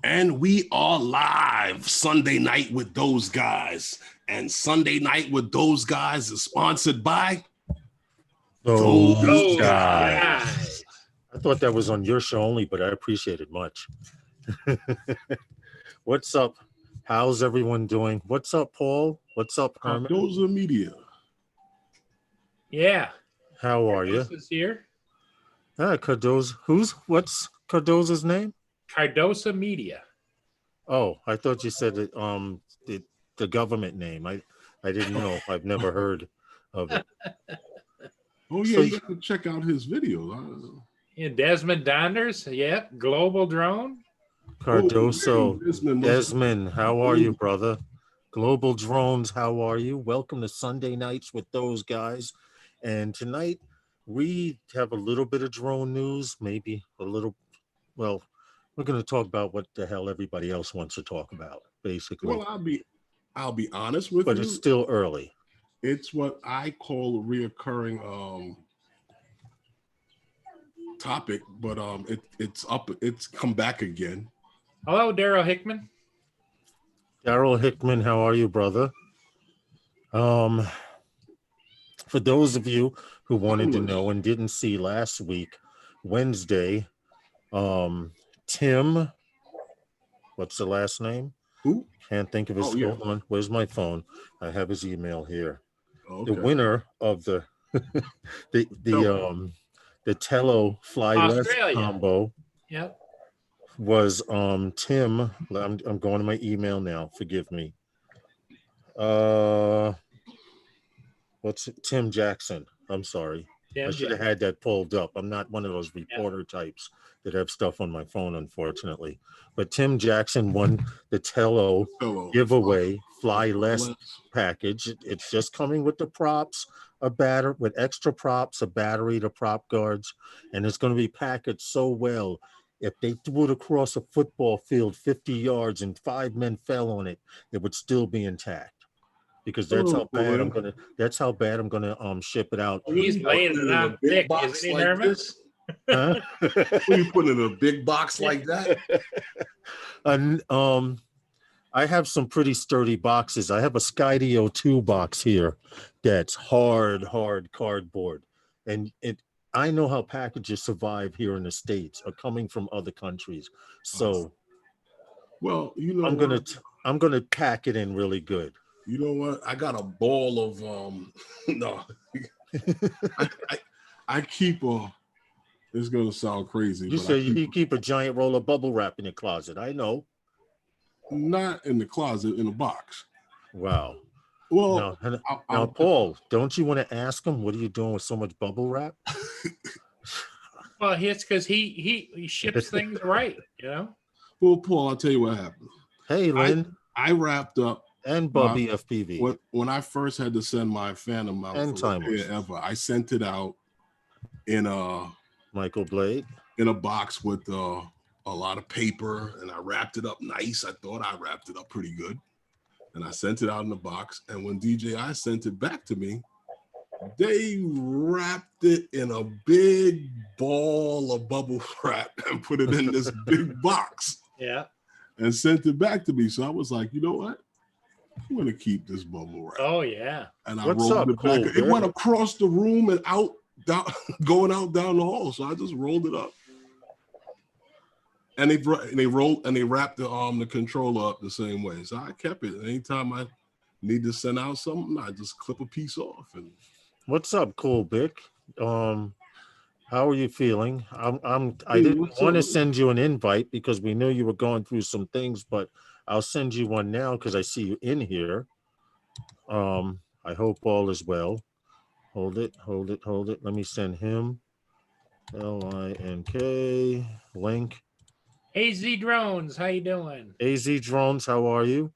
And we are live Sunday night with those guys. And Sunday night with those guys is sponsored by those guys. I thought that was on your show only, but I appreciate it much. What's up? How's everyone doing? What's up, Paul? What's up, Herman? Cardoza Media. Yeah. How are you? Cardoza's here. Cardoza. What's Cardoza's name? Cardoza Media. Oh, I thought you said it, the government name. I didn't know. I've never heard of it. Oh, yeah, you got to check out his videos. Yeah, Desmond Donders. Yeah. Global Drone. Cardoso. Desmond, how are you, brother? Global Drones, how are you? Welcome to Sunday Nights with those guys. And tonight, we have a little bit of drone news, maybe a little, well, we're going to talk about what the hell everybody else wants to talk about, basically. Well, I'll be honest with you. But it's still early. It's what I call a reoccurring topic, but it's come back again. Hello, Daryl Hickman. Daryl Hickman, how are you, brother? For those of you who wanted to know and didn't see last week, Wednesday, Tim, what's the last name? Who? Can't think of his. Hold on. Where's my phone? I have his email here. Okay. The winner of the Tello Fly Less combo. Yep. Was Tim. I'm going to my email now. Forgive me. What's it? Tim Jackson? I'm sorry. I should have had that pulled up. I'm not one of those reporter types that have stuff on my phone, unfortunately. But Tim Jackson won the Tello giveaway Fly Less package. It's just coming with the props, with extra props, a battery, the prop guards, and it's going to be packaged so well. If they threw it across a football field 50 yards and 5 men fell on it, it would still be intact. Because that's how bad I'm gonna ship it out. He's laying it on thick, isn't he, Herman? Huh? You put it in a big box like that? And I have some pretty sturdy boxes. I have a Skydio 2 box here that's hard cardboard, and I know how packages survive here in the States are coming from other countries. So, well, you know, I'm gonna pack it in really good. You know what? I got a ball of no. I keep a. It's gonna sound crazy. You say you keep a giant roll of bubble wrap in your closet. I know. Not in the closet, in a box. Wow. Well, now, Paul, don't you want to ask him what are you doing with so much bubble wrap? Well, it's because he ships things right, you know. Well, Paul, I'll tell you what happened. Hey, Lynn. I wrapped up. And Bubby FPV. When I first had to send my Phantom out I sent it out in a Michael Blade in a box with a lot of paper, and I wrapped it up nice. I thought I wrapped it up pretty good, and I sent it out in the box. And when DJI sent it back to me, they wrapped it in a big ball of bubble wrap and put it in this big box. Yeah, and sent it back to me. So I was like, you know what? I'm gonna keep this bubble wrap. Oh yeah. And I rolled it back. It went across the room and going out down the hall. So I just rolled it up. And they wrapped the controller up the same way. So I kept it. Anytime I need to send out something, I just clip a piece off. And what's up, Cool Bick? How are you feeling? I didn't want to send you an invite because we knew you were going through some things, but I'll send you one now because I see you in here. I hope all is well. Hold it. Let me send him. LINK link. AZ Drones, how you doing? AZ Drones, how are you?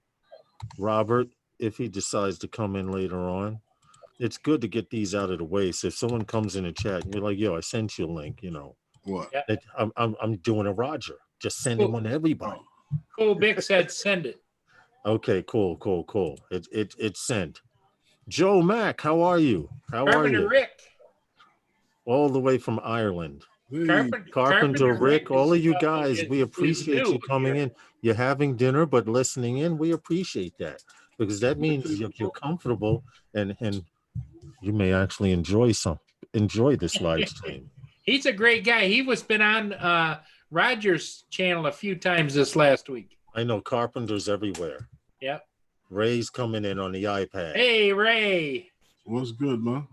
Robert, if he decides to come in later on. It's good to get these out of the way. So if someone comes in the chat and you're like, yo, I sent you a link, you know. What? I'm doing a Roger. Just sending one to everybody. Cool Bick said send it. Okay, cool. It's sent. Joe Mack, how are you? How are you? Rick. All the way from Ireland. Carpenter Rick, all of you guys, we is appreciate new you coming here. in. You're having dinner, but listening in, we appreciate that because that means you're comfortable and you may actually enjoy this live stream. He's a great guy. He was been on Roger's channel a few times this last week. I know Carpenter's everywhere. Yep. Ray's coming in on the iPad. Hey, Ray. What's good, man?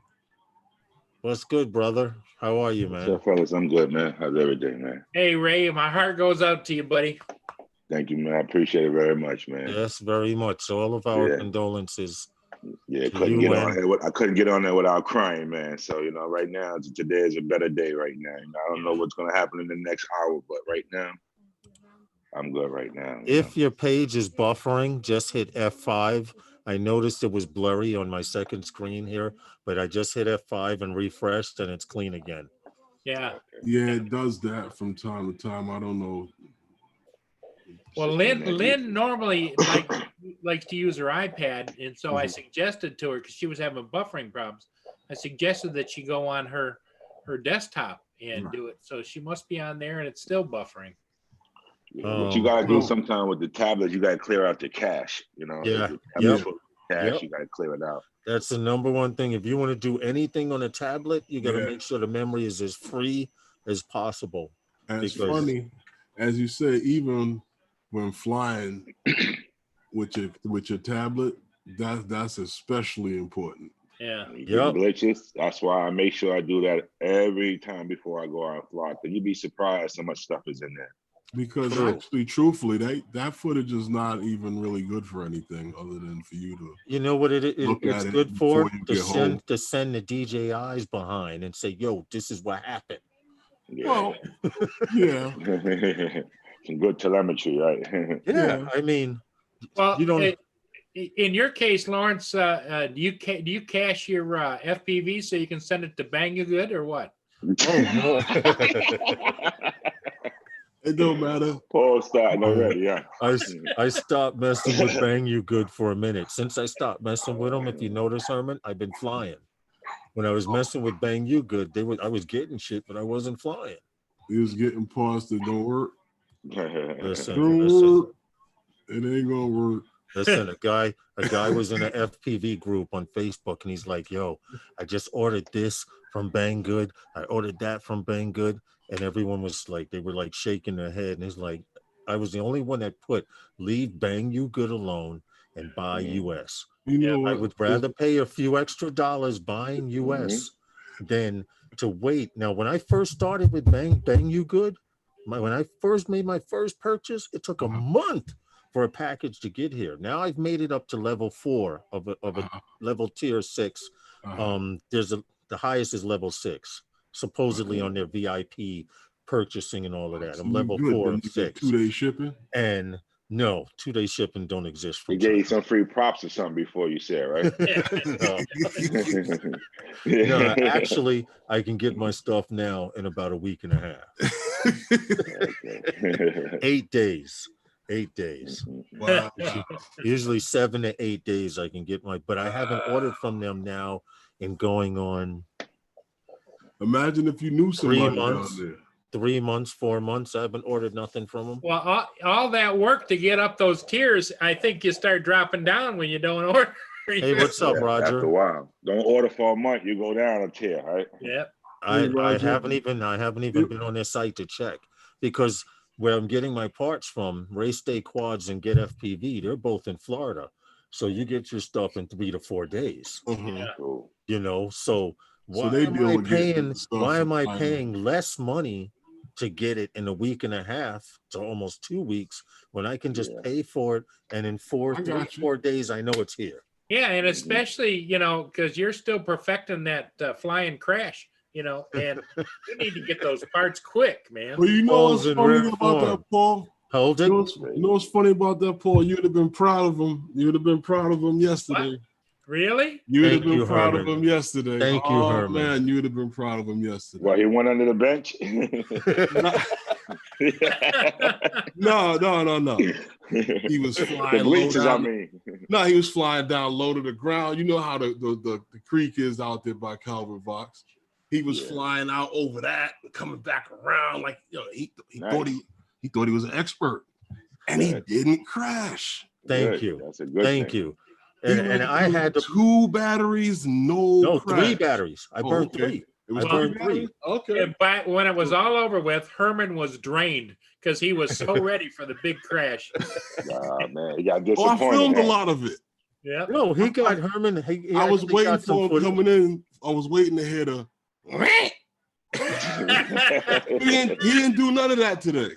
What's good, brother? How are you, man? So, fellas, I'm good, man. How's everything, man? Hey, Ray. My heart goes out to you, buddy. Thank you, man. I appreciate it very much, man. Yes, very much. All of our condolences. Yeah, couldn't get on here. I couldn't get on there without crying, man. So, right now, today is a better day right now. I don't know what's going to happen in the next hour, but right now, I'm good right now. If your page is buffering, just hit F5. I noticed it was blurry on my second screen here, but I just hit F5 and refreshed, and it's clean again. Yeah. Yeah, it does that from time to time. I don't know. Well, Lynn normally likes to use her iPad, and so I suggested to her, because she was having buffering problems, I suggested that she go on her desktop and do it. So she must be on there, and it's still buffering. What you gotta do sometime with the tablet, you gotta clear out the cache. Yeah. Cache, you gotta clear it out. That's the number one thing. If you want to do anything on a tablet, you got to make sure the memory is as free as possible. And it's funny, as you say, even when flying with your tablet, that's especially important. Yeah. Glitches. That's why I make sure I do that every time before I go out and fly. Because you'd be surprised how much stuff is in there. Because actually, truthfully, that footage is not even really good for anything other than for you to. You know what it's good for? To send the DJIs behind and say, "Yo, this is what happened." Yeah. Well, yeah. Some good telemetry, right? Yeah, I mean, well, you don't. In your case, Lawrence, do you cache your FPV so you can send it to Bang You Good or what? Oh no. It don't matter. Paul starting already, yeah. I stopped messing with Bang You Good for a minute. Since I stopped messing with them, if you notice, Herman, I've been flying. When I was messing with Bang You Good, I was getting shit, but I wasn't flying. He was getting parts that don't work. Listen. It ain't gonna work. Listen, a guy was in an FPV group on Facebook, and he's like, "Yo, I just ordered this from Bang Good. I ordered that from Bang Good." And everyone was like, they were like shaking their head. And it's like, I was the only one that put leave Bang You Good alone and buy US. I would rather pay a few extra dollars buying US than to wait. Now, when I first started with Bang You Good, when I first made my first purchase, it took a month for a package to get here. Now I've made it up to level 4 of a level tier 6. The highest is level 6. Supposedly on their VIP purchasing and all of that. I'm level 4 of 6. 2-day shipping? And no, 2-day shipping don't exist. He gave you some free props or something before you said, right? No, actually, I can get my stuff now in about a week and a half. 8 days. 8 days. Wow. Usually 7 to 8 days I can get but I haven't ordered from them now in going on. Imagine if you knew somebody 3 months, down there. 3 months, 4 months. I haven't ordered nothing from them. Well, all that work to get up those tiers, I think you start dropping down when you don't order. Hey, what's up, Roger? After a while, don't order for a month. You go down a tier, right? Yep. I haven't even been on their site to check because where I'm getting my parts from, Race Day Quads and Get FPV, they're both in Florida, so you get your stuff in 3 to 4 days. Yeah. Cool. So. Why am I paying less money to get it in a week and a half to almost 2 weeks when I can just pay for it and in 4 days I know it's here? Yeah, and especially because you're still perfecting that flying crash, and you need to get those parts quick, man. Well, what's funny about that, Paul? Hold it. You know what's funny about that, Paul? You'd have been proud of him. You'd have been proud of him yesterday. What? Really? You'd have been proud of him yesterday. Thank you, Herman. Man, you'd have been proud of him yesterday. Well, he went under the bench? No. He was flying. The bleachers, I mean. No, he was flying down low to the ground. You know how the creek is out there by Calvin Vox. he was flying out over that and coming back around like he Nice. thought he was an expert, and he didn't crash. Thank you. That's a good Thank thing. you. And I had 2 batteries, no crash. 3 batteries. I burned 3. It was I burned 3. Okay. And when it was all over with, Herman was drained because he was so ready for the big crash. Man, he got disappointed. I filmed a lot of it. Yeah. No, he got Herman. He I was waiting for him coming in. I was waiting to hear the. he didn't do none of that today.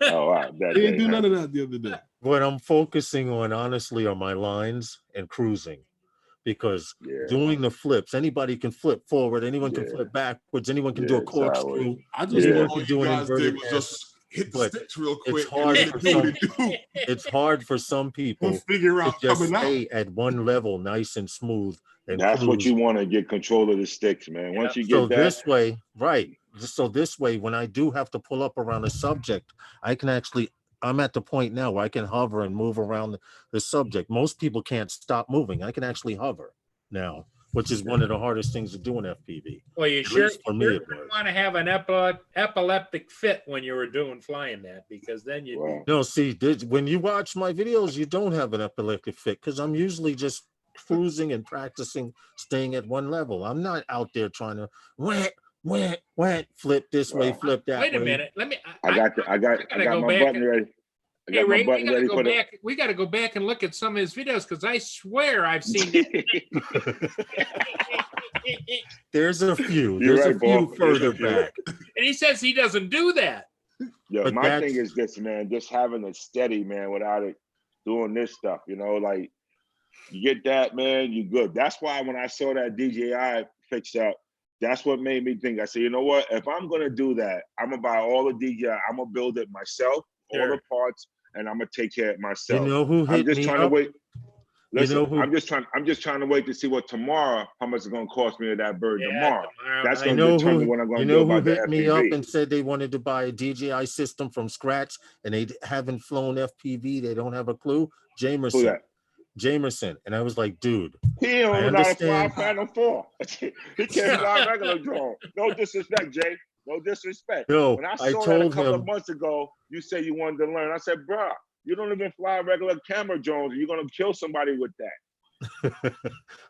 Oh, wow. He didn't do none of that the other day. What I'm focusing on, honestly, are my lines and cruising. Because doing the flips, anybody can flip forward, anyone can flip backwards, anyone can do a corkscrew. I just all you guys did was just hit the sticks real quick. It's hard for some people to figure out to just stay at one level, nice and smooth. And that's cruise. what you want to get control of the sticks, man. Once you get so that, this way, right? So this way, when I do have to pull up around a subject, I can actually. I'm at the point now where I can hover and move around the subject. Most people can't stop moving. I can actually hover now, which is one of the hardest things to do in FPV. Well, you sure want to have an epileptic fit when you were doing flying that, because then you no see when you watch my videos, you don't have an epileptic fit because I'm usually just cruising and practicing staying at one level. I'm not out there trying to flip this way, flip that way. Wait a minute. Let me. I got my button ready. I got my button ready for the. We got to go back and look at some of his videos because I swear I've seen it. There's a few. There's a few further back. And he says he doesn't do that. Yeah, my thing is this, man. Just having it steady, man, without it doing this stuff. Like you get that, man, you good. That's why when I saw that DJI fix up, that's what made me think. I said, you know what? If I'm gonna do that, I'm gonna buy all the DJI. I'm gonna build it myself, all the parts, and I'm gonna take care of it myself. You know who hit I'm just me trying up? to wait. Listen, You know I'm just trying to wait to see what how much it's gonna cost me to that bird tomorrow. That's I gonna know determine what I'm gonna you do know who about the hit me FPV. up and said they wanted to buy a DJI system from scratch and they haven't flown FPV. They don't have a clue. Who that? Jamerson. And I was like, dude, he don't know how to fly Phantom 4. He can't fly regular drone. No disrespect, Jay. No disrespect. No, when I saw that a couple of months ago, you said you wanted to learn. I said, bro, you don't even fly regular camera drones. You're gonna kill somebody with that.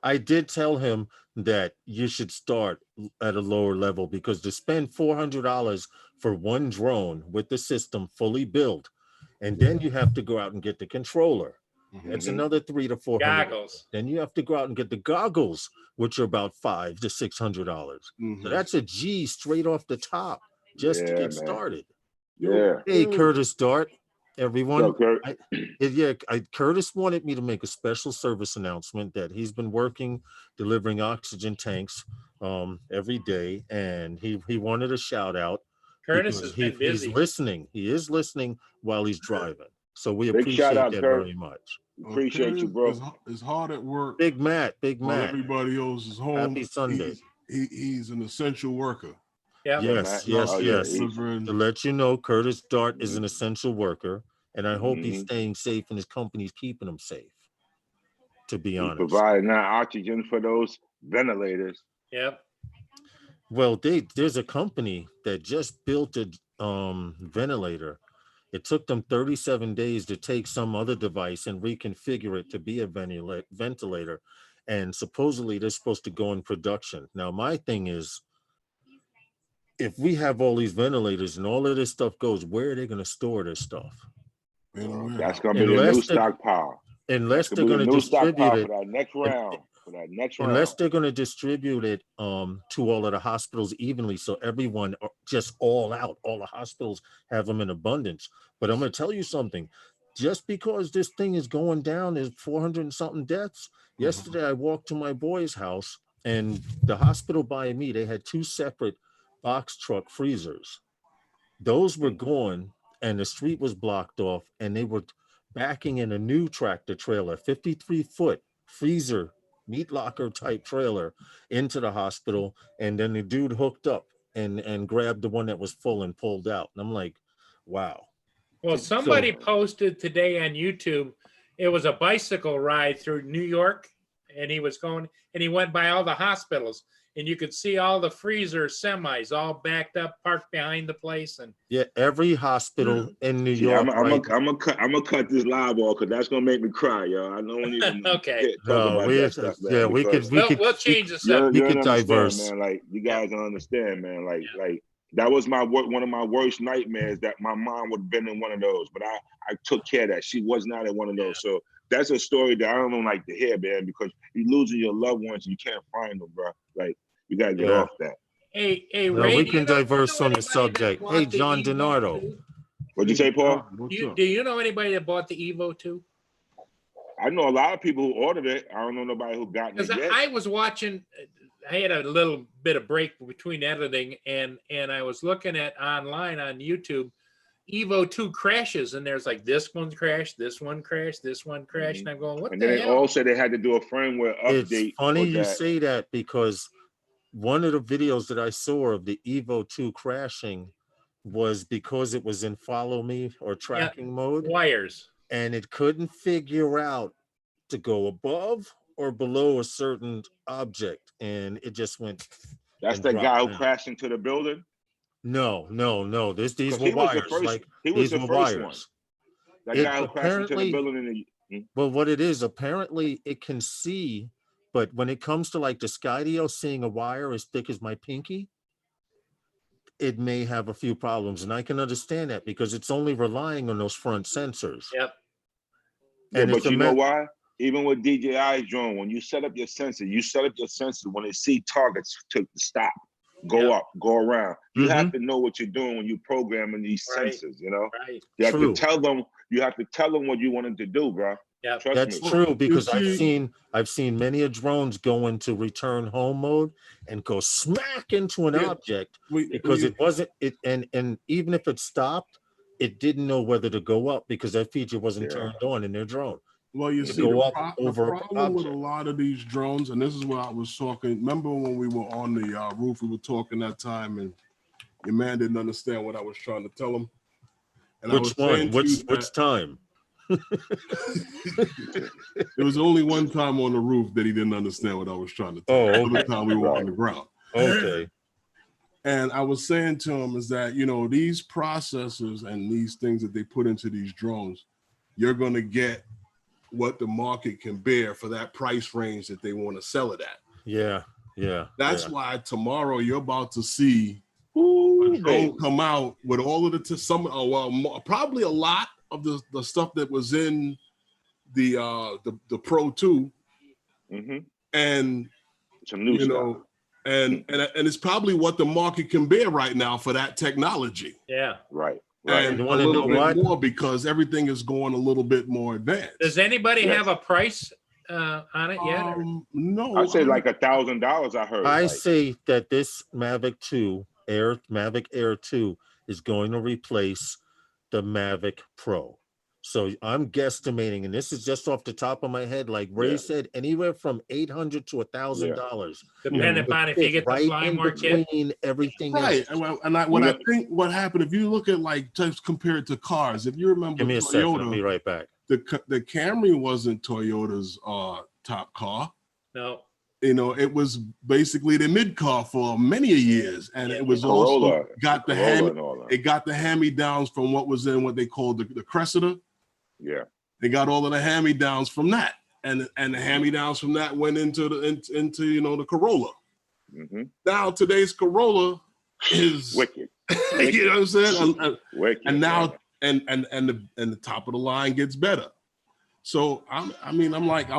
I did tell him that you should start at a lower level because to spend $400 for one drone with the system fully built, and then you have to go out and get the controller. That's another $300 to $400. Goggles. Then you have to go out and get the goggles, which are about $500 to $600. So that's a G straight off the top just to get started. Yeah. Hey, Curtis Dart, everyone. Kurt. Curtis wanted me to make a special service announcement that he's been working delivering oxygen tanks every day, and he wanted a shout out. Curtis has been busy. He's listening. He is listening while he's driving. So we Big appreciate shout out, that Kurt. very much. Appreciate you, bro. It's hard at work. Big Matt. Everybody else is home. Happy Sunday. He's an essential worker. Yeah. Yes. To let you know, Curtis Dart is an essential worker, and I hope he's staying safe and his company's keeping him safe. To be honest, providing that oxygen for those ventilators. Yep. Well, there's a company that just built a ventilator. It took them 37 days to take some other device and reconfigure it to be a ventilator. And supposedly they're supposed to go in production. Now, my thing is, if we have all these ventilators and all of this stuff goes, where are they going to store this stuff? That's going to be the new stockpile. Unless they're going to distribute it. For that next round. Unless they're going to distribute it to all of the hospitals evenly, so everyone just all out, all the hospitals have them in abundance. But I'm going to tell you something. Just because this thing is going down, there's 400 and something deaths. Yesterday, I walked to my boy's house, and the hospital by me, they had 2 separate box truck freezers. Those were gone, and the street was blocked off, and they were backing in a new tractor trailer, 53-foot freezer meat locker type trailer into the hospital, and then the dude hooked up and grabbed the one that was full and pulled out. And I'm like, wow. Well, somebody posted today on YouTube, it was a bicycle ride through New York, and he was going and he went by all the hospitals, and you could see all the freezer semis all backed up, parked behind the place. And yeah, every hospital in New York. I'm gonna cut this live off because that's gonna make me cry, yo. I don't even okay. talk about that stuff, man. Yeah, we'll change the subject. We could diverse, man. Like you guys don't understand, man. Like that was one of my worst nightmares. That my mom would have been in one of those, but I took care of that. She was not in one of those, so. That's a story that I don't like to hear, man, because you're losing your loved ones and you can't find them, bro. Like, you got to get off that. Hey, Ray, we can diverse on the subject. Hey, John DiNardo. What'd you say, Paul? Do you know anybody that bought the Evo 2? I know a lot of people who ordered it. I don't know nobody who got it yet. I was watching, I had a little bit of break between editing, and I was looking at online on YouTube, Evo 2 crashes, and there's like this one crashed, this one crashed, this one crashed, and I'm going, what the hell? And then they all said they had to do a firmware update. It's funny you say that because one of the videos that I saw of the Evo 2 crashing was because it was in follow me or tracking mode. Wires. And it couldn't figure out to go above or below a certain object, and it just went. That's the guy who crashed into the building? No. These were wires. These were wires. That guy who crashed into the building Well, what it is, apparently it can see, but when it comes to like the Skydio seeing a wire as thick as my pinky, it may have a few problems. And I can understand that because it's only relying on those front sensors. Yep. And but you know why? Even with DJI's drone, when you set up your sensor, when they see targets to stop. Go up, go around. You have to know what you're doing when you're programming these sensors, you know? Right. You have to tell them what you want them to do, bro. Yeah, that's true because I've seen many drones go into return home mode and go smack into an object because it wasn't it and even if it stopped, it didn't know whether to go up because that feature wasn't turned on in their drone. Well, you see, the problem with a lot of these drones, and this is what I was talking. Remember when we were on the roof, we were talking that time, and your man didn't understand what I was trying to tell him. And which one? Which time? There was only one time on the roof that he didn't understand what I was trying to tell him. Okay. The other time we were on the ground. Okay. And I was saying to him is that, you know, these processors and these things that they put into these drones, you're going to get what the market can bear for that price range that they want to sell it at. Yeah. That's why tomorrow you're about to see a drone come out with all of the probably a lot of the stuff that was in the Pro 2 and some new stuff. And it's probably what the market can bear right now for that technology. Yeah. Right. And a little bit more because everything is going a little bit more advanced. Does anybody have a price on it yet? No. I'd say like $1,000. I heard. I say that this Mavic Air 2 is going to replace the Mavic Pro. So I'm guesstimating, and this is just off the top of my head, like Ray said, anywhere from $800 to $1,000. Depending upon if you get the fly more kit. Everything right. else. I think what happened, if you look at like just compared to cars, if you remember Give me a Toyota, second, I'll be right back. The Camry wasn't Toyota's top car. No. You know, it was basically the mid car for many years, and it was Corolla, also got the hand-me-downs from what was in what they called the Cressida. Yeah, they got all of the hand-me-downs from that, and the hand-me-downs from that went into the Corolla. Now today's Corolla is wicked. You know what I'm saying? Wicked, and now and the top of the line gets better. So I'm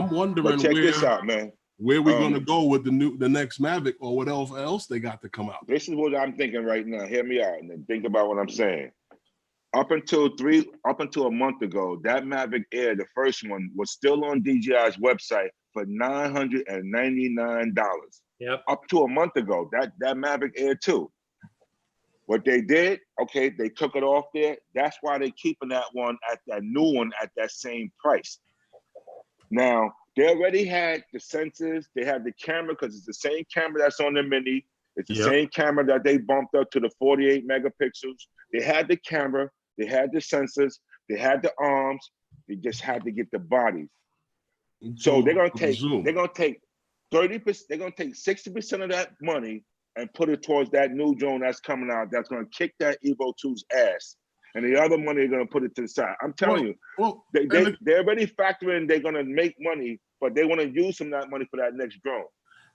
wondering but check this out, man. Where we gonna go with the next Mavic or what else they got to come out? This is what I'm thinking right now. Hear me out and then think about what I'm saying. Up until a month ago, that Mavic Air, the first one, was still on DJI's website for $999. Yep. Up to a month ago, that Mavic Air 2. What they did, they took it off there. That's why they're keeping that new one at that same price. Now, they already had the sensors. They had the camera because it's the same camera that's on the Mini. It's the same camera that they bumped up to the 48 megapixels. They had the camera. They had the sensors. They had the arms. They just had to get the bodies. So they're gonna take 30%. They're gonna take 60% of that money and put it towards that new drone that's coming out. That's gonna kick that Evo 2's ass. And the other money they're gonna put it to the side. I'm telling you, they're already factoring. They're gonna make money, but they want to use some of that money for that next drone.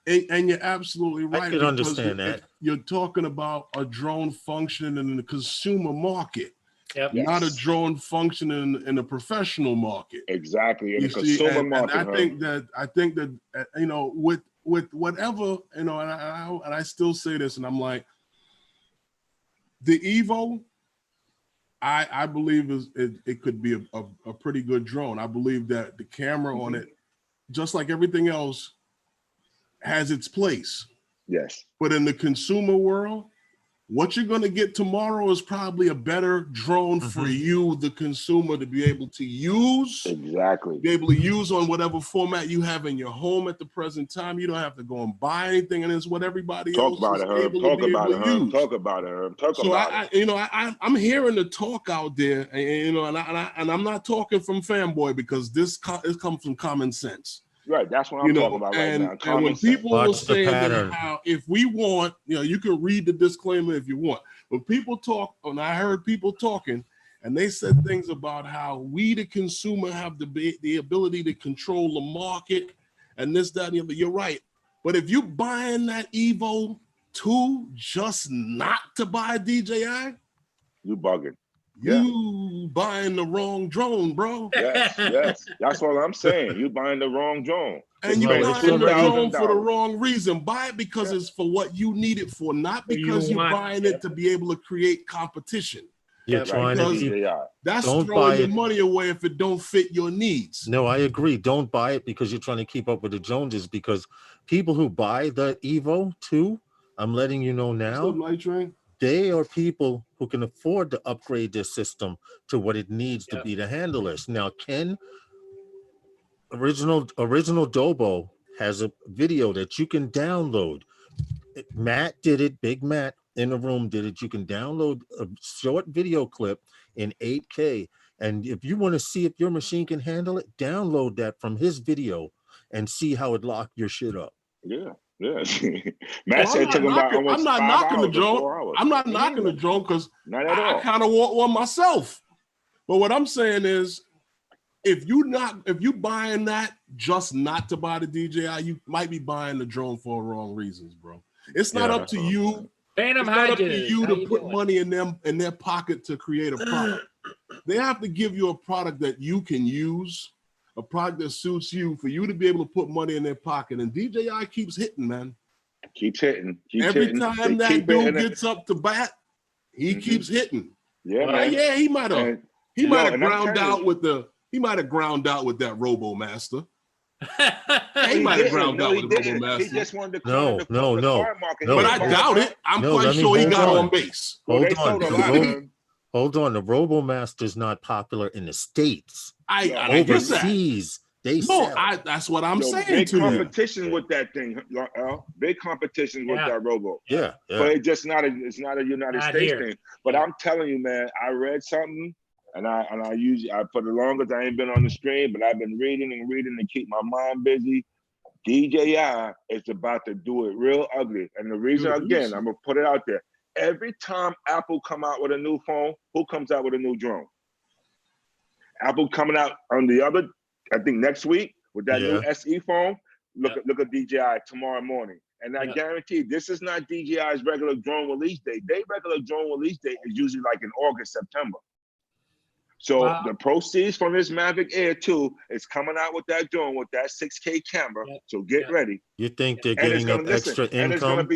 And you're absolutely right. I can understand that. You're talking about a drone functioning in the consumer market, not a drone functioning in the professional market. Exactly, in the consumer market. And I think that you know, with whatever, you know, and I still say this, and I'm like, the Evo, I believe it could be a pretty good drone. I believe that the camera on it, just like everything else, has its place. Yes. But in the consumer world, what you're going to get tomorrow is probably a better drone for you, the consumer, to be able to use. Exactly. Be able to use on whatever format you have in your home at the present time. You don't have to go and buy anything, and it's what everybody else is able to be able to use. Talk about it. So I'm hearing the talk out there, and you know, and I'm not talking from fanboy, because this comes from common sense. Right, that's what I'm talking about right now. And when people are saying that how if we want, you know, you can read the disclaimer if you want. When people talk, and I heard people talking, and they said things about how we, the consumer, have the ability to control the market and this, that, and the other. You're right. But if you're buying that Evo 2 just not to buy DJI, you bugging. You buying the wrong drone, bro. Yes. That's what I'm saying. You buying the wrong drone. And you're buying the drone for the wrong reason. Buy it because it's for what you need it for, not because you're buying it to be able to create competition. You're trying to that's throwing your money away if it don't fit your needs. No, I agree. Don't buy it because you're trying to keep up with the Joneses, because people who buy the Evo 2, I'm letting you know now, they are people who can afford to upgrade their system to what it needs to be to handle this. Now, Ken, original Dobo has a video that you can download. Matt did it. Big Matt in the room did it. You can download a short video clip in 8K. And if you want to see if your machine can handle it, download that from his video and see how it locked your shit up. Yeah. Matt said it took him about almost 5 hours to 4 hours. I'm not knocking the drone because I kind of want one myself. But what I'm saying is, if you buying that just not to buy the DJI, you might be buying the drone for wrong reasons, bro. It's not up to you. It's not up to you to put money in their pocket to create a product. They have to give you a product that you can use, a product that suits you, for you to be able to put money in their pocket. And DJI keeps hitting, man. Keeps hitting. Every time that dude gets up to bat, he keeps hitting. Yeah, man. Yeah, he might have ground out with that Robo Master. He might have ground out with the Robo Master. He just wanted to no. But I doubt it. I'm quite sure he got on base. Hold on. The Robo Master's not popular in the States. Overseas, they sell. That's what I'm saying. Big competition with that thing, big competition with that Robo. Yeah. But it's not a United States thing. But I'm telling you, man, I read something, and I for the longest I ain't been on the stream, but I've been reading to keep my mind busy. DJI is about to do it real ugly, and the reason, again, I'm gonna put it out there. Every time Apple come out with a new phone, who comes out with a new drone? Apple coming out on the other, I think next week with that new SE phone. Look at DJI tomorrow morning. And I guarantee this is not DJI's regular drone release date. Their regular drone release date is usually like in August, September. So the proceeds from this Mavic Air 2 is coming out with that drone with that 6K camera. So get ready. You think they're getting up extra income?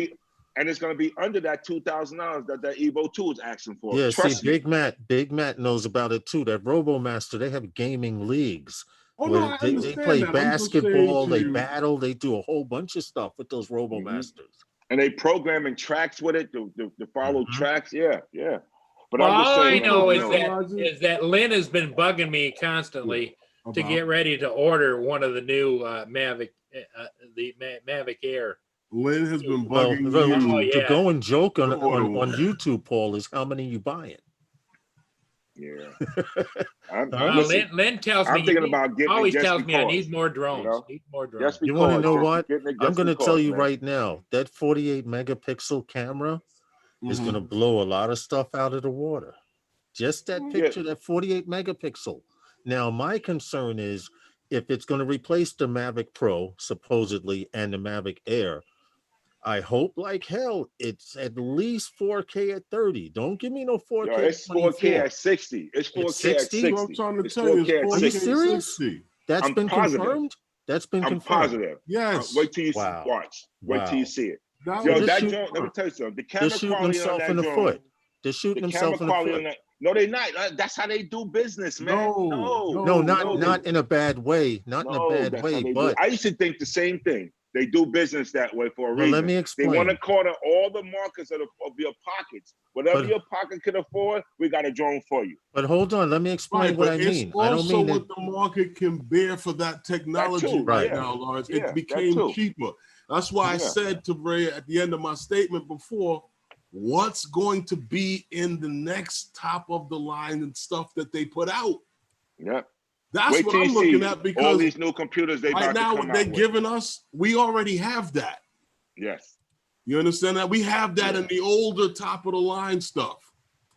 And it's going to be under that $2,000 that Evo 2 is asking for. Yeah, see, Big Matt knows about it too. That Robo Master, they have gaming leagues. They play basketball, they battle, they do a whole bunch of stuff with those Robo Masters. And they programming tracks with it to follow tracks. Yeah. But all I know is that Lynn has been bugging me constantly to get ready to order one of the new Mavic, the Mavic Air. Lynn has been bugging you. To go and joke on YouTube, Paul, is how many you buying? Yeah. Lynn tells me. I'm thinking about getting. Always it just tells me I because, need more drones. You know? Need more drones. Just You want to because, know just what? getting it I'm just going to because, tell you man. right now, that 48 megapixel camera is going to blow a lot of stuff out of the water. Just that picture, that 48 megapixel. Now, my concern is if it's going to replace the Mavic Pro, supposedly, and the Mavic Air, I hope like hell it's at least 4K at 30. Don't give me no 4K Yo, it's 4K at 60. It's 4K at 60. What I'm trying to tell you, it's 4K Are you serious? That's been confirmed? That's been confirmed. I'm positive. Yes. Wait till you watch. Wait till you see it. Yo, that joint, let me tell you something. The camera quality on that joint. They're shooting themselves in the foot. No, they're not. That's how they do business, man. No, not in a bad way. Not in a bad way. But I used to think the same thing. They do business that way for a reason. Let me explain. They want to corner all the markets of your pockets. Whatever your pocket can afford, we got a drone for you. But hold on, let me explain what I mean. I don't mean what the market can bear for that technology right now, Lawrence. It became cheaper. That's why I said to Ray at the end of my statement before, what's going to be in the next top of the line and stuff that they put out? Yeah. That's what I'm looking at, because all these new computers right now what they're giving us, we already have that. Yes. You understand that? We have that in the older top of the line stuff.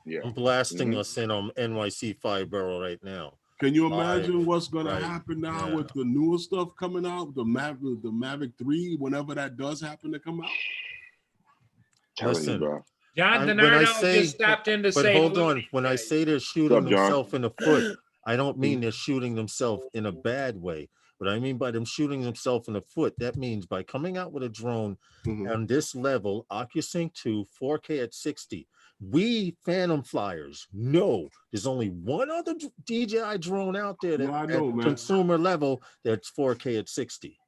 Yeah. I'm blasting us in on NYC 5 Barrel right now. Can you imagine what's going to happen now with the newer stuff coming out, the Mavic 3, whenever that does happen to come out? Listen, John DiNardo just stopped in to say. But hold on, when I say they're shooting themselves in the foot, I don't mean they're shooting themselves in a bad way. What I mean by them shooting themselves in the foot, that means by coming out with a drone on this level, OcuSync 2, 4K at 60, we Phantom Flyers know there's only one other DJI drone out there that at consumer level that's 4K at 60.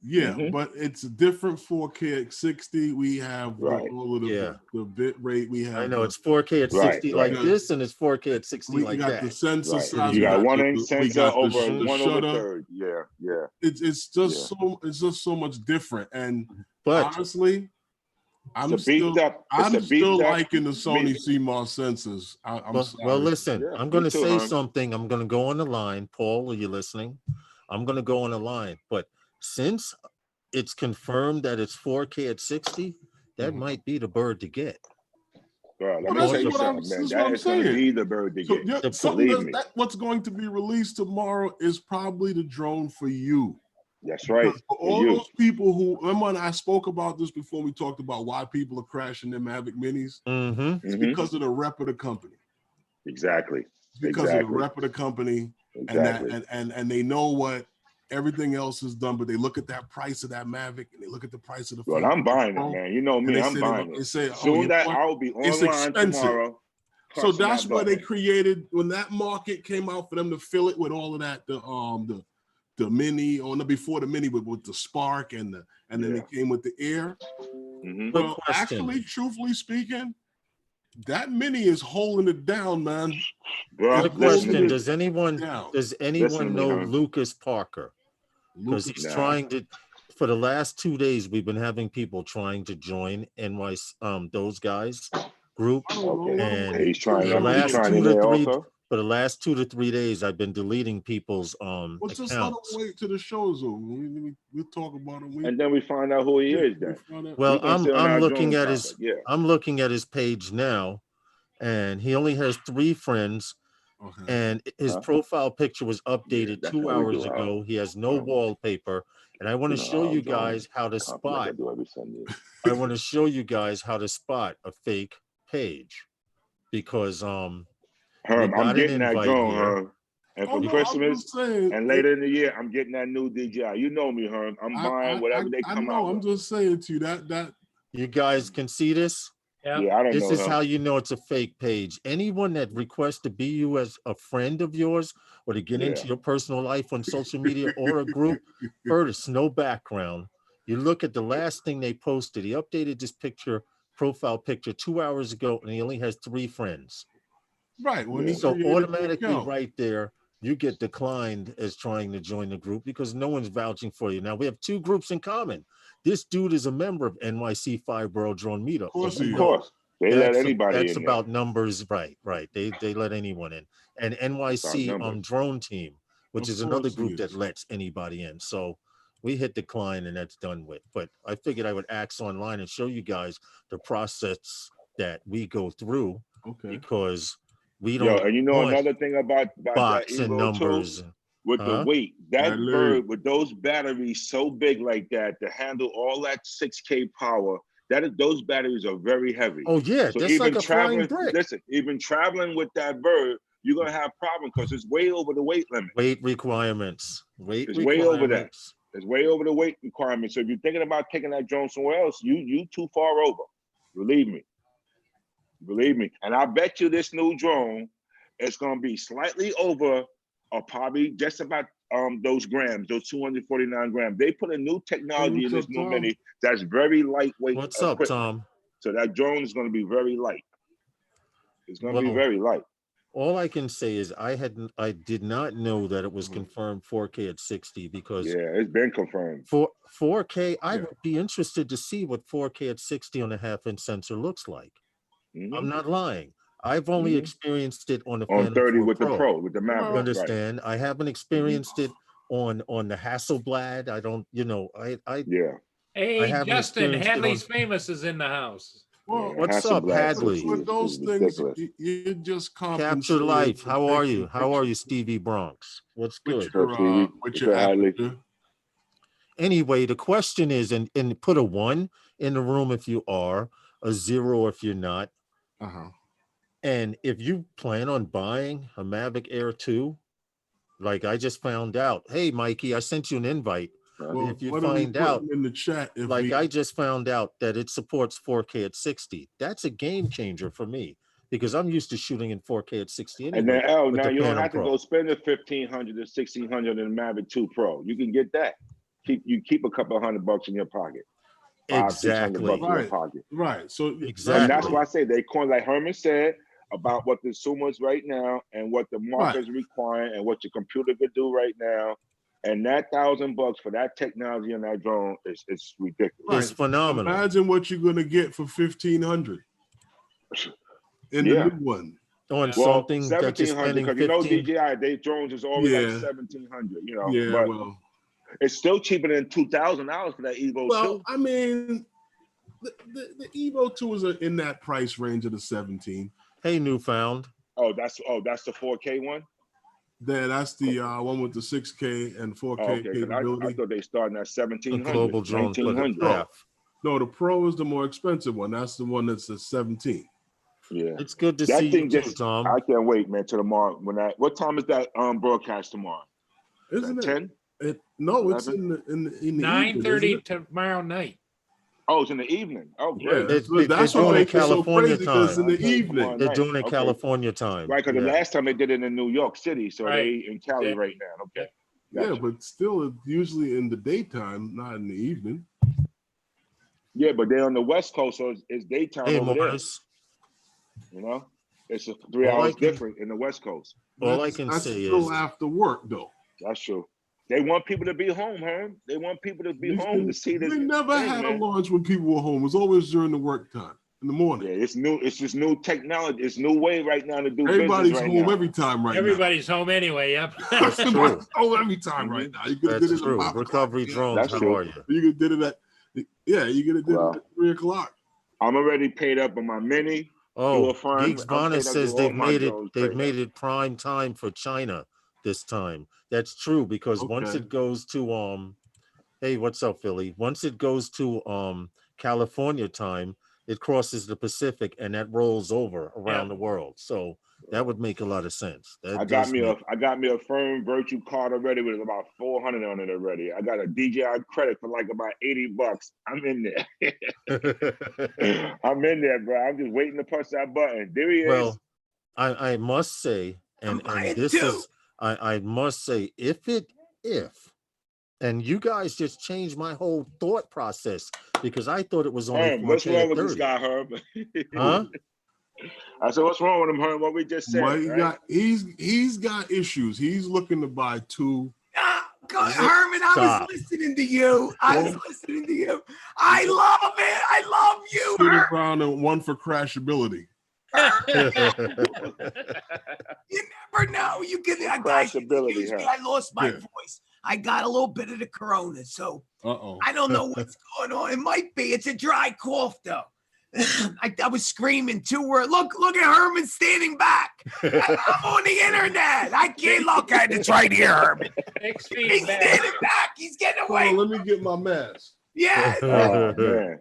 Yeah, but it's a different 4K at 60. We have all of the bit rate. We have. I know it's 4K at 60 like this, and it's 4K at 60 like that. We got the sensor size. You got 1-inch sensor over 1/3. Yeah. It's just so much different. And honestly, I'm still liking the Sony CMOS sensors. Well, listen, I'm going to say something. I'm going to go on the line. Paul, are you listening? I'm going to go on the line, but since it's confirmed that it's 4K at 60, that might be the bird to get. Bro, let me tell you something, man. That is going to be the bird to get. What's going to be released tomorrow is probably the drone for you. That's right. For all those people who, remember when I spoke about this before, we talked about why people are crashing their Mavic Minis? It's because of the rep of the company. Exactly. It's because of the rep of the company, and they know what everything else is done, but they look at that price of that Mavic and they look at the price of the phone. I'm buying it, man. You know me, I'm buying it. They say, soon that I'll be online tomorrow. So that's why they created, when that market came out for them to fill it with all of that, the mini, or before the mini with the Spark and then they came with the Air. Well, actually, truthfully speaking, that mini is holding it down, man. Good question. Does anyone know Lucas Parker? Because he's trying to, for the last 2 days, we've been having people trying to join those guys group. And he's trying for the last 2 to 3 days, I've been deleting people's accounts. Just let him wait to the shows over. We'll talk about him. And then we find out who he is then. Well, I'm looking at his page now, and he only has 3 friends. And his profile picture was updated 2 hours ago. He has no wallpaper, and I want to show you guys how to spot. I want to show you guys how to spot a fake page, because Herm, I'm getting that drone, Herm. And for Christmas and later in the year, I'm getting that new DJI. You know me, Herm. I'm buying whatever they come out with. I'm just saying to you that you guys can see this. Yeah, I don't know. This is how you know it's a fake page. Anyone that requests to be you as a friend of yours or to get into your personal life on social media or a group, first, no background. You look at the last thing they posted. He updated this profile picture 2 hours ago, and he only has 3 friends. Right. So automatically right there, you get declined as trying to join the group because no one's vouching for you. Now, we have 2 groups in common. This dude is a member of NYC 5 Borough Drone Meetup. Of course he is. They let anybody that's in about numbers, right? They let anyone in. And NYC Drone Team, which is another group that lets anybody in. So we hit decline and that's done with. But I figured I would ask online and show you guys the process that we go through, because we don't. And you know another thing about that and Evo numbers too, with the weight, that bird with those batteries so big like that to handle all that 6K power. Those batteries are very heavy. Oh yeah, so that's even like a traveling, flying brick. listen, even traveling with that bird, you're gonna have problems because it's way over the weight limit. Weight requirements. It's way over that. It's way over the weight requirement. So if you're thinking about taking that drone somewhere else, you too far over. Believe me. And I bet you this new drone is gonna be slightly over, or probably just about those grams, those 249 grams. They put a new technology in this new Mini that's very lightweight. What's up, Tom? So that drone is going to be very light. It's going to be very light. All I can say is I did not know that it was confirmed 4K at 60, because it's been confirmed. For 4K, I would be interested to see what 4K at 60 on a 1/2-inch sensor looks like. I'm not lying. I've only experienced it on the 30 with the Pro, with the Mavic. You understand? Right. I haven't experienced it on the Hasselblad. I don't, Hey, Justin, Hadley's Famous is in the house. Well, what's up, Hadley? With those things, you just capture life. How are you? How are you, Stevie Bronx? What's good? With your Hadley. Anyway, the question is, and put a 1 in the room if you are, a 0 if you're not. And if you plan on buying a Mavic Air 2, like I just found out, hey, Mikey, I sent you an invite. Well, if you find out in the chat, I just found out that it supports 4K at 60, that's a game changer for me, because I'm used to shooting in 4K at 60 anyway. And then now you don't have to go spend the $1,500 to $1,600 in Mavic 2 Pro. You can get that. Keep a couple $100 in your pocket. Exactly. $500-600 in your pocket. Right. So exactly. And that's why I say they coin, like Herman said, about what the consumers right now and what the market's requiring and what your computer could do right now. And that $1,000 for that technology on that drone is ridiculous. It's phenomenal. Imagine what you're gonna get for $1,500 in the new one. On something that you're spending because DJI, they drones is always like $1,700. But it's still cheaper than $2,000 for that Evo 2. Well, I mean, the Evo 2 is in that price range of the 17. Hey, Newfound. Oh, that's the 4K one. That's the one with the 6K and 4K capability. I thought they starting at 1,700. Global drone No, the Pro is the more expensive one. That's the one that's a 17. Yeah, it's good to see you too, Tom. I can't wait, man, till tomorrow. What time is that broadcast tomorrow? Isn't it 10? No, it's in the 9:30 tomorrow night. Oh, it's in the evening. Oh, great. That's what makes it so crazy, because in the evening. They're doing it California time. Right, because the last time they did it in New York City, so they in Cali right now. Okay. Gotcha. Yeah, but still, it's usually in the daytime, not in the evening. Yeah, but they're on the West Coast, so it's daytime over Morris. There. You know, it's 3 hours different in the West Coast. All I can say is still after work, though. That's true. They want people to be home, Herm. They want people to be home to see this. They never had a launch when people were home. It's always during the work time in the morning. Yeah, it's new. It's just new technology. It's new way right now to do Everybody's business home every time right Everybody's home anyway. Yep. That's true. Oh, every time right now. You could have did it true. Recovery drones. That's how true. are you? You could did it at you could have did it at 3 o'clock. I'm already paid up on my Mini. Oh, Geeks Bonus says they've made it prime time for China this time. That's true, because once it goes to hey, what's up, Philly? Once it goes to California time, it crosses the Pacific and that rolls over around the world. So that would make a lot of sense. I got me a firm Virtue card already with about 400 on it already. I got a DJI credit for like about $80. I'm in there. I'm in there, bro. I'm just waiting to push that button. There he is. Well, I must say, and this is I must say, if and you guys just changed my whole thought process, because I thought it was only 4K. What's wrong with this guy, Herb? Huh? I said, what's wrong with him, Herb? What we just said. Well, he's got issues. He's looking to buy 2 Herman, I was listening to you. I love it. I love you, Scooter Brown and one for crashability. You never know. You can guys. I lost my voice. I got a little bit of the corona, so I don't know what's going on. It might be. It's a dry cough, though. I was screaming too. Look at Herman standing back. I'm on the internet. I can't look at it. It's right here, Herman. He's standing back. He's getting away. Let me get my mask. Yeah. Oh, man.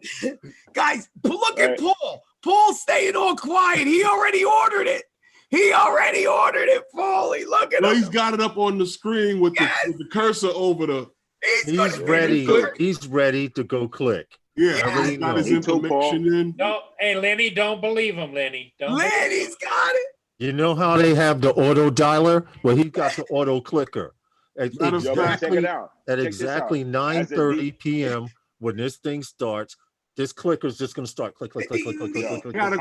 Guys, look at Paul. Paul's staying all quiet. He already ordered it. Paulie. Look at him. He's got it up on the screen with the cursor over the. He's ready. He's ready to go click. Yeah, he's got his information in. No, hey, Lenny, don't believe him, Lenny. Lenny's got it. You know how they have the auto dialer? Well, he got the auto clicker. At exactly 9:30 p.m. when this thing starts, this clicker is just going to start click. Got a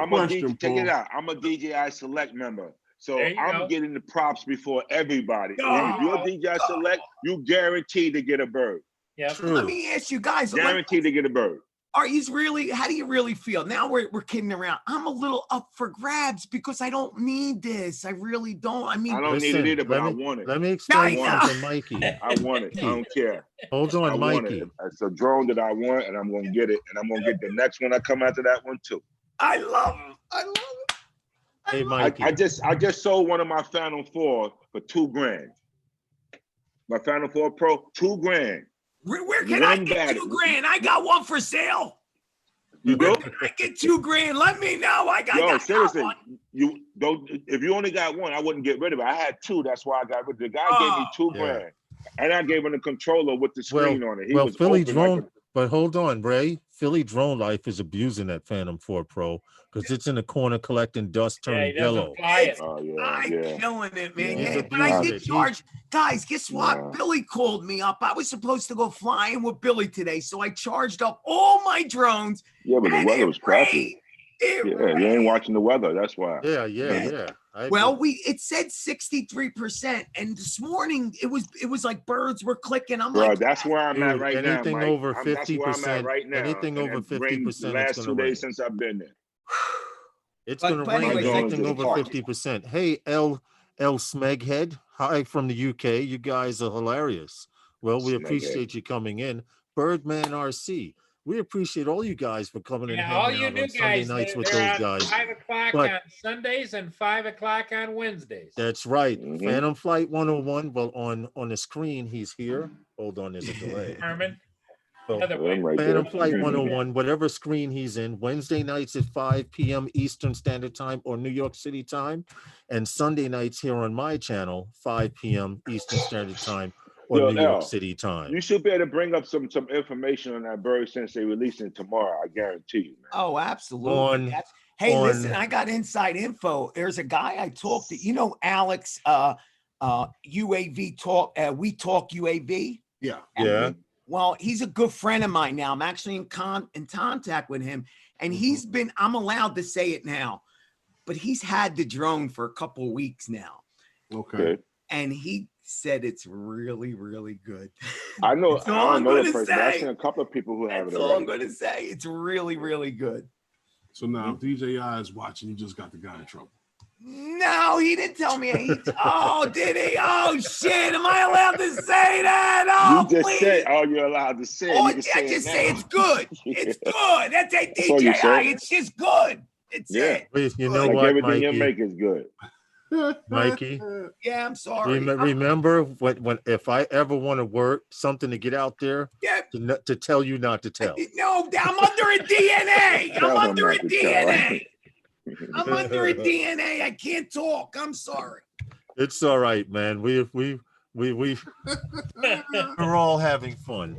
question, check it out. I'm a DJI Select member. So I'm getting the props before everybody. If you're DJI Select, you guarantee to get a bird. Yeah. Let me ask you guys. Guaranteed to get a bird. How do you really feel? Now we're kidding around. I'm a little up for grabs because I don't need this. I really don't. I mean, I don't need it either, but I want it. Let me explain to Mikey. I want it. I don't care. Hold on, Mikey. It's a drone that I want, and I'm going to get it. And I'm going to get the next one that come after that one, too. I love him. Hey, Mikey. I just sold one of my Phantom 4 for $2,000. My Phantom 4 Pro, $2,000. Where can I get $2,000? I got one for sale. You do? I get $2,000. Let me know. Seriously, you don't. If you only got one, I wouldn't get rid of it. I had two. That's why I got rid of it. The guy gave me $2,000, and I gave him the controller with the screen on it. He was Philly Drone. But hold on, Ray. Philly Drone Life is abusing that Phantom 4 Pro because it's in the corner collecting dust, turning yellow. I'm killing it, man. But I did charge. Guys, guess what? Billy called me up. I was supposed to go flying with Billy today, so I charged up all my drones. Yeah, but the weather was crappy. You ain't watching the weather. That's why. Yeah. It said 63%, and this morning it was like birds were clicking. That's where I'm at right now. Anything over 50%, anything over 50%. Last 2 days since I've been there. It's going to rain. Anything over 50%. Hey, L Smeghead, hi from the UK. You guys are hilarious. Well, we appreciate you coming in. Birdman RC. We appreciate all you guys for coming in and hanging out on Sunday nights with those guys. 5 o'clock on Sundays and 5 o'clock on Wednesdays. That's right. Mm-hmm. Phantom Flight 101. Well, on the screen, he's here. Hold on, there's a delay. Herman. Phantom Flight 101, whatever screen he's in, Wednesday nights at 5 p.m. Eastern Standard Time or New York City time, and Sunday nights here on my channel, 5 p.m. Eastern Standard Time or New York City time. You should be able to bring up some information on that bird since they releasing it tomorrow. I guarantee you, man. Oh, absolutely. Listen, I got inside info. There's a guy I talked to. Alex, UAV Talk. We Talk UAV. Yeah. Well, he's a good friend of mine now. I'm actually in contact with him, and he's been. I'm allowed to say it now, but he's had the drone for a couple of weeks now. Okay. And he said it's really, really good. I know. I don't know the person. I've seen a couple of people who have it. That's all I'm going to say. It's really, really good. So now, if DJI is watching, you just got the guy in trouble. No, he didn't tell me. Did he? Oh shit! Am I allowed to say that? Oh, you just say. Oh, you're allowed to say. I just say it's good. It's good. That's a DJI. It's just good. It's it. You know what, everything Mikey? you make is good. Mikey. Yeah, I'm sorry. Remember when if I ever want to work something to get out there, to tell you not to tell. No, I'm under a DNA. I'm under a DNA. I'm under a DNA. I can't talk. I'm sorry. It's all right, man. We're all having fun.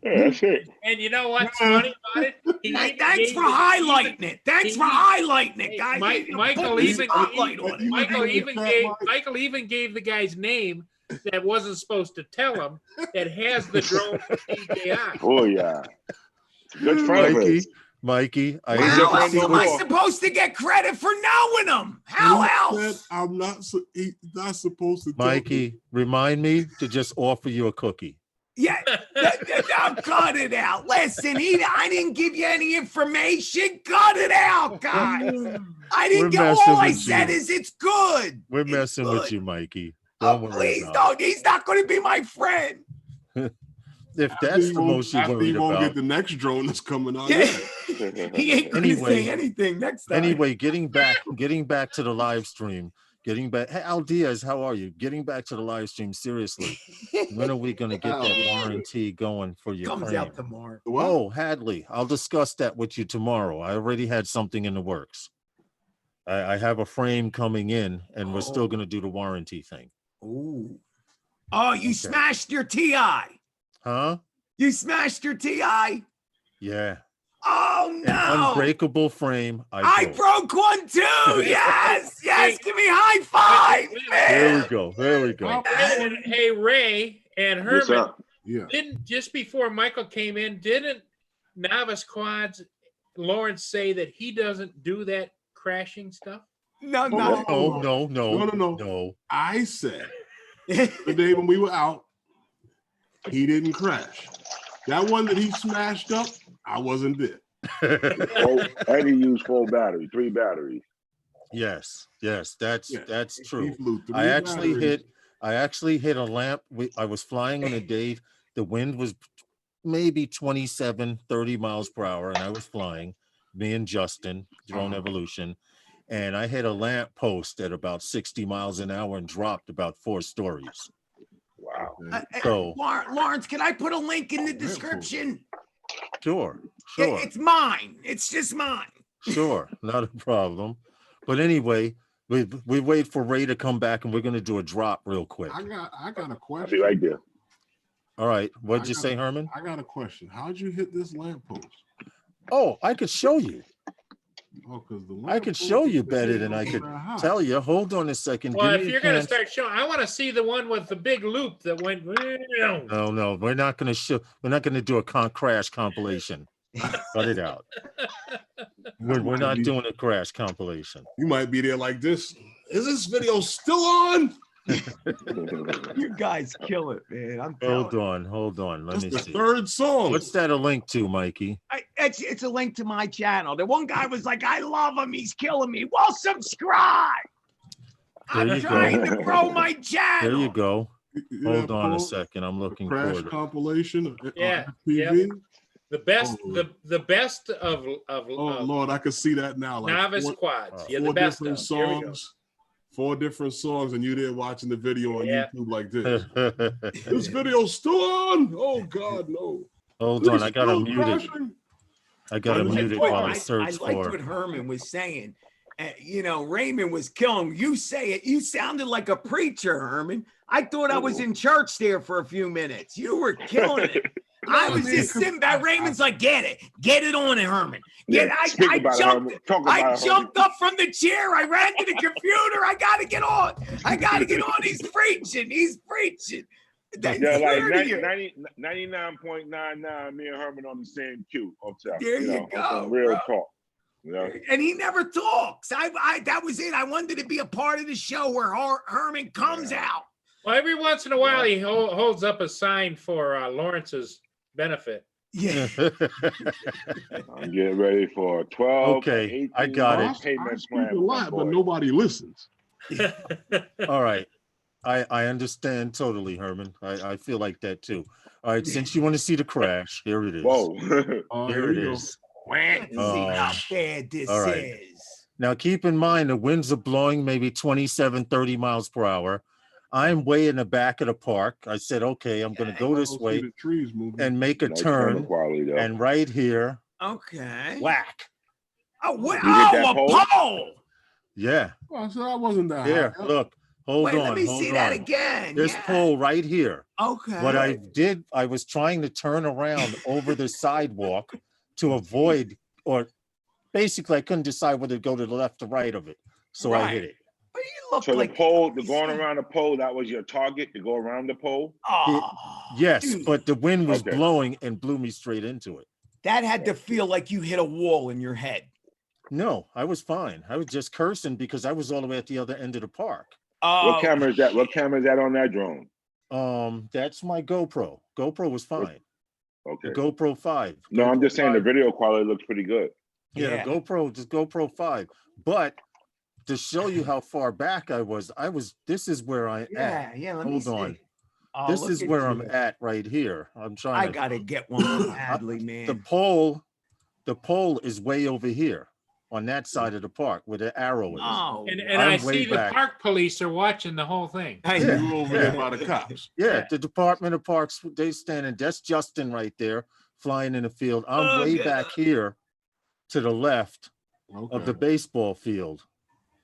Yeah, that's it. And you know what's funny about it? Thanks for highlighting it. Thanks for highlighting it, guys. Michael even gave the guy's name that wasn't supposed to tell him that has the drone for DJI. Oh yeah, good friend. Mikey, How else am I supposed to get credit for knowing him? How else? I'm not. He's not supposed to. Mikey, remind me to just offer you a cookie. Yeah, now cut it out. Listen, I didn't give you any information. Cut it out, guys. I didn't get. All I said is it's good. We're messing with you, Mikey. Please don't. He's not going to be my friend. If that's the most you're worried he won't about. get the next drone that's coming out. He ain't going to say anything next time. Anyway, getting back to the live stream. Hey, Al Diaz, how are you? Getting back to the live stream, seriously. When are we going to get that warranty going for your Comes frame? out tomorrow. Oh, Hadley, I'll discuss that with you tomorrow. I already had something in the works. I have a frame coming in, and we're still going to do the warranty thing. Ooh. Oh, you smashed your TI. Huh? You smashed your TI? Yeah. Oh, no. An unbreakable frame. I broke one too. Yes. Yes. Give me high five. Man. There we go. Hey, Ray and Herman. Yeah. Didn't just before Michael came in, didn't Novice Quads Lawrence say that he doesn't do that crashing stuff? No. I said the day when we were out, he didn't crash. That one that he smashed up, I wasn't there. And he used 3 batteries. Yes, that's true. I batteries. actually hit a lamp. I was flying on a day. The wind was maybe 27, 30 miles per hour, and I was flying. Me and Justin, Drone Evolution, and I hit a lamp post at about 60 miles an hour and dropped about 4 stories. Wow. So, Lawrence, can I put a link in the description? Sure. It's mine. It's just mine. Sure, not a problem. But anyway, we wait for Ray to come back, and we're going to do a drop real quick. I got a question. I'll be right there. All right. What'd you say, Herman? I got a question. How'd you hit this lamppost? Oh, I could show you. Oh, because I could show you better than I could tell you. Hold on a second. Well, if you're going to start showing, I want to see the one with the big loop that went. No, we're not going to show. We're not going to do a crash compilation. Cut it out. We're not doing a crash compilation. You might be there like this. Is this video still on? You guys kill it, man. Hold on. Let me see. Third song. What's that a link to, Mikey? It's a link to my channel. The one guy was like, I love him. He's killing me. Well, subscribe. I'm trying to grow my channel. There you go. Hold on a second. I'm looking for crash compilation. Yeah. The best of Lord, I can see that now. Like Novice Quads. Yeah, the best different songs. 4 different songs, and you there watching the video on YouTube like this. This video's still on. Oh God, no. Hold on, I gotta mute it. I gotta mute it while I search for it. I liked what Herman was saying. Raymond was killing. You say it. You sounded like a preacher, Herman. I thought I was in church there for a few minutes. You were killing it. I was just sitting back. Raymond's like, get it on it, Herman. I jumped up from the chair. I ran to the computer. I got to get on. He's preaching. Like 99.99, me and Herman on the same cue. There you go. Real talk. Yeah. And he never talks. That was it. I wanted to be a part of the show where Herman comes out. Well, every once in a while, he holds up a sign for Lawrence's benefit. Yeah. I'm getting ready for 12. Okay, I got it. I speak a lot, but nobody listens. All right. I understand totally, Herman. I feel like that too. All right, since you want to see the crash, here it is. Whoa. Here it is. See how bad this is. Now, keep in mind, the winds are blowing maybe 27, 30 miles per hour. I'm way in the back of the park. I said, okay, I'm going to go this way and make a turn. And right here, whack. Oh, what? A pole. Yeah. Oh, so I wasn't that here, high. Look. Hold on. Let me see that again. This pole right here. Okay. What I did, I was trying to turn around over the sidewalk to avoid, or basically I couldn't decide whether to go to the left or right of it. So I hit it. But you look so like the pole, going around the pole, that was your target to go around the pole? Yes, dude. But the wind was blowing and blew me straight into it. That had to feel like you hit a wall in your head. No, I was fine. I was just cursing because I was all the way at the other end of the park. What camera is that? What camera is that on that drone? That's my GoPro. GoPro was fine. Okay. The GoPro 5. No, GoPro I'm just saying 5. the video quality looks pretty good. Yeah, the GoPro 5. But to show you how far back I was, this is where I at. Yeah, Hold on. This is where I'm at right here. I'm trying I gotta get one badly, man. The pole is way over here on that side of the park where the arrow is. Oh, and I see the park police are watching the whole thing. Yeah, you over there by the cops. Yeah, the Department of Parks, they standing. That's Justin right there flying in the field. I'm way back here to the left of the baseball field.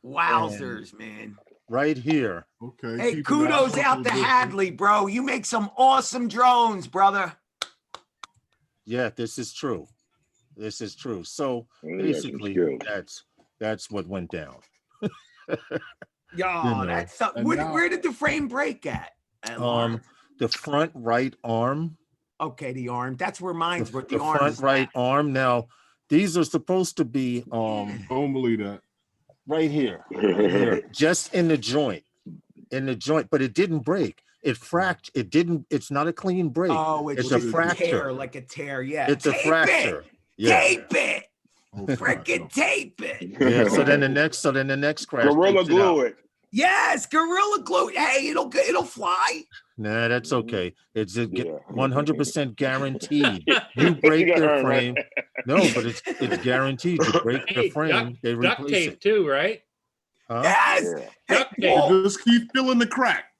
Wowzers, man. Right here. Okay. Hey, kudos out to Hadley, bro. You make some awesome drones, brother. Yeah, this is true. This is true. So basically, that's what went down. That's something. Where did the frame break at? The front right arm. Okay, the arm. That's where mine's. The front right arm. Now, these are supposed to be. Don't believe that. Right here, just in the joint, but it didn't break. It fractured. It didn't. It's not a clean break. Oh, it's a fracture, like a tear. Yeah, it's a fracture. Yeah. Tape it. Freaking tape it. Yeah. So then the next crash. Gorilla glue it. Yes, Gorilla Glue. Hey, it'll fly. Nah, that's okay. It's 100% guaranteed. You break their frame. No, but it's guaranteed. You break the frame, they replace duct tape it too, right? Huh? Yes. Duct tape. Just keep filling the crack.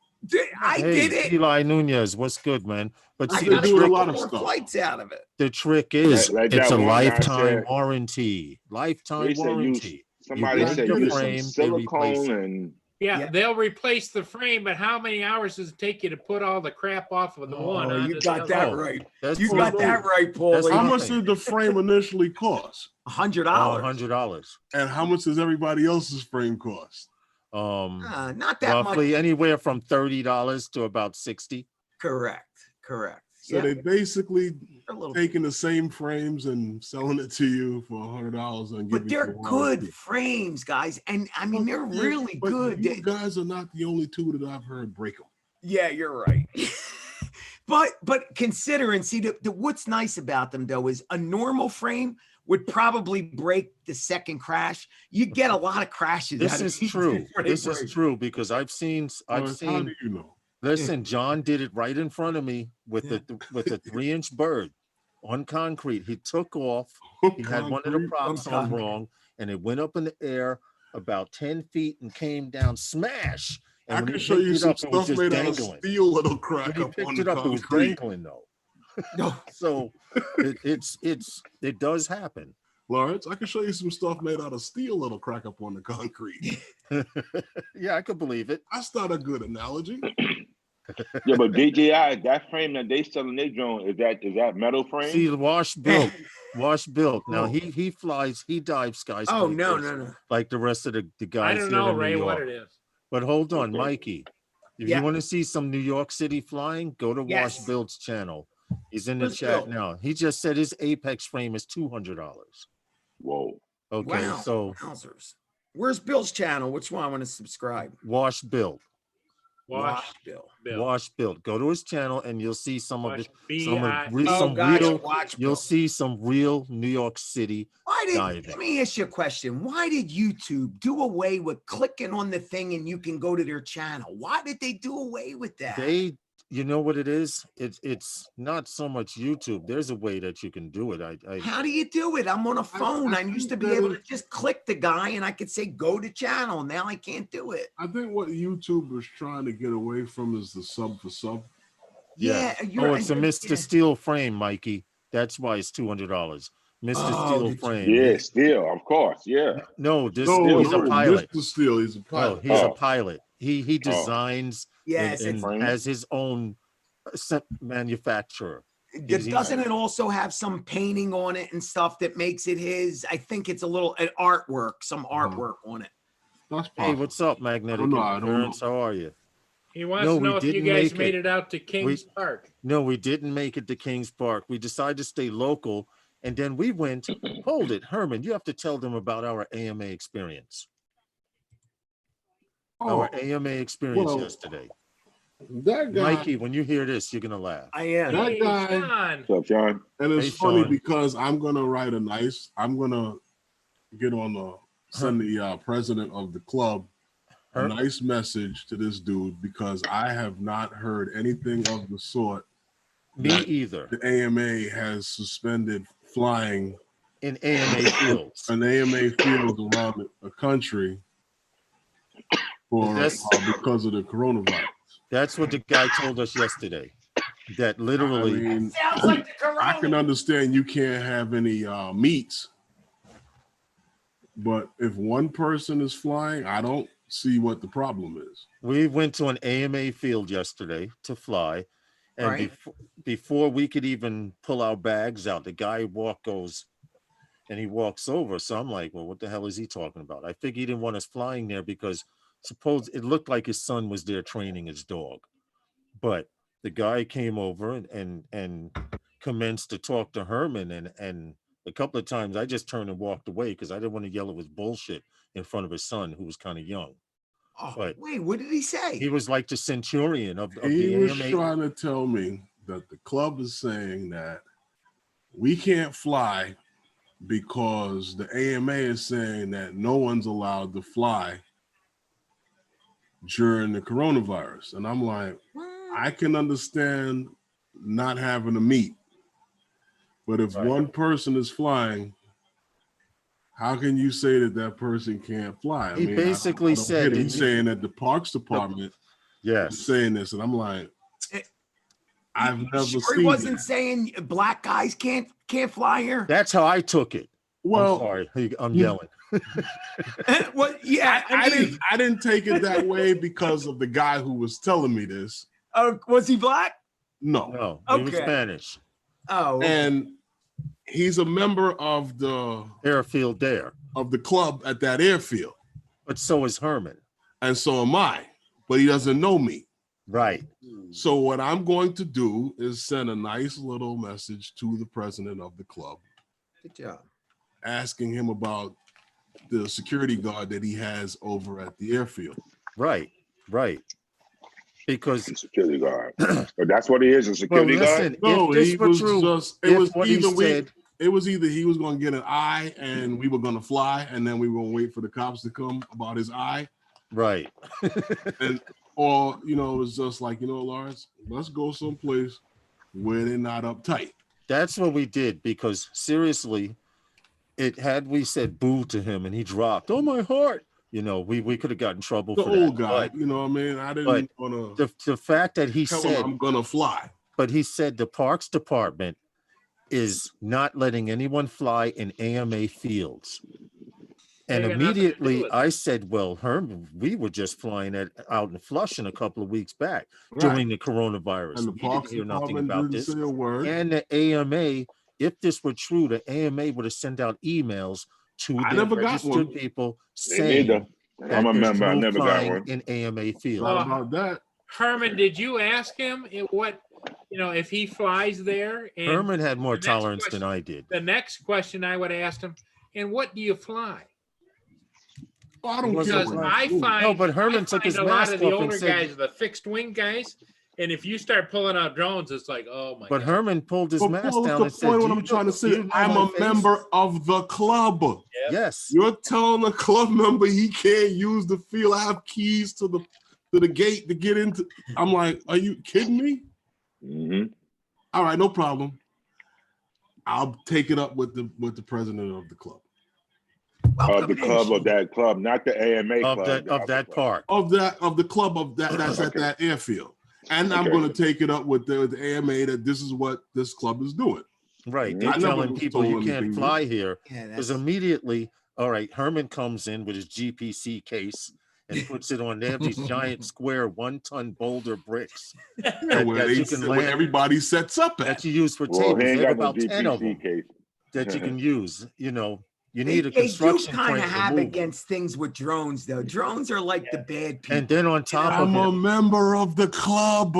I did it. Eli Nunez, what's good, man? But I see, got do a lot of more stuff. flights out of it. The trick is Like it's that a one guy lifetime said- warranty. Lifetime warranty. Somebody break said the use frame, some they replace silicone it. and Yeah, they'll replace the frame, but how many hours does it take you to put all the crap off of the one? Oh, you onto got the that other? right. That's You got that right, Paulie. How much did the frame initially cost? $100. $100. And how much does everybody else's frame cost? Not that Roughly much. anywhere from $30 to about $60. Correct. So they basically taking the same frames and selling it to you for $100 and but they're good frames, guys, and I mean they're really good. You guys are not the only two that I've heard break them. Yeah, you're right. but considering, see, the what's nice about them though is a normal frame would probably break the second crash. You get a lot of crashes. This is true. This is true because I've seen. How do you know? Listen, John did it right in front of me with the 3-inch bird on concrete. He took off. He had one of the props on wrong, and it went up in the air about 10 feet and came down smash. And I can show you some stuff made out of steel that'll crack up on the concrete. It was dangling though. No, so it does happen. Lawrence, I can show you some stuff made out of steel that'll crack up on the concrete. Yeah, I could believe it. That's not a good analogy. Yeah, but DJI, that frame that they sell in their drone, is that metal frame? See, wash built. Now he flies, he dives skyscrapers. Oh no. Like the rest of the guys. I don't know, Ray, what it is. But hold on, Mikey. If you want to see some New York City flying, go to Wash Build's channel. He's in the chat now. He just said his Apex frame is $200. Whoa. Okay, wow. so Wowzers. Where's Bill's channel? Which one I want to subscribe? Wash Build. Wash Bill. Wash Build. Go to his channel and you'll see some of it. You'll see some real New York City. Let me ask you a question. Why did YouTube do away with clicking on the thing and you can go to their channel? Why did they do away with that? You know what it is? It's not so much YouTube. There's a way that you can do it. How do you do it? I'm on a phone. I used to be able to just click the guy and I could say, go to channel. Now I can't do it. I think what YouTube was trying to get away from is the sub for sub. Yeah. It's a Mr. Steel frame, Mikey. That's why it's $200. Mr. Steel frame. Yeah, Steel, of course. Yeah. No, he's a pilot. Mr. Steel, he's a pilot. He's a pilot. He designs and has his own manufacturer. Doesn't it also have some painting on it and stuff that makes it his? I think it's an artwork, some artwork on it. Hey, what's up, Magnetic Interference? How are you? He wants to know if you guys made it out to Kings Park. No, we didn't make it to Kings Park. We decided to stay local And then we went, hold it, Herman, you have to tell them about our AMA experience. Our AMA experience yesterday. That guy, Mikey, when you hear this, you're going to laugh. I am. That guy. Sean. What's up, John? And it's funny because I'm going to get on send the president of the club a nice message to this dude, because I have not heard anything of the sort. Me either. The AMA has suspended flying in AMA fields. An AMA fields around the country for because of the coronavirus. That's what the guy told us yesterday. That literally, I mean, sounds like the corona. I can understand you can't have any meets, but if one person is flying, I don't see what the problem is. We went to an AMA field yesterday to fly, and before we could even pull our bags out, the guy goes and he walks over. So I'm like, well, what the hell is he talking about? I figured he didn't want us flying there because suppose it looked like his son was there training his dog. But the guy came over and commenced to talk to Herman, and a couple of times I just turned and walked away because I didn't want to yell it was bullshit in front of his son, who was kind of young. Oh, but wait, what did he say? He was like the centurion of he the was AMA. trying to tell me that the club is saying that we can't fly because the AMA is saying that no one's allowed to fly during the coronavirus. And I'm like, I can understand not having a meet, but if one person is flying, how can you say that that person can't fly? He basically said he's saying that the Parks Department is saying this, and I'm like, I've never seen. He wasn't saying black guys can't fly here. That's how I took it. Well, I'm sorry, I'm yelling. Well, yeah, I didn't take it that way because of the guy who was telling me this. Was he black? No, he was Spanish. Oh, and he's a member of the airfield of the club at that airfield. But so is Herman, and so am I. But he doesn't know me. Right. So what I'm going to do is send a nice little message to the president of the club. Good job. Asking him about the security guard that he has over at the airfield. Right. Because the security guard. But that's what he is, a security guard. No, he was just. It was either he was going to get an eye and we were going to fly, and then we were going to wait for the cops to come about his eye. Right. Or it was just like, Lawrence, let's go someplace where they're not uptight. That's what we did, because seriously, we said boo to him and he dropped. Oh, my heart. We could have gotten in trouble for that. The old guy, you know what I mean? I didn't want to. The fact that he said I'm gonna fly, but he said the Parks Department is not letting anyone fly in AMA fields. And immediately I said, well, Herman, we were just flying out in Flushing a couple of weeks back during the coronavirus. And the Parks Department nothing about this. Say a word. And the AMA, if this were true, the AMA would have sent out emails to the registered people saying that I'm a member. I never got one in AMA field. How about that? Herman, did you ask him if he flies there? And Herman had more tolerance than I did. The next question I would have asked him, and what do you fly? Well, I don't care. But Herman took his mask off. A lot of the older guys, the fixed wing guys, and if you start pulling out drones, it's like, oh my God. But Herman pulled his mask down and said, what I'm trying to say, I'm a member of the club. Yep. Yes. You're telling a club member he can't use the field. I have keys to the gate to get into. I'm like, are you kidding me? Mm-hmm. All right, no problem. I'll take it up with the president of the club. Of the club of that club, not the AMA club. Of that park. Of the club that's at that airfield. And I'm going to take it up with the AMA that this is what this club is doing. Right. They're telling people you can't fly here. Because immediately, all right, Herman comes in with his GPC case and puts it on there, these giant square 1-ton boulder bricks where everybody sets up at. That you use for tables. They have about 10 of them that you can use. You need a construction crane. They do kind of have against things with drones, though. Drones are like the bad people. And then on top of it, I'm a member of the club.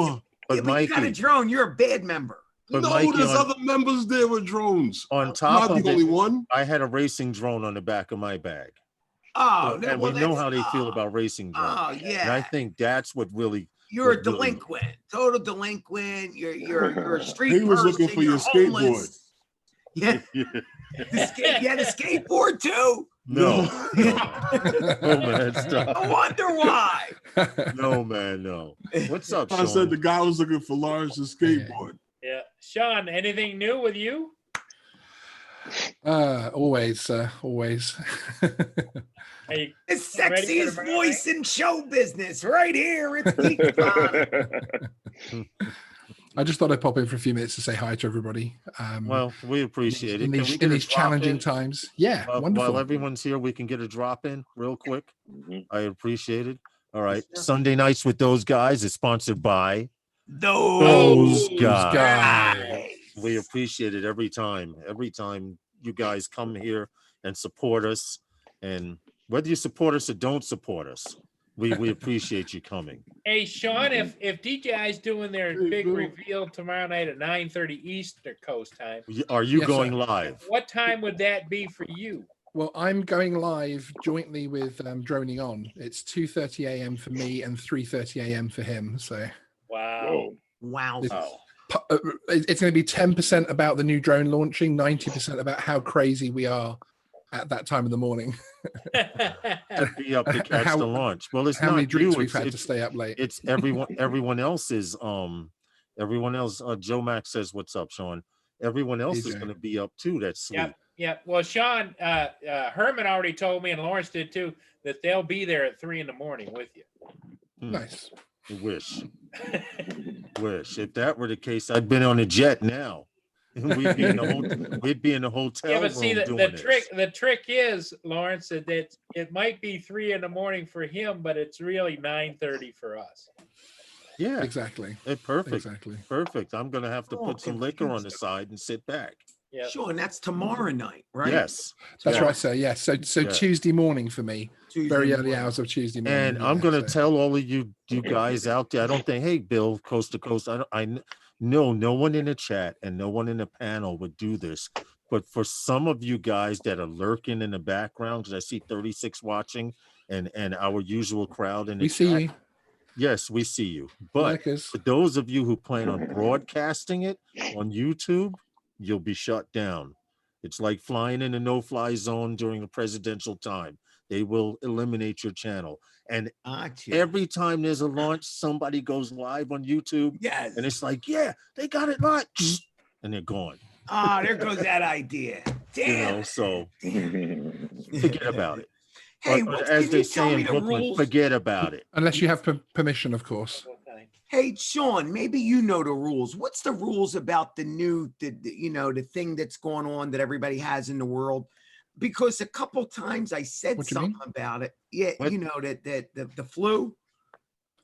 But you got a drone, you're a bad member. But no, Mikey, there's other members there with drones. On top I'm not of the only one. I had a racing drone on the back of my bag. Oh, and we know how they feel about racing drones. Oh, yeah. And I think that's what really. You're a delinquent, total delinquent. You're a street He was person. looking for your homeless. skateboard. Yeah. You had a skateboard too? No. Oh man, stop. I wonder why. No, man, no. What's up, Sean? I said the guy was looking for Lawrence's skateboard. Yeah. Sean, anything new with you? Always. The sexiest voice in show business right here. It's Geek Con. I just thought I'd pop in for a few minutes to say hi to everybody. Well, we appreciate it. In these challenging times. Yeah, wonderful. While everyone's here, we can get a drop in real quick. I appreciate it. All right. Sunday Nights with Those Guys is sponsored by Those Guys. We appreciate it every time. Every time you guys come here and support us. And whether you support us or don't support us, we appreciate you coming. Hey, Sean, if DJI's doing their big reveal tomorrow night at 9:30 Eastern Coast time, are you going live? What time would that be for you? Well, I'm going live jointly with Droning On. It's 2:30 a.m. for me and 3:30 a.m. for him. So wow. It's going to be 10% about the new drone launching, 90% about how crazy we are at that time of the morning. Be up to catch the launch. Well, it's how not many drinks you. we've had to stay up late. It's everyone else is everyone else. Joe Max says, "What's up, Sean?" Everyone else is going to be up too. That's sweet. Yeah. Well, Sean, Herman already told me, and Lawrence did too, that they'll be there at 3 a.m. with you. Nice. Wish. If that were the case, I'd been on a jet now. We'd be in the hotel. Yeah, but see, the trick is, Lawrence, that it might be 3 a.m. for him, but it's really 9:30 for us. Yeah, exactly. Perfect. Exactly. Perfect. I'm gonna have to put some liquor on the side and sit back. Yeah. Sure, and that's tomorrow night, right? Yes, that's right, sir. Yes. So Tuesday morning for me. Very early hours of Tuesday morning. And I'm gonna tell all of you guys out there. I don't think, hey, Bill, coast to coast. I know no one in the chat and no one in the panel would do this. But for some of you guys that are lurking in the background, because I see 36 watching and our usual crowd in the chat. See you. Yes, we see you. But for those of you who plan on broadcasting it on YouTube, you'll be shut down. It's like flying in a no-fly zone during a presidential time. They will eliminate your channel. And every time there's a launch, somebody goes live on YouTube. Yes. And it's like, yeah, they got it live. And they're gone. Ah, there goes that idea. Damn. So forget about it. Hey, as they say in Brooklyn, forget about it. Unless you have permission, of course. Hey, Sean, maybe you know the rules. What's the rules about the thing that's going on that everybody has in the world? Because a couple times I said something about it. Yeah, what? The flu.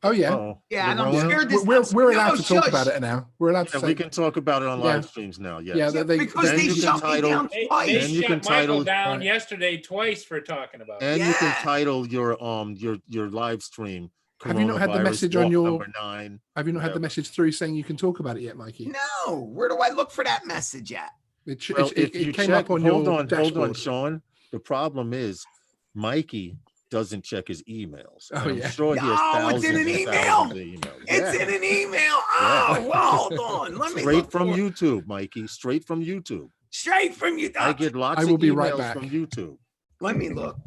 Oh yeah. And I'm scared we're allowed to talk about it now. We're allowed to. We can talk about it on live streams now. Yes. Yeah, because they shut me down twice. They shut Michael down yesterday twice for talking about it. And you can title your live stream. Have you not had the message on your number 9? Have you not had the message through saying you can talk about it yet, Mikey? No. Where do I look for that message at? It came up on your dashboard. Hold on, Sean. The problem is Mikey doesn't check his emails. Oh, yeah. I'm sure he has thousands it's in an email. It's in an email. Oh, well, hold on. Let me Straight from YouTube, Mikey. Straight from YouTube. Straight from YouTube. I get lots of emails from YouTube. Let me look.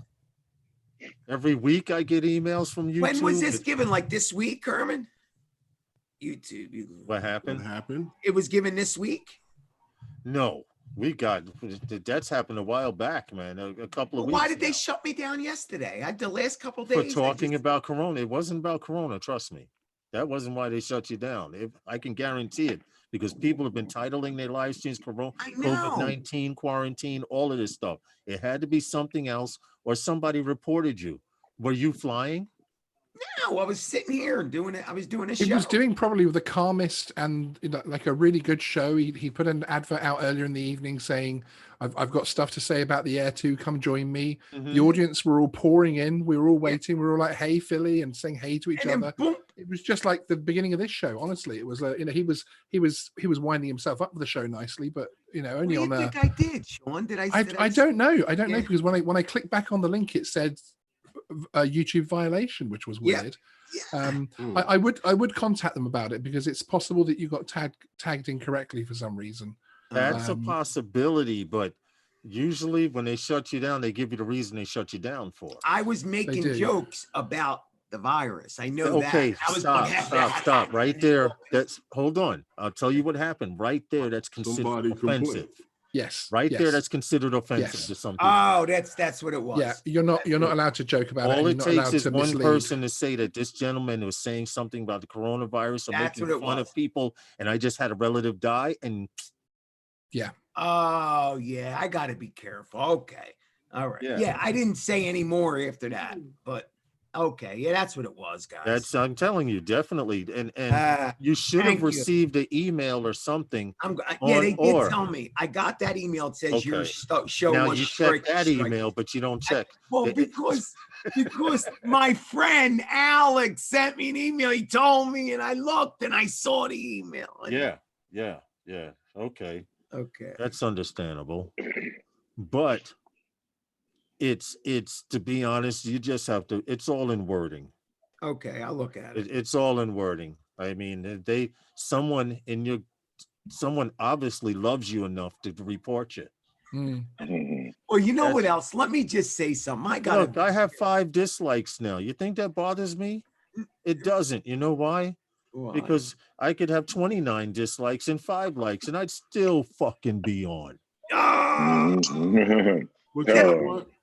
Every week I get emails from YouTube. When was this given? Like this week, Herman? YouTube. What happened? It was given this week? No. That's happened a while back, man. A couple of weeks. Why did they shut me down yesterday? The last couple of days. For talking about Corona. It wasn't about Corona, trust me. That wasn't why they shut you down. I can guarantee it, because people have been titling their live streams Corona, COVID-19, quarantine, all of this stuff. It had to be something else, or somebody reported you. Were you flying? No, I was sitting here doing it. I was doing a show. He was doing probably the calmest and like a really good show. He put an advert out earlier in the evening saying, I've got stuff to say about the Air 2. Come join me. The audience were all pouring in. We were all waiting. We were all like, hey, Philly, and saying hey to each other. Boom. It was just like the beginning of this show. Honestly, it was he was winding himself up for the show nicely, but only on think I did, Sean? Did I? I don't know. I don't know, because when I clicked back on the link, it said a YouTube violation, which was weird. I would contact them about it, because it's possible that you got tagged incorrectly for some reason. That's a possibility, but usually when they shut you down, they give you the reason they shut you down for. I was making jokes about the virus. I know that. Okay, stop right there. Hold on. I'll tell you what happened right there. That's considered offensive. Yes. There, that's considered offensive to some people. Oh, that's what it was. Yeah, you're not allowed to joke about it. All it takes is one person to say that this gentleman was saying something about the coronavirus or making fun of people, and I just had a relative die, and yeah. Oh yeah, I got to be careful. Okay, all right. Yeah, I didn't say any more after that, but okay, yeah, that's what it was, guys. I'm telling you, definitely, and you should have received an email or something. They did tell me. I got that email. It says your show now was you check that email, but you don't check. Because my friend Alex sent me an email. He told me, and I looked and I saw the email. Yeah. Okay, that's understandable, but it's to be honest, you just have to. It's all in wording. Okay, I'll look at it. It's all in wording. I mean, someone obviously loves you enough to report you. Well, you know what else? Let me just say something. I have 5 dislikes now. You think that bothers me? It doesn't. You know why? Why? Because I could have 29 dislikes and 5 likes, and I'd still fucking be on.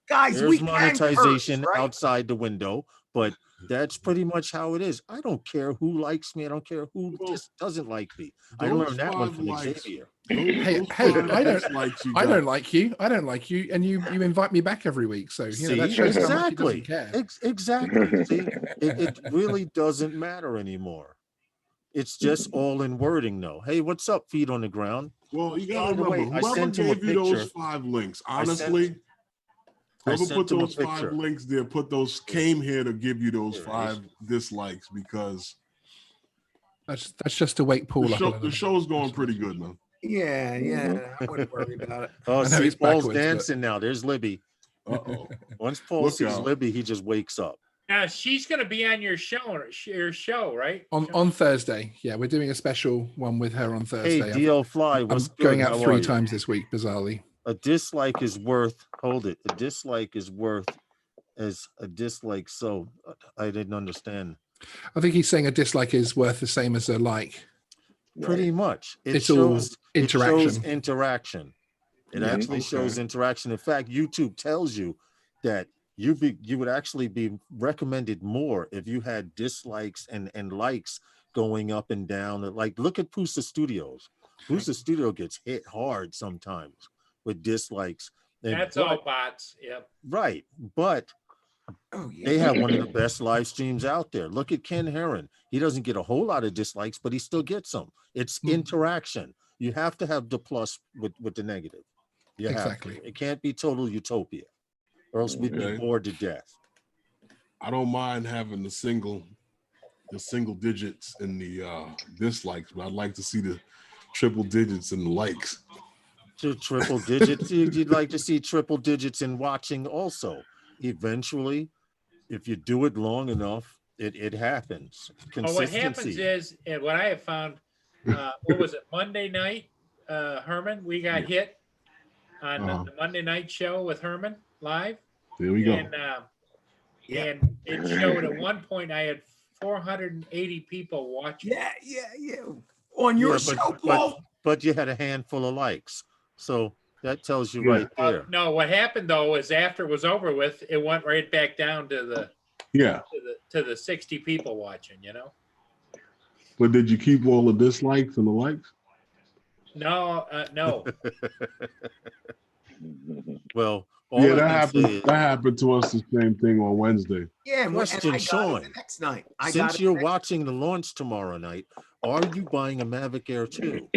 Guys, there's monetization outside the window, but that's pretty much how it is. I don't care who likes me. I don't care who just doesn't like me. I learned that one from Xavier. Hey, I don't like you. I don't like you, and you invite me back every week. So that shows how much he doesn't care. Exactly. See, it really doesn't matter anymore. It's just all in wording, though. Hey, what's up, feet on the ground? Well, you gotta remember, whoever gave you those 5 links, honestly, whoever put those 5 links there, came here to give you those 5 dislikes, because that's just to wake Paul up. The show's going pretty good now. Yeah, I wouldn't worry about it. Oh, see, Paul's dancing now. There's Libby. Once Paul sees Libby, he just wakes up. Now she's going to be on your show, right? On Thursday. Yeah, we're doing a special one with her on Thursday. Hey, DL Fly, I'm going out 3 times this week, bizarrely. A dislike is worth. Hold it. A dislike is worth as a dislike. So I didn't understand. I think he's saying a dislike is worth the same as a like. Pretty much. It shows interaction. It shows interaction. It actually shows interaction. In fact, YouTube tells you that you would actually be recommended more if you had dislikes and likes going up and down. Like, look at Pusa Studios. Pusa Studio gets hit hard sometimes with dislikes. That's all bots. Yep. Right. But they have one of the best live streams out there. Look at Ken Heron. He doesn't get a whole lot of dislikes, but he still gets some. It's interaction. You have to have the plus with the negative. Exactly. It can't be total utopia, or else we'd be bored to death. I don't mind having the single digits in the dislikes, but I'd like to see the triple digits in the likes. Triple digits. You'd like to see triple digits in watching also. Eventually, if you do it long enough, it happens. What happens is, and what I have found, what was it, Monday night, Herman? We got hit on the Monday night show with Herman live. There we go. And it showed at one point I had 480 people watching. Yeah. On your show, Paul. But you had a handful of likes. So that tells you right there. No, what happened though is after it was over with, it went right back down to the to the 60 people watching, But did you keep all the dislikes and the likes? No, no. Well, yeah, that happened to us the same thing on Wednesday. Yeah, question, Sean. The next night, since you're watching the launch tomorrow night, are you buying a Mavic Air 2?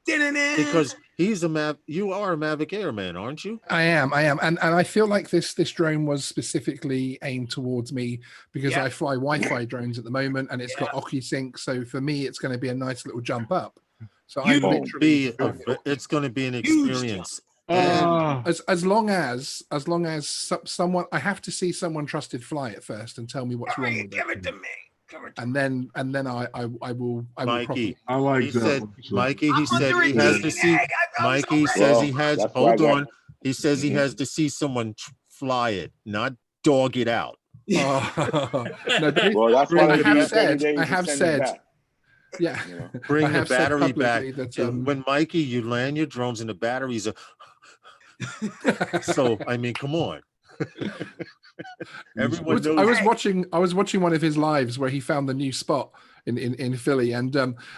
Because you are a Mavic Air man, aren't you? I am, and I feel like this drone was specifically aimed towards me because I fly Wi-Fi drones at the moment, and it's got OcuSync. So for me, it's going to be a nice little jump up. So it's going to be an experience. As long as someone, I have to see someone trusted fly it first and tell me what's wrong with it. Give it to me. And then I will. Mikey, I like he that. Said, Mikey, he said he has to see. Mikey says he has. Hold on. He says he has to see someone fly it, not dog it out. No, well, that's why I have said. Yeah, bring the battery back. When Mikey, you land your drones and the batteries are. So I mean, come on. Everyone knows. I was watching one of his lives where he found the new spot in Philly, and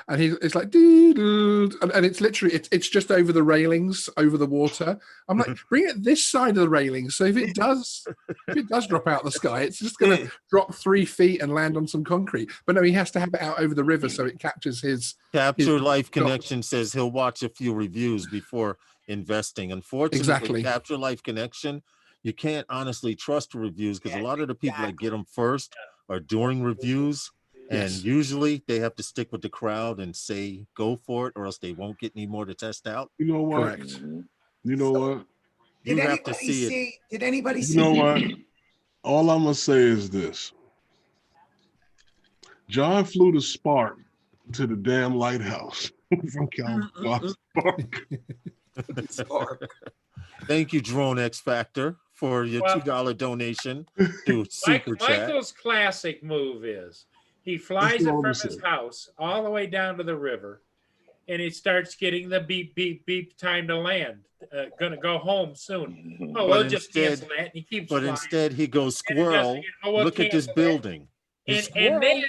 it's like and it's literally it's just over the railings, over the water. I'm like, bring it this side of the railing, so if it does drop out of the sky, it's just going to drop 3 feet and land on some concrete. But no, he has to have it out over the river so it captures his. Capture Life Connection says he'll watch a few reviews before investing. Unfortunately, Capture Life Connection, you can't honestly trust the reviews because a lot of the people that get them first are doing reviews. And usually they have to stick with the crowd and say, go for it, or else they won't get any more to test out. You know what? Correct. You know what? You have to see it. Did anybody see? You know what? All I'm going to say is this. John flew the Spark to the damn lighthouse from California. Spark. Thank you, Drone X Factor, for your $2 donation to Super Chat. Michael's classic move is he flies it from his house all the way down to the river, and he starts getting the beep, beep, beep time to land. Gonna go home soon. Oh, we'll just cancel that. And he keeps flying. Instead, he goes, squirrel, look at this building. And then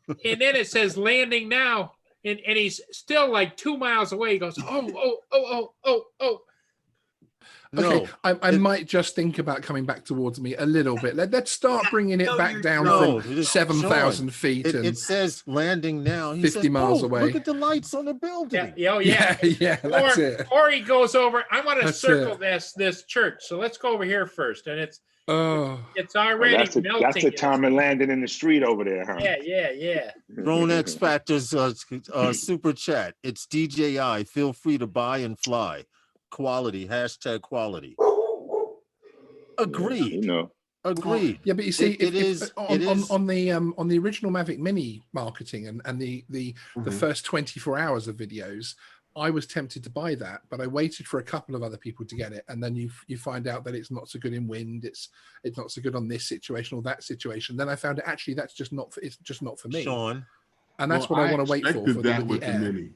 it says landing now, and he's still like 2 miles away. He goes, oh. Okay, I might just think about coming back towards me a little bit. Let's start bringing it back down from 7,000 feet. It says landing now. 50 miles away. Look at the lights on the building. Yeah. That's it. Or he goes over. I want to circle this church. So let's go over here first. And it's already melting. That's the time of landing in the street over there, huh? Yeah. Drone X Factors Super Chat. It's DJI. Feel free to buy and fly. Quality, #quality. Agreed. Agreed. Yeah, but you see, on the original Mavic Mini marketing and the first 24 hours of videos, I was tempted to buy that, but I waited for a couple of other people to get it, and then you find out that it's not so good in wind, it's not so good on this situation or that situation. Then I found out actually it's just not for me. Sean, and that's what I want to wait for the Air. Mini.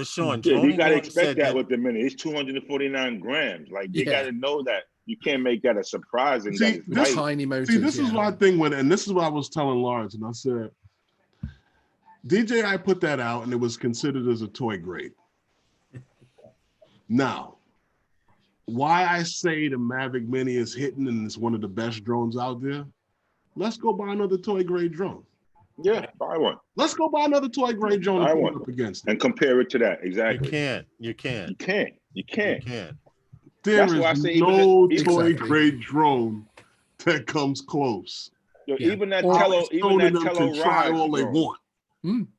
Sean, you gotta expect that with the Mini. It's 249 grams. Like you gotta know that you can't make that a surprise. And this tiny motors. See, this is my thing and this is what I was telling Lawrence, and I said, DJI put that out, and it was considered as a toy grade. Now, why I say the Mavic Mini is hitting and it's one of the best drones out there? Let's go buy another toy grade drone. Yeah, buy one. Let's go buy another toy grade drone and put it up against it. And compare it to that. Exactly. You can't. There is no toy grade drone that comes close. Even that Tello try all they want.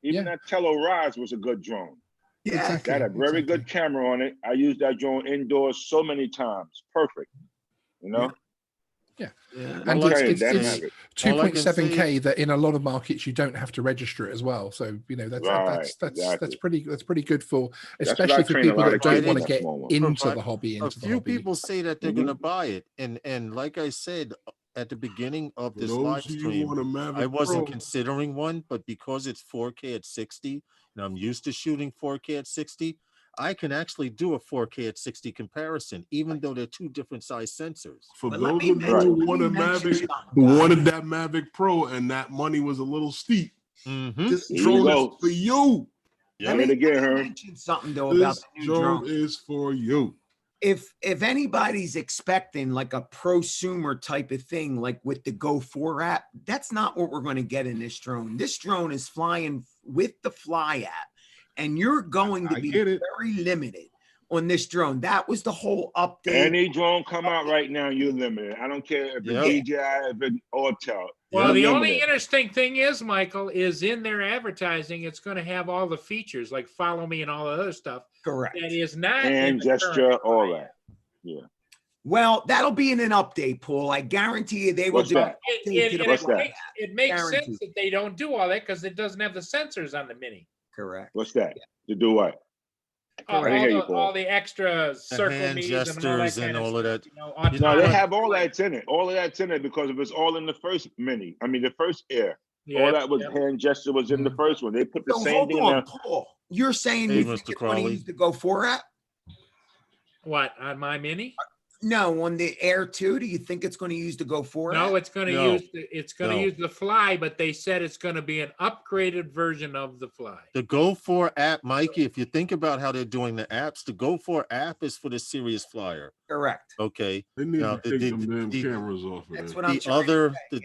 Even that Tello Rise was a good drone. Yeah, got a very good camera on it. I used that drone indoors so many times. Perfect. And it's 2.7K that in a lot of markets you don't have to register it as well. So that's pretty good for, especially for people that don't want to get into the hobby. A few people say that they're going to buy it, and like I said at the beginning of this live stream, I wasn't considering one, but because it's 4K at 60, and I'm used to shooting 4K at 60, I can actually do a 4K at 60 comparison, even though they're two different size sensors. For those of you who wanted that Mavic Pro and that money was a little steep, this drone is for you. Let me mention something though about the new drone. Is for you. if anybody's expecting like a prosumer type of thing, like with the Go 4 app, that's not what we're going to get in this drone. This drone is flying with the Fly app, and you're going to be very limited on this drone. That was the whole update. Any drone come out right now, you're limited. I don't care if it's DJI, if it's Autel. Well, the only interesting thing is, Michael, is in their advertising, it's going to have all the features like follow me and all the other stuff. Correct. That is not and gesture, all that. Yeah. Well, that'll be in an update, Paul. I guarantee you they will do that? It makes sense that they don't do all that because it doesn't have the sensors on the Mini. Correct. What's that? To do what? All the extra circle hand gestures and all of that. No, they have all that's in it. All of that's in it because it was all in the first Mini. I mean, the first Air. All that was hand gesture was in the first one. They put the same thing in there. Paul, you're saying you think it's going to use the Go 4 app? What, on my Mini? No, on the Air 2, do you think it's going to use the Go 4 app? No, it's going to use the Fly, but they said it's going to be an upgraded version of the Fly. The Go 4 app, Mikey, if you think about how they're doing the apps, the Go 4 app is for the Serious Flyer. Correct. Okay. They need to take them damn cameras off of That's that. what I'm trying to say,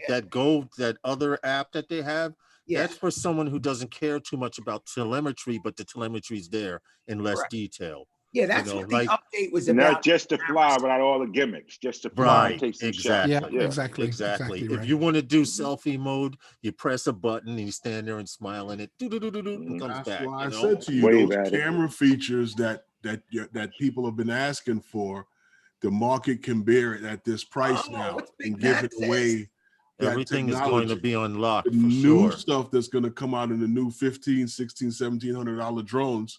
that other app that they have, that's for someone who doesn't care too much about telemetry, but the telemetry's there in less detail. Yeah, that's what the update was about. Not just to fly without all the gimmicks, just to fly and take some shots. Yeah, exactly. If you want to do selfie mode, you press a button and you stand there and smile and it comes back. That's why I said to you, those camera features that people have been asking for, the market can bear it at this price now and give it away. Everything is going to be unlocked. The new stuff that's going to come out in the new $1,500, $1,600, $1,700 drones.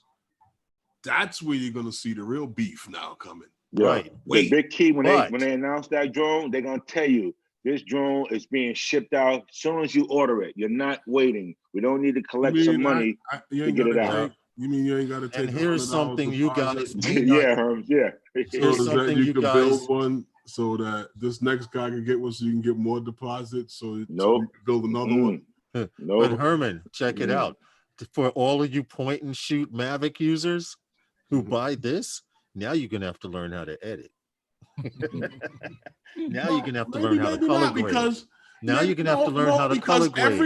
That's where you're gonna see the real beef now coming. Yeah. Right. The big key when they announce that drone, they're gonna tell you this drone is being shipped out as soon as you order it. You're not waiting. We don't need to collect some money to get it out. You mean you ain't got to take? And here's something you guys. Here's something you can build one so that this next guy can get one, so you can get more deposits. So you can build another one. But Herman, check it out. For all of you point and shoot Mavic users who buy this, now you're gonna have to learn how to edit. Now you're gonna have to learn how to color grade. Now you're gonna have to learn how to color grade.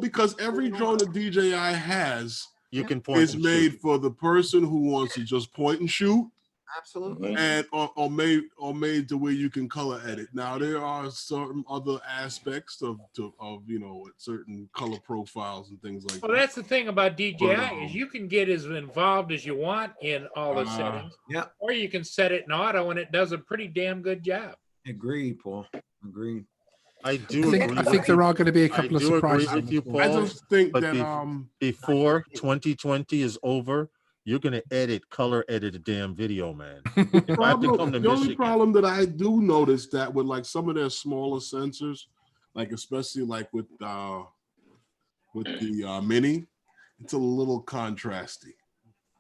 Because every drone that DJI has is made for the person who wants to just point and shoot. Absolutely. And or made to where you can color edit. Now there are certain other aspects of certain color profiles and things like that. Well, that's the thing about DJI is you can get as involved as you want in all the settings. Yeah. Or you can set it in auto and it does a pretty damn good job. Agreed, Paul. Agreed. I think there are going to be a couple of surprises. With you, Paul, I just think that before 2020 is over, you're going to color edit a damn video, man. The only problem that I do notice that with like some of their smaller sensors, like especially like with the Mini, it's a little contrasty.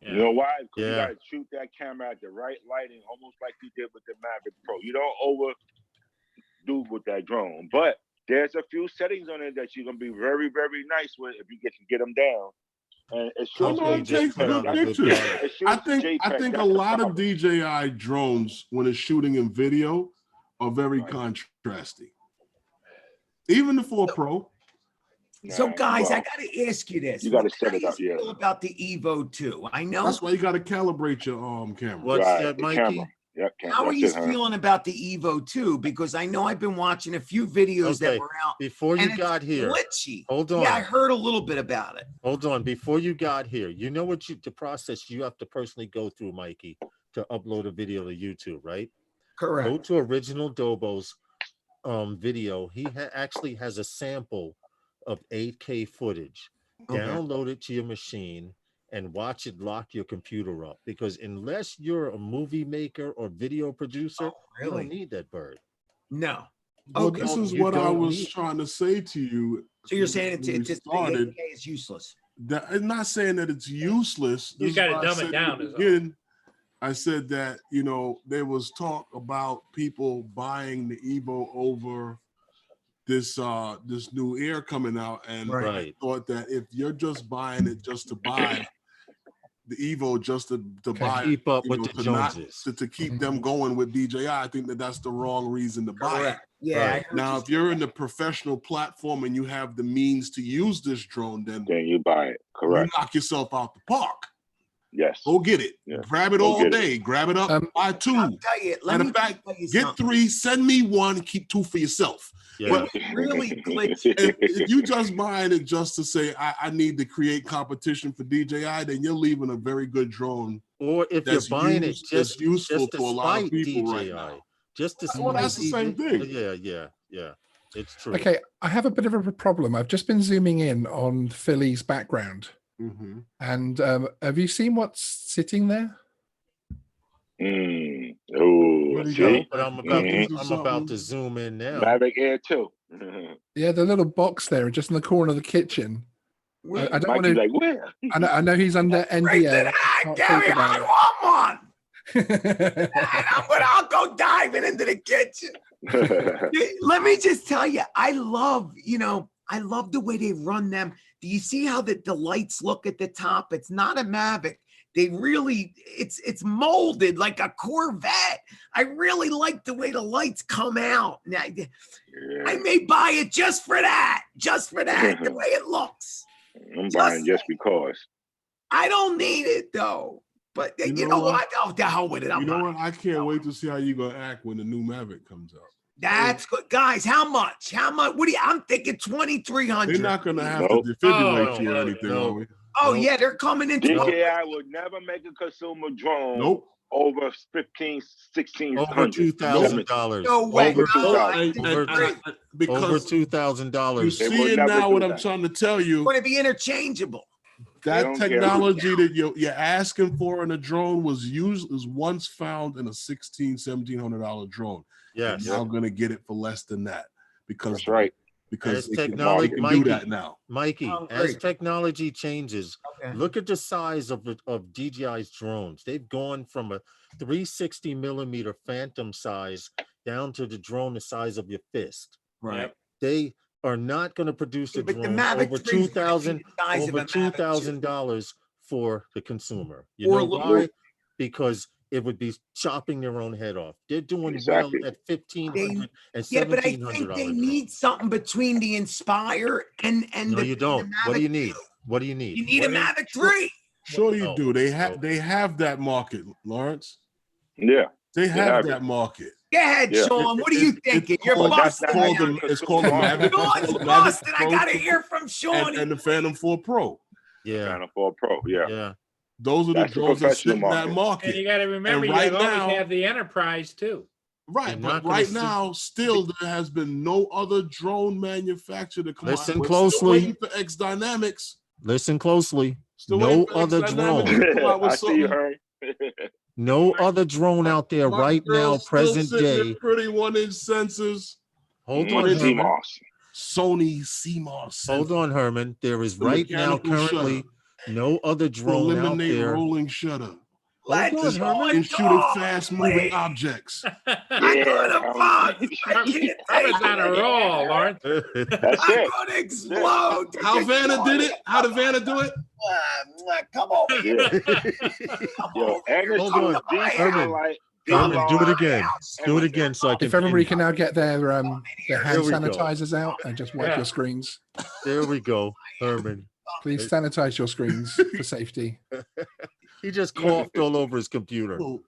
Yeah. You know why? Because you got to shoot that camera at the right lighting, almost like you did with the Mavic Pro. You don't overdo with that drone, but there's a few settings on it that you're going to be very, very nice with if you can get them down. And it takes good pictures. I think a lot of DJI drones, when it's shooting in video, are very contrasty. Even the 4 Pro. So, guys, I got to ask you this: you got to set it up. Yeah. About the Evo 2, I know that's why you got to calibrate your camera. What's that, Mikey? How are you feeling about the Evo 2? Because I know I've been watching a few videos that were out before you got here. Glitchy. Hold on. Yeah, I heard a little bit about it. Hold on. Before you got here, you know what the process you have to personally go through, Mikey, to upload a video to YouTube, right? Correct. Go to Original Dobo's video. He actually has a sample of 8K footage. Download it to your machine and watch it lock your computer up, because unless you're a movie maker or video producer, you don't need that bird. No. Well, this is what I was trying to say to you. So you're saying it's useless? I'm not saying that it's useless. You got to dumb it down. Again, I said that there was talk about people buying the Evo over this new Air coming out, and I thought that if you're just buying it just to buy, the Evo just to buy keep up you with know, the to not- Joneses. to keep them going with DJI. I think that's the wrong reason to buy it. Correct. Yeah. Right. Now, if you're in the professional platform and you have the means to use this drone, then you buy it. you Correct. knock yourself out the park. Yes. Go get it. Yeah. Grab it Go all get it. day. Grab it up. Buy two. I'll tell you, let Matter me of fact, tell you get something. 3. Send me 1. Keep 2 for yourself. Yeah. What really glitchy. If you just buying it just to say I need to create competition for DJI, then you're leaving a very good drone. Or if you're buying it that's useful just to a lot of despite people DJI, right now. just to Well, that's the same thing. Yeah. It's true. Okay, I have a bit of a problem. I've just been zooming in on Philly's background. Mm-hmm. And have you seen what's sitting there? Oh, see? But I'm about to zoom in now. Mavic Air 2. Yeah, the little box there, just in the corner of the kitchen. I don't want to. Like, where? I know he's under NDA. Gary, I want one. I'll go diving into the kitchen. Let me just tell you, I love the way they run them. Do you see how the lights look at the top? It's not a Mavic. They really, it's molded like a Corvette. I really like the way the lights come out. Now, I may buy it just for that, the way it looks. I'm buying just because. I don't need it though. But you know what? Oh, the hell with it. You know what? I can't wait to see how you're gonna act when the new Mavic comes out. That's good, guys. How much? What do you? I'm thinking 2,300. They're not gonna have to defibrillate you or anything, are we? Oh yeah, they're coming in. DJI would never make a consumer drone. Over 15, 16, over $2,000. No way. Over because $2,000. You see it now. What I'm trying to tell you. It's going to be interchangeable. That technology that you're asking for in a drone was once found in a $1,700 drone. Yes. You're now going to get it for less than that because that's right. Because technology can do that now. Mikey, as technology changes, look at the size of DJI's drones. They've gone from a 360 millimeter Phantom size down to the drone the size of your fist. Right. They are not going to produce a drone over $2,000 for the consumer. You know why? Because it would be chopping their own head off. They're doing well at $1,500 and $1,700. Yeah, but I think they need something between the Inspire and no, you don't. What do you need? What do you need? You need a Mavic 3. Sure you do. They have that market, Lawrence. Yeah. They have that market. Go ahead, Sean. What are you thinking? You're busting. It's called the Mavic. Sean's busting. I got to hear from Sean. And the Phantom 4 Pro. Yeah. Phantom 4 Pro. Yeah. Those are the drones that sit in that market. And you got to remember, you always have the Enterprise too. Right, but right now, still there has been no other drone manufacturer to come out. Listen closely. For X Dynamics. Listen closely. No other drone. I see her. No other drone out there right now, present day. Pretty 1-inch sensors. Hold on, Herman. Sony CMOS. Hold on, Herman. There is right now currently no other drone out there. Rolling shutter. Let's and shooting fast-moving objects. I'm gonna Herman's on a roll, Lawrence. That's it. I'm gonna explode. How Vanna did it? How did Vanna do it? Come over here. Hold on, Herman. Herman, do it again. Do it again, so I can. If everybody can now get their hand sanitizers out and just wipe your screens. There we go, Herman. Please sanitize your screens for safety. He just coughed all over his computer. Who,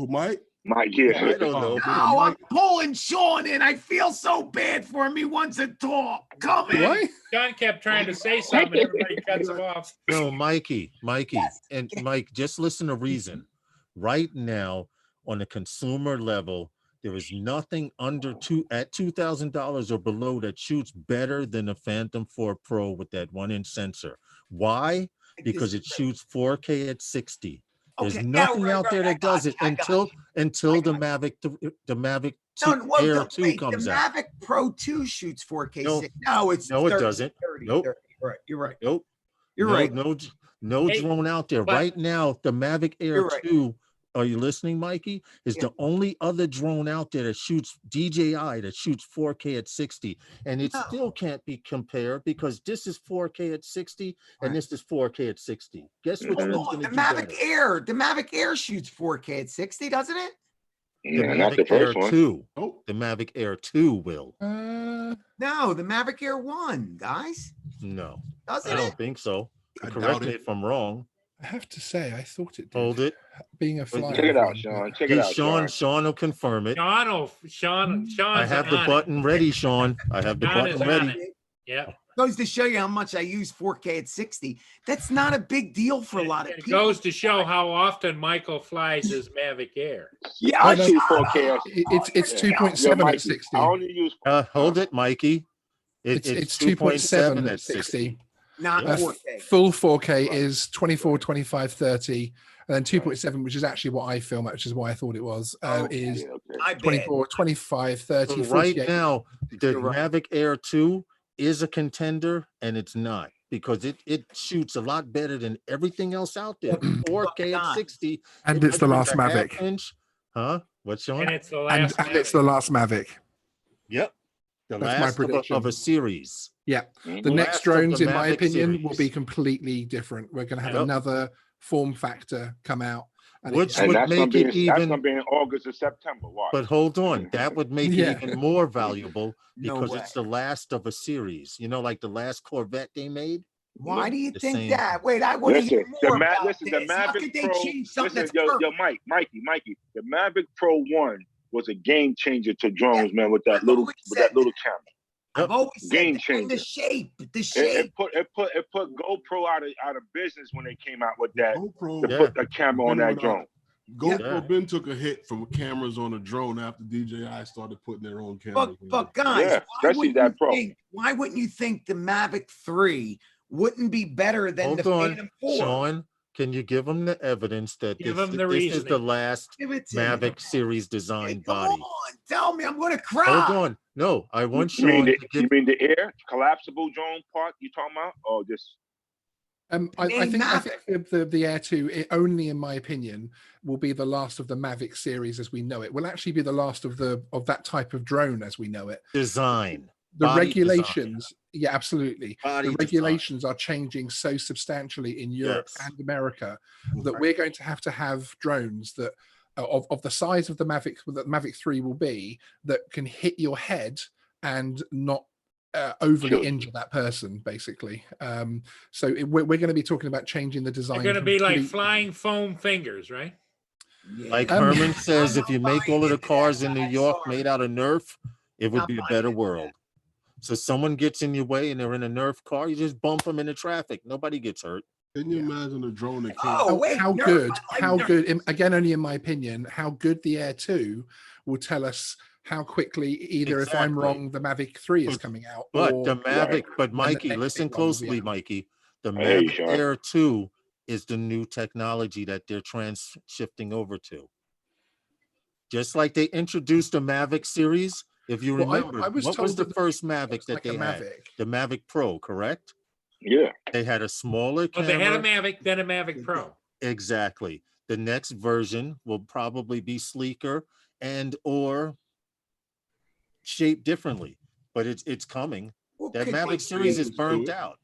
Mike? Mike, yeah. I don't know. Oh, I'm pulling Sean in. I feel so bad for him. He wants to talk. Come in. What? Sean kept trying to say something. Everybody cuts him off. No, Mikey. And Mike, just listen to reason. Right now, on a consumer level, there is nothing under $2,000 or below that shoots better than the Phantom 4 Pro with that 1-inch sensor. Why? Because it shoots 4K at 60. There's nothing out there that does it until the Mavic Air 2 comes out. The Mavic Pro 2 shoots 4K. No, it's 30, it doesn't. 30, nope. 30. You're right. Nope. You're right. No drone out there right now. The Mavic Air 2 are you listening, Mikey? Is the only other drone out there that shoots DJI that shoots 4K at 60, and it still can't be compared because this is 4K at 60 and this is 4K at 60. Guess which one's going to do better? The Mavic Air shoots 4K at 60, doesn't it? The Mavic Air 2. Oh, the Mavic Air 2 will. No, the Mavic Air 1, guys. No, doesn't I don't think so. Correct me if I'm wrong. I have to say, I thought it did. Hold it. Being a flyer. Check it out, Sean. Check it out, Sean will confirm it. Sean. I have the button ready, Sean. I have the button ready. Yeah. Goes to show you how much I use 4K at 60. That's not a big deal for a lot of people. It goes to show how often Michael flies his Mavic Air. Yeah, I see 4K. It's 2.7 at 60. I only use. Hold it, Mikey. It's 2.7 at 60. Not 4K. Full 4K is 24, 25, 30. And then 2.7, which is actually what I film, which is why I thought it was, is 24, 25, 30. So right now, the Mavic Air 2 is a contender, and it's not, because it shoots a lot better than everything else out there. 4K at 60. And it's the last Mavic. Huh? What's Sean? And it's the last and it's the last Mavic. Yep. The That's last my prediction. of a series. Yeah. The next drones, in my opinion, will be completely different. We're going to have another form factor come out. Which would make it even. That's going to be in August or September. Watch. But hold on. That would make it even more valuable because it's the last of a series. You know, like the last Corvette they made. Why do you think that? Wait, I want to hear more about this. The Mavic Pro. Mikey. The Mavic Pro 1 was a game changer to drones, man, with that little camera. I've always game said changer. The shape. It put GoPro out of business when they came out with that. To put the camera on that drone. GoPro Ben took a hit from cameras on a drone after DJI started putting their own cameras. But guys, why wouldn't you think the Mavic 3 wouldn't be better than the Phantom 4? Sean, can you give them the evidence that this is the last Mavic series design body? Come on, tell me, I'm going to cry. Hold on. No, I want you Sean. You mean the air collapsible drone part you talking about, or just? I think the Air 2, it only, in my opinion, will be the last of the Mavic series as we know it. Will actually be the last of that type of drone as we know it. Design. The regulations, yeah, absolutely. The regulations are changing so substantially in Europe and America that we're going to have drones that of the size of the Mavic that Mavic 3 will be, that can hit your head and not overly injure that person, basically. So we're going to be talking about changing the design. They're going to be like flying foam fingers, right? Yeah. Like Herman says, if you make all of the cars in New York made out of Nerf, it would be a better world. So someone gets in your way and they're in a Nerf car, you just bump them into traffic. Nobody gets hurt. Can you imagine a drone that how good, again, only in my opinion, how good the Air 2 will tell us how quickly, either if I'm wrong, the Mavic 3 is coming out. But the Mavic, but Mikey, listen closely, Mikey. The Mavic Air 2 is the new technology that they're shifting over to. Just like they introduced the Mavic series, if you remember, what was the first Mavic that they had? The Mavic Pro, correct? Yeah. They had a smaller camera. They had a Mavic, then a Mavic Pro. Exactly. The next version will probably be sleeker and or shaped differently, but it's coming. That Mavic series is burnt out.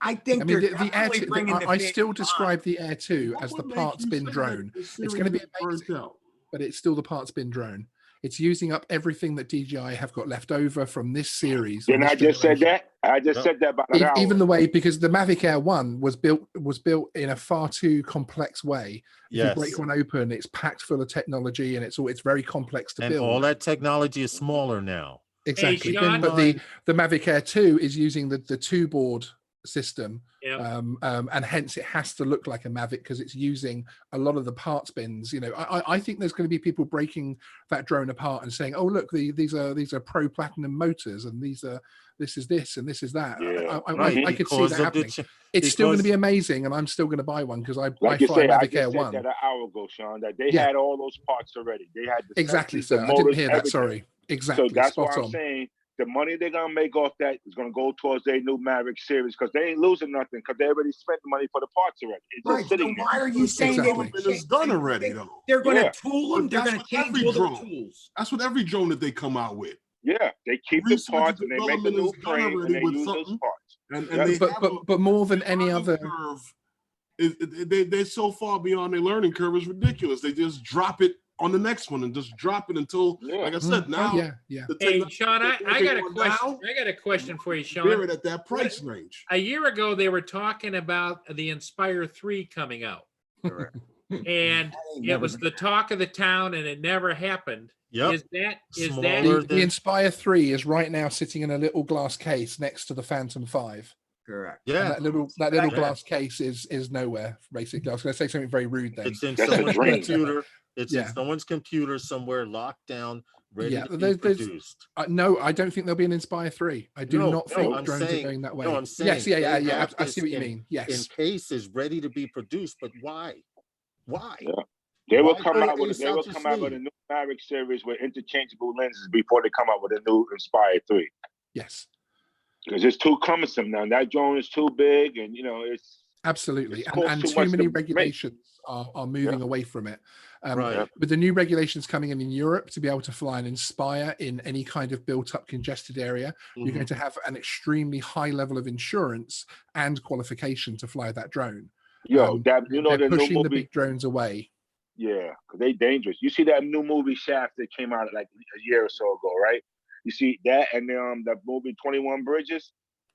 I think the Air 2, I still describe the Air 2 as the parts bin drone. It's going to be amazing, but it's still the parts bin drone. It's using up everything that DJI have got left over from this series. Didn't I just said that? I just said that about an hour. Even the way, because the Mavic Air 1 was built in a far too complex way. If you break one open, it's packed full of technology and it's very complex to build. And all that technology is smaller now. Exactly. But the Mavic Air 2 is using the two board system, and hence it has to look like a Mavic because it's using a lot of the parts bins. You know, I think there's going to be people breaking that drone apart and saying, "Oh, look, these are Pro Platinum motors, and this is this and this is that." I could see that happening. It's still going to be amazing, and I'm still going to buy one because I fly Mavic Air 1. That an hour ago, Sean, that they had all those parts already. They had exactly, sir. I didn't hear that. Sorry. Exactly. So that's why I'm saying the money they're gonna make off that is gonna go towards their new Mavic series because they ain't losing nothing because they already spent the money for the parts already. It's Right. just sitting So why are you saying it's done already though? They're going to Yeah. tool them. They're going to change all the tools. That's what every drone that they come out with. Yeah, they keep the parts and they make the new frame and they use those parts. But more than any other curve, they're so far beyond their learning curve. It's ridiculous. They just drop it on the next one and just drop it until, like I said, now. Hey, Sean, I got a question. I got a question for you, Sean. They're at that price range. A year ago, they were talking about the Inspire 3 coming out. Correct. And it was the talk of the town, and it never happened. Yep. Is that the Inspire 3 is right now sitting in a little glass case next to the Phantom 5. Correct. Yeah. And that little glass case is nowhere, basically. I was going to say something very rude then. It's in someone's computer. It's in someone's computer somewhere, locked down, ready to be produced. No, I don't think there'll be an Inspire 3. I do not think drones are going that way. No, I'm saying yes, I see what you mean. Yes. In cases ready to be produced, but why? Why? Yeah. They will come out with a new Mavic series with interchangeable lenses before they come out with a new Inspire 3. Yes. Because it's too cumbersome now. That drone is too big, and it's absolutely, and too many regulations are moving away from it. Right. With the new regulations coming in Europe to be able to fly an Inspire in any kind of built-up congested area, you're going to have an extremely high level of insurance and qualification to fly that drone. They're pushing new movie, the big drones away. Yeah, because they're dangerous. You see that new movie Shaft that came out like a year or so ago, right? You see that, and that movie 21 Bridges.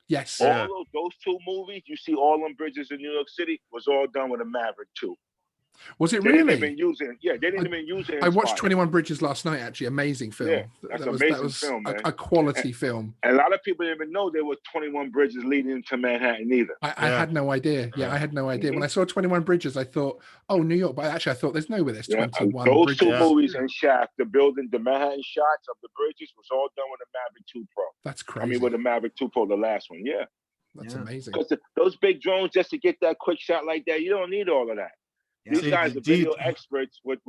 Yes. All those two movies, you see all them bridges in New York City was all done with a Maverick 2. Was it they really? They didn't even use it. I watched 21 Bridges last night, actually. Amazing film. Yeah, that was film, man. A quality film. And a lot of people didn't even know there were 21 bridges leading into Manhattan either. I had no idea. Yeah, I had no idea. When I saw 21 Bridges, I thought, oh, New York. But actually, I thought there's nowhere there's 21 those bridges. Two movies and Shaft, the Manhattan shots of the bridges was all done with a Mavic 2 Pro. That's crazy. I mean, with a Mavic 2 Pro, the last one. Yeah. That's amazing. Because those big drones, just to get that quick shot like that, you don't need all of that. These guys are video experts with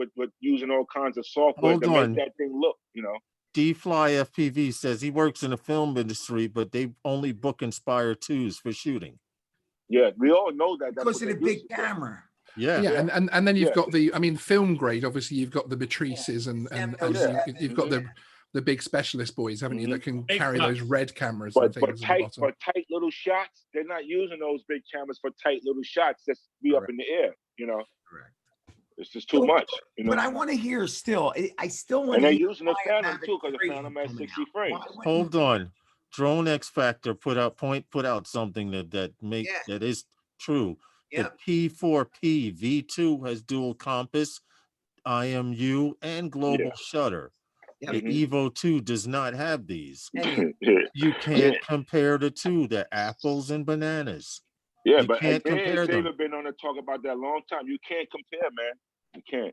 using all kinds of software to make that thing look, D-Fly FPV says he works in the film industry, but they only book Inspire 2s for shooting. Yeah, we all know that. Because of the big camera. Yeah. And then you've got film grade, obviously you've got the Matrices and you've got the big specialist boys, haven't you, that can carry those red cameras and things. For tight little shots, they're not using those big cameras for tight little shots. Just be up in the air, Correct. It's just too much, But I want to hear still. I still want. And they're using the Phantom too, because the Phantom has 60 frames. Hold on, Drone X Factor put out something that is true. The P4P V2 has dual compass, IMU, and global shutter. The Evo 2 does not have these. You can't compare the two. They're apples and bananas. Yeah, you but can't compare them. They've been on to talk about that a long time. You can't compare, man.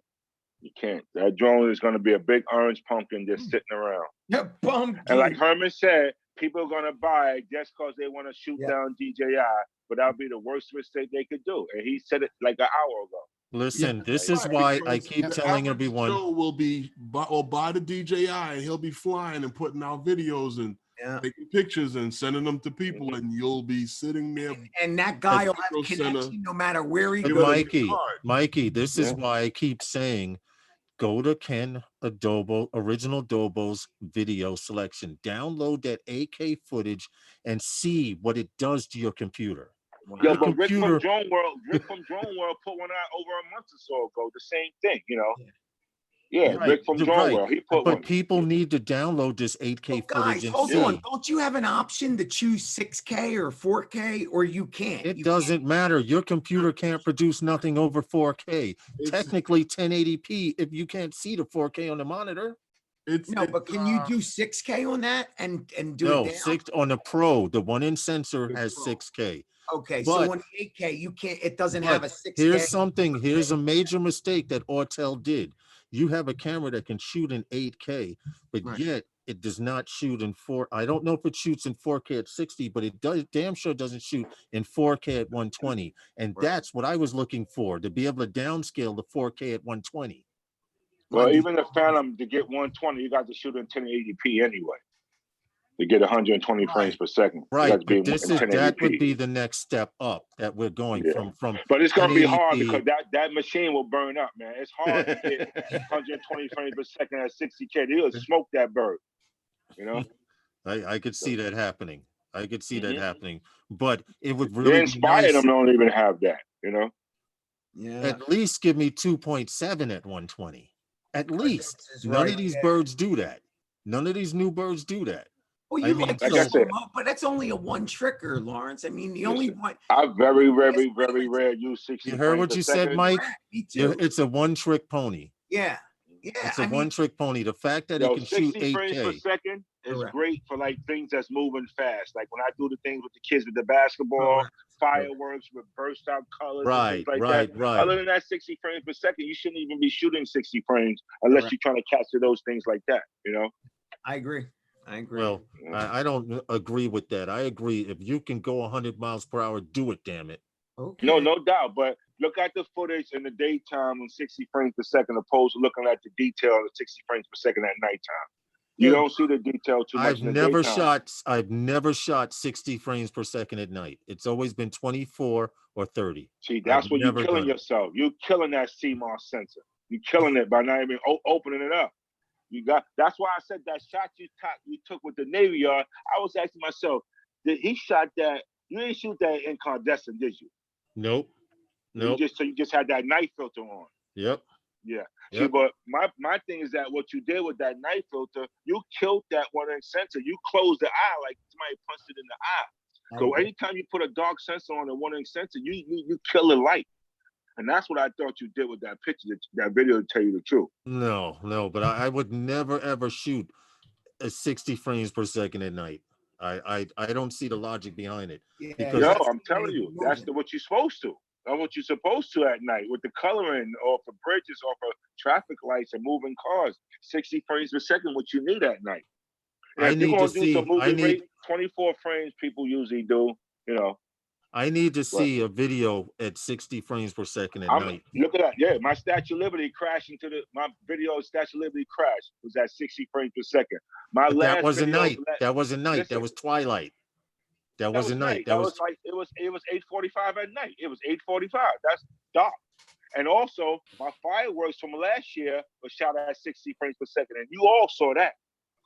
You can't. That drone is going to be a big orange pumpkin just sitting around. And like Herman said, people are going to buy it just because they want to shoot down DJI, but that'll be the worst mistake they could do. And he said it like an hour ago. Listen, this is why I keep telling everyone. Joe will buy the DJI and he'll be flying and putting out videos and taking pictures and sending them to people, and you'll be sitting there. And that guy will have connection no matter where he goes. Mikey, this is why I keep saying, go to Ken Original Adobo's video selection, download that 8K footage, and see what it does to your computer. Yo, but Rick from Drone World put one out over a month or so ago. The same thing, Yeah, right. Rick from Drone World. He put but people need to download this 8K footage and hold on. Don't you have an option to choose 6K or 4K, or you can't? It doesn't matter. Your computer can't produce nothing over 4K. Technically 1080p if you can't see the 4K on the monitor. But can you do 6K on that and do it down? 6 on the Pro. The one in sensor has 6K. Okay, so on 8K, you can't. It doesn't have a 6K. Here's a major mistake that Autel did. You have a camera that can shoot in 8K, but yet it does not shoot in 4. I don't know if it shoots in 4K at 60, but it does damn sure doesn't shoot in 4K at 120. And that's what I was looking for, to be able to downscale the 4K at 120. Well, even the Phantom, to get 120, you got to shoot in 1080p anyway. to get 120 frames per second. Right, but that would be the next step up that we're going from. But it's gonna be hard because that machine will burn up, man. It's hard to get 120 frames per second at 60K. They'll smoke that bird. You know, I could see that happening. I could see that happening, but it would really Inspire be nice. them don't even have that. You know, at least give me 2.7 at 120. At least none of these birds do that. None of these new birds do that. Well, you like but that's only a one tricker, Lawrence. I mean, the only one. I very rare use 60. You heard what you said, Mike? Me too. It's a one trick pony. Yeah. It's a one trick pony. The fact that it can shoot 8K. 60 frames per second is great for like things that's moving fast. Like when I do the things with the kids with the basketball, fireworks with burst out colors. Right. Other than that 60 frames per second, you shouldn't even be shooting 60 frames unless you're trying to capture those things like that, you know? I agree. Well, I don't agree with that. I agree. If you can go 100 miles per hour, do it, damn it. Okay. No doubt. But look at the footage in the daytime on 60 frames per second, opposed to looking at the detail of 60 frames per second at nighttime. You don't see the detail too much. I've never shot 60 frames per second at night. It's always been 24 or 30. See, that's where you're killing yourself. You're killing that CMOS sensor. You're killing it by not even opening it up. That's why I said that shot you took with the Navy Yard. I was asking myself, did he shot that? You didn't shoot that incandescent, did you? Nope. You just had that night filter on. Yep. Yeah. See, but my thing is that what you did with that night filter, you killed that 1-inch sensor. You closed the eye like somebody punched it in the eye. So anytime you put a dark sensor on a 1-inch sensor, you kill the light. And that's what I thought you did with that picture, that video, to tell you the truth. No, but I would never ever shoot at 60 frames per second at night. I don't see the logic behind it. No, I'm telling you, that's what you're supposed to. That's what you're supposed to at night with the coloring off of bridges, off of traffic lights and moving cars. 60 frames per second, what you need at night. And if you're going to do some movie rate, 24 frames people usually do, you know. I need to see a video at 60 frames per second at night. Look at that. Yeah, my Statue of Liberty crashing my video of Statue of Liberty crash was at 60 frames per second. That wasn't night. That wasn't night. That was twilight. That wasn't night. It was 8:45 at night. It was 8:45. That's dark. And also, my fireworks from last year was shot at 60 frames per second. And you all saw that.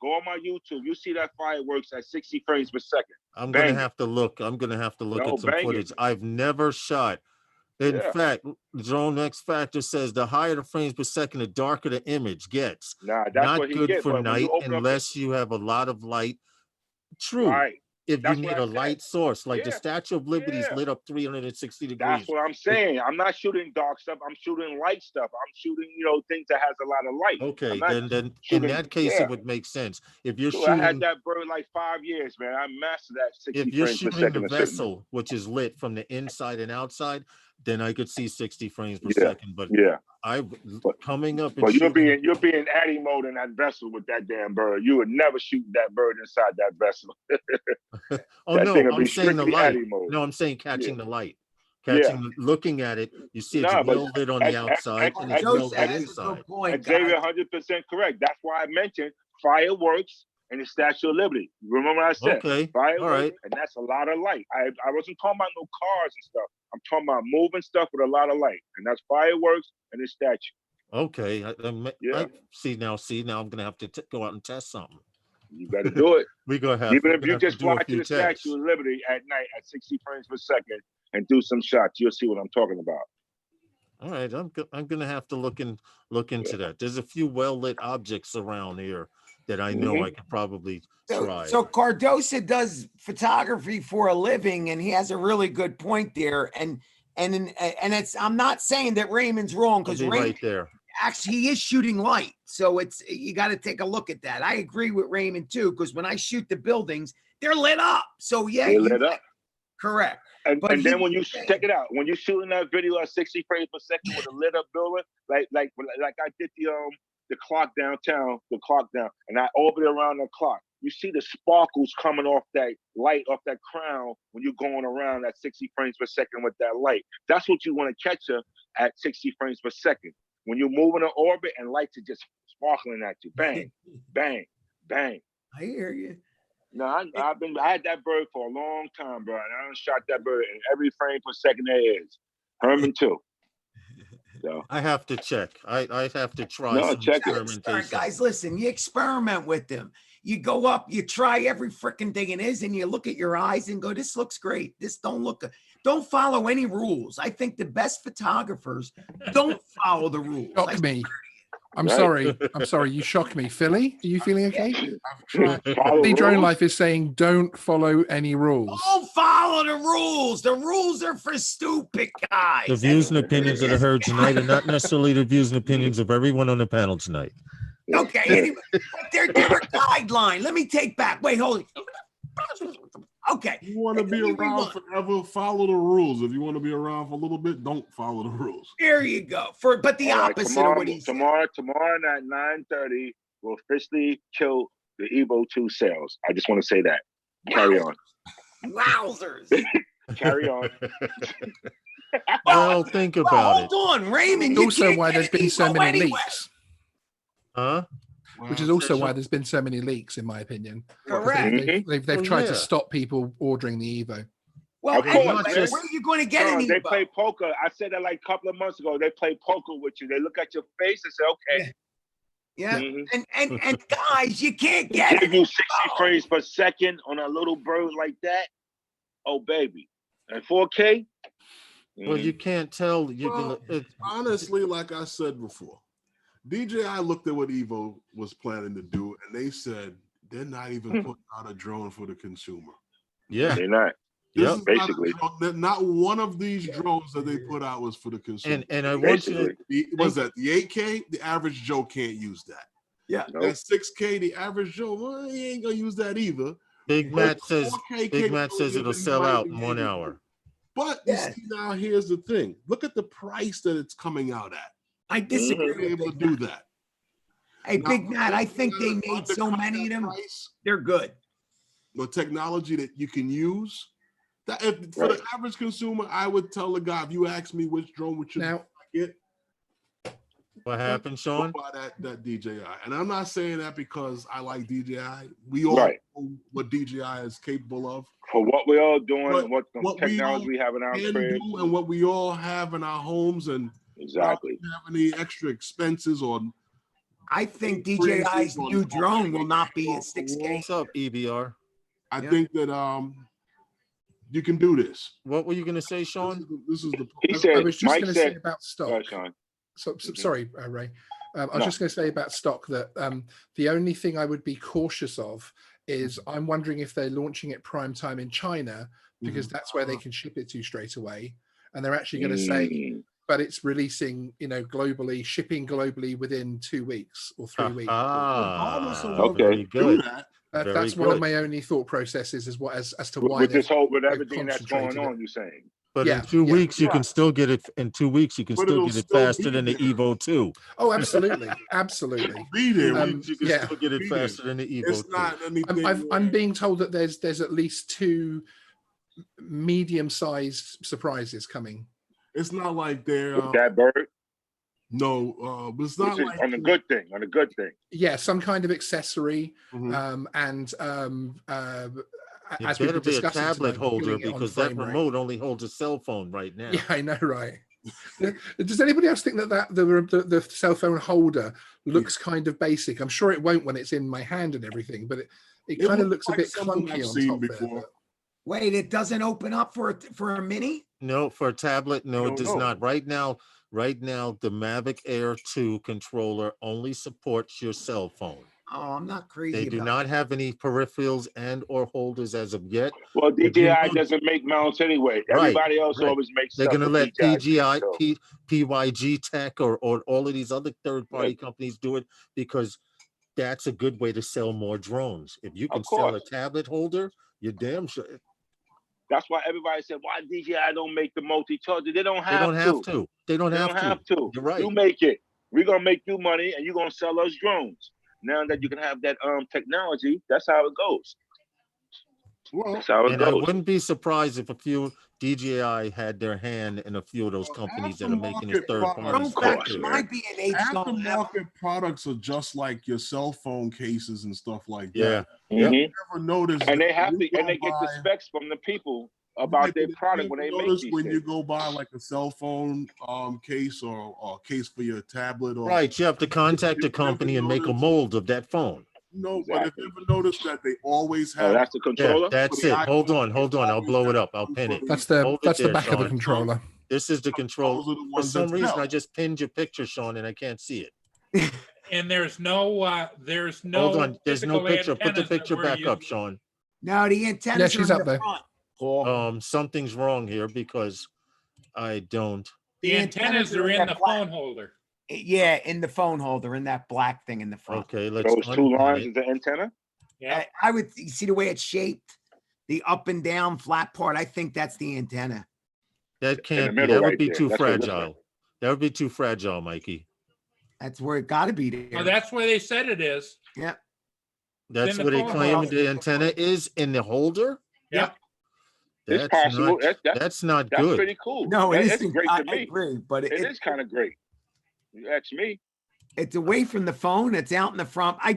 Go on my YouTube. You see that fireworks at 60 frames per second. I'm gonna have to look. I'm gonna have to look at some footage. I've never shot. In fact, Drone X Factor says the higher the frames per second, the darker the image gets. Nah, that's not what he good gets, for night unless you have a lot of light. True. Right. If you need a light source, like the Statue of Liberty is lit up 360 degrees. That's what I'm saying. I'm not shooting dark stuff. I'm shooting light stuff. I'm shooting, things that has a lot of light. Okay, then in that case, it would make sense. If you're shooting, I had that bird like 5 years, man. I mastered that 60 if you're frames per shooting second. the vessel, which is lit from the inside and outside, then I could see 60 frames per second. But coming up and but you're being Addy mode in that vessel with that damn bird. You would never shoot that bird inside that vessel. I'm saying the light. No, I'm saying catching the light. Looking at it, you see it's well lit on the outside and it's well lit inside. Xavier, 100% correct. That's why I mentioned fireworks and the Statue of Liberty. Remember I said fireworks, and that's a lot of light. I wasn't talking about no cars and stuff. I'm talking about moving stuff with a lot of light, and that's fireworks and the statue. Okay, I see now. I'm gonna have to go out and test something. You better do it. Even if you just watch the Statue of Liberty at night at 60 frames per second and do some shots, you'll see what I'm talking about. All right, I'm gonna have to look into that. There's a few well lit objects around here that I know I could probably try. So Cardosa does photography for a living, and he has a really good point there. And it's, I'm not saying that Raymond's wrong, because Raymond right there. Actually, he is shooting light, so you got to take a look at that. I agree with Raymond too, because when I shoot the buildings, they're lit up. So they're lit up. Correct. And then when you check it out, when you're shooting that video at 60 frames per second with a lit up building, like I did the clock downtown, and I orbited around the clock. You see the sparkles coming off that light, off that crown when you're going around at 60 frames per second with that light. That's what you want to catch at 60 frames per second. When you're moving in orbit and lights are just sparkling at you. Bang, bang, bang. I hear you. No, I had that bird for a long time, bro. And I done shot that bird in every frame per second there is. Herman too. So I have to check. I have to try No, some check it. experimentation. Guys, listen, you experiment with them. You go up, you try every freaking thing it is, and you look at your eyes and go, this looks great. This don't follow any rules. I think the best photographers don't follow the rules. Shock me. I'm sorry. I'm sorry. You shock me. Philly, are you feeling okay? The Drone Life is saying don't follow any rules. Don't follow the rules. The rules are for stupid guys. The views and opinions that are heard tonight are not necessarily the views and opinions of everyone on the panel tonight. Okay, anyway, but they're a guideline. Let me take back. Wait, hold it. Okay. You want to be around forever, follow the rules. If you want to be around for a little bit, don't follow the rules. There you go. But the opposite of what he said. Tomorrow at 9:30, we'll officially kill the Evo 2 sales. I just want to say that. Carry on. Wowzers. Carry on. Well, think about it. Hold on, Raymond. Also, why there's been so many leaks. Huh? Which is also why there's been so many leaks, in my opinion. Correct. They've tried to stop people ordering the Evo. Well, where are you going to get an Evo? They play poker. I said that like a couple of months ago. They play poker with you. They look at your face and say, okay. Yeah. And guys, you can't get it. Give you 60 frames per second on a little bird like that. Oh, baby. And 4K? Well, you can't tell. Honestly, like I said before, DJI looked at what Evo was planning to do, and they said they're not even putting out a drone for the consumer. Yeah, they're not. Yeah, basically, not one of these drones that they put out was for the consumer. And I want you to, was that the 8K? The average Joe can't use that. Yeah, that 6K, the average Joe, well, he ain't gonna use that either. Big Matt says it'll sell out in 1 hour. But you see, now here's the thing: look at the price that it's coming out at. I disagree. They're able to do that. Hey, now, Big Matt, I think they made so many of them. They're good. The technology that you can use. That for the average consumer, I would tell the guy, if you ask me which drone would you get. What happened, Sean? That DJI. And I'm not saying that because I like DJI. We all know what DJI is capable of. For what we're all doing and what technology we have in our crib. And what we all have in our homes and exactly have any extra expenses or I think DJI's new drone will not be at 6K. What's up, EBR? I think that you can do this. What were you going to say, Sean? This is the. He said. I was just going to say about stock. Sean. Sorry, Ray. I was just going to say about stock that the only thing I would be cautious of is I'm wondering if they're launching it prime time in China because that's where they can ship it to straight away, and they're actually going to say, but it's releasing, globally, shipping globally within 2 weeks or 3 weeks. Okay, good. That's one of my only thought processes as to why with this whole with everything that's going on. You're saying. But in 2 weeks, you can still get it. In 2 weeks, you can still get it faster than the Evo 2. Oh, absolutely, absolutely. Be there. You can still get it faster than the Evo 2. It's not anything. I'm being told that there's at least 2 medium-sized surprises coming. It's not like they're that bird. No, but it's not like on a good thing. On a good thing. Yeah, some kind of accessory, and as we better be a tablet holder because that remote only holds a cell phone right now. Yeah, I know, right? Does anybody else think that the cell phone holder looks kind of basic? I'm sure it won't when it's in my hand and everything, but it kind of looks a bit clunky on top there. Wait, it doesn't open up for a mini? No, for a tablet, no, it does not. Right now, the Mavic Air 2 controller only supports your cell phone. Oh, I'm not crazy. They do not have any peripherals and or holders as of yet. Well, DJI doesn't make mounts anyway. Everybody else always makes. They're going to let DJI, PYG Tech, or all of these other third-party companies do it because that's a good way to sell more drones. If you can sell a tablet holder, you're damn sure. That's why everybody said, "Why DJI don't make the multi-charger?" They don't have to. They don't have to. You're right. You make it. We're gonna make you money, and you're gonna sell us drones. Now that you can have that technology, that's how it goes. Well, that's how it goes. I wouldn't be surprised if a few DJI had their hand in a few of those companies that are making this third-party Chrome stuff. Factor might be an H. Aftermarket products are just like your cell phone cases and stuff like Yeah. that. You never notice, and they have to, and they get the specs from the people about their product when they make these when things. you go buy like a cell phone case or a case for your tablet, or right, you have to contact the company and make a mold of that phone. No, but if you ever notice that they always have. Oh, that's the controller. Yeah, that's it. Hold on. I'll blow it up. I'll pin it. That's the back of the controller. This is the controller. For some reason, I just pinned your picture, Sean, and I can't see it. And there's no. Hold on. There's no picture. Put the picture back up, Sean. No, the antenna. Yeah, she's up there. Front. Something's wrong here because I don't. The antennas are in the phone holder. Yeah, in the phone holder, in that black thing in the front. Okay, let's. Those two lines is the antenna. Yeah, I would see the way it's shaped, the up and down flat part. I think that's the antenna. That can't be. That would be too fragile. That would be too fragile, Mikey. That's where it got to be. There. Oh, that's where they said it is. Yeah. That's where they claim the antenna is in the holder. Yep. It's possible. That's not good. That's pretty cool. No, it is great to me. I agree, but it is kind of great. That's me. It's away from the phone. It's out in the front. I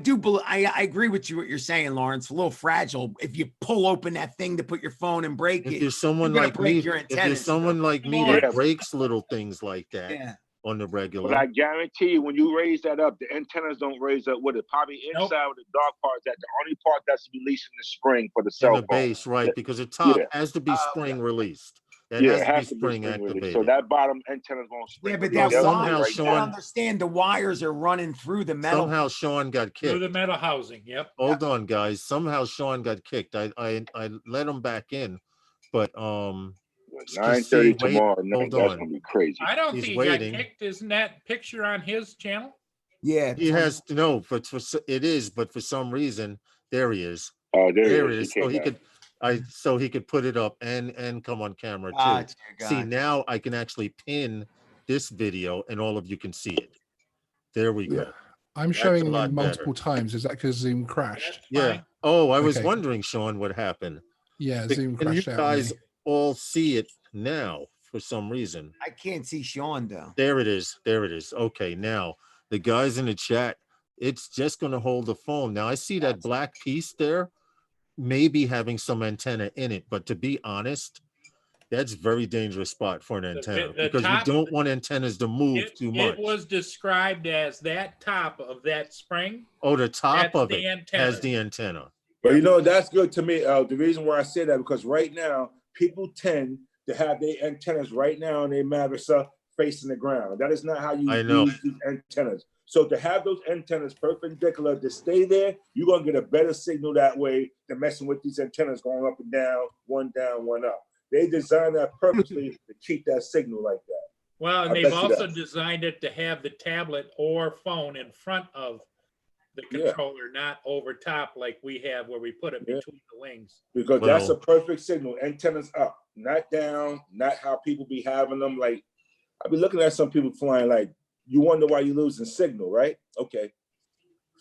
agree with you what you're saying, Lawrence. A little fragile. If you pull open that thing to put your phone and break it, if there's someone like me that breaks little things like that on the regular. But I guarantee you, when you raise that up, the antennas don't raise up with it. Probably inside with the dark part. That's the only part that's releasing the spring for the cell phone. The base, right? Because the top has to be spring released. That has to be spring activated. So that bottom antenna's going to spring. Yeah, but that somehow Sean, I understand the wires are running through the metal. Somehow Sean got kicked. Through the metal housing. Yep. Hold on, guys. Somehow Sean got kicked. I let him back in, but 9:30 tomorrow night. That's gonna be crazy. I don't think he got kicked. Isn't that picture on his channel? Yeah, he has to know. But it is. But for some reason, there he is. Oh, there he is. So he could. So he could put it up and come on camera too. See, now I can actually pin this video and all of you can see it. There we go. I'm showing them multiple times. Is that because Zoom crashed? Yeah. Oh, I was wondering, Sean, what happened. Yeah, Zoom crashed. You guys all see it now for some reason. I can't see Sean though. There it is. There it is. Okay, now the guys in the chat, it's just going to hold the phone. Now I see that black piece there. Maybe having some antenna in it, but to be honest, that's a very dangerous spot for an antenna because you don't want antennas to move too much. It was described as that top of that spring. Oh, the top of it has the antenna. But you know, that's good to me. The reason why I say that, because right now, people tend to have their antennas right now in their Mavic facing the ground. That is not how you use these antennas. So to have those antennas perpendicular to stay there, you're going to get a better signal that way than messing with these antennas going up and down, one up. They designed that purposely to keep that signal like that. Well, and they've also designed it to have the tablet or phone in front of the controller, not over top like we have where we put it between the wings. Because that's a perfect signal. Antennas up, not down, not how people be having them. Like, I be looking at some people flying like, you wonder why you're losing signal, right? Okay,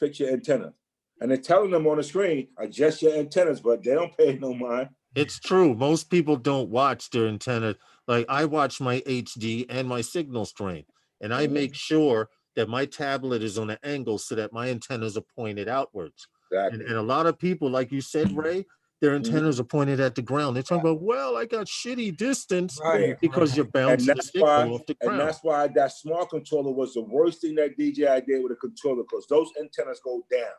fix your antenna. And they're telling them on the screen, adjust your antennas, but they don't pay no mind. It's true. Most people don't watch their antenna. Like I watch my HD and my signal strength, and I make sure that my tablet is on an angle so that my antennas are pointed outwards. Exactly. And a lot of people, like you said, Ray, their antennas are pointed at the ground. They're talking about, well, I got shitty distance because you're bouncing the signal off the ground. And that's why that smart controller was the worst thing that DJI did with a controller, because those antennas go down.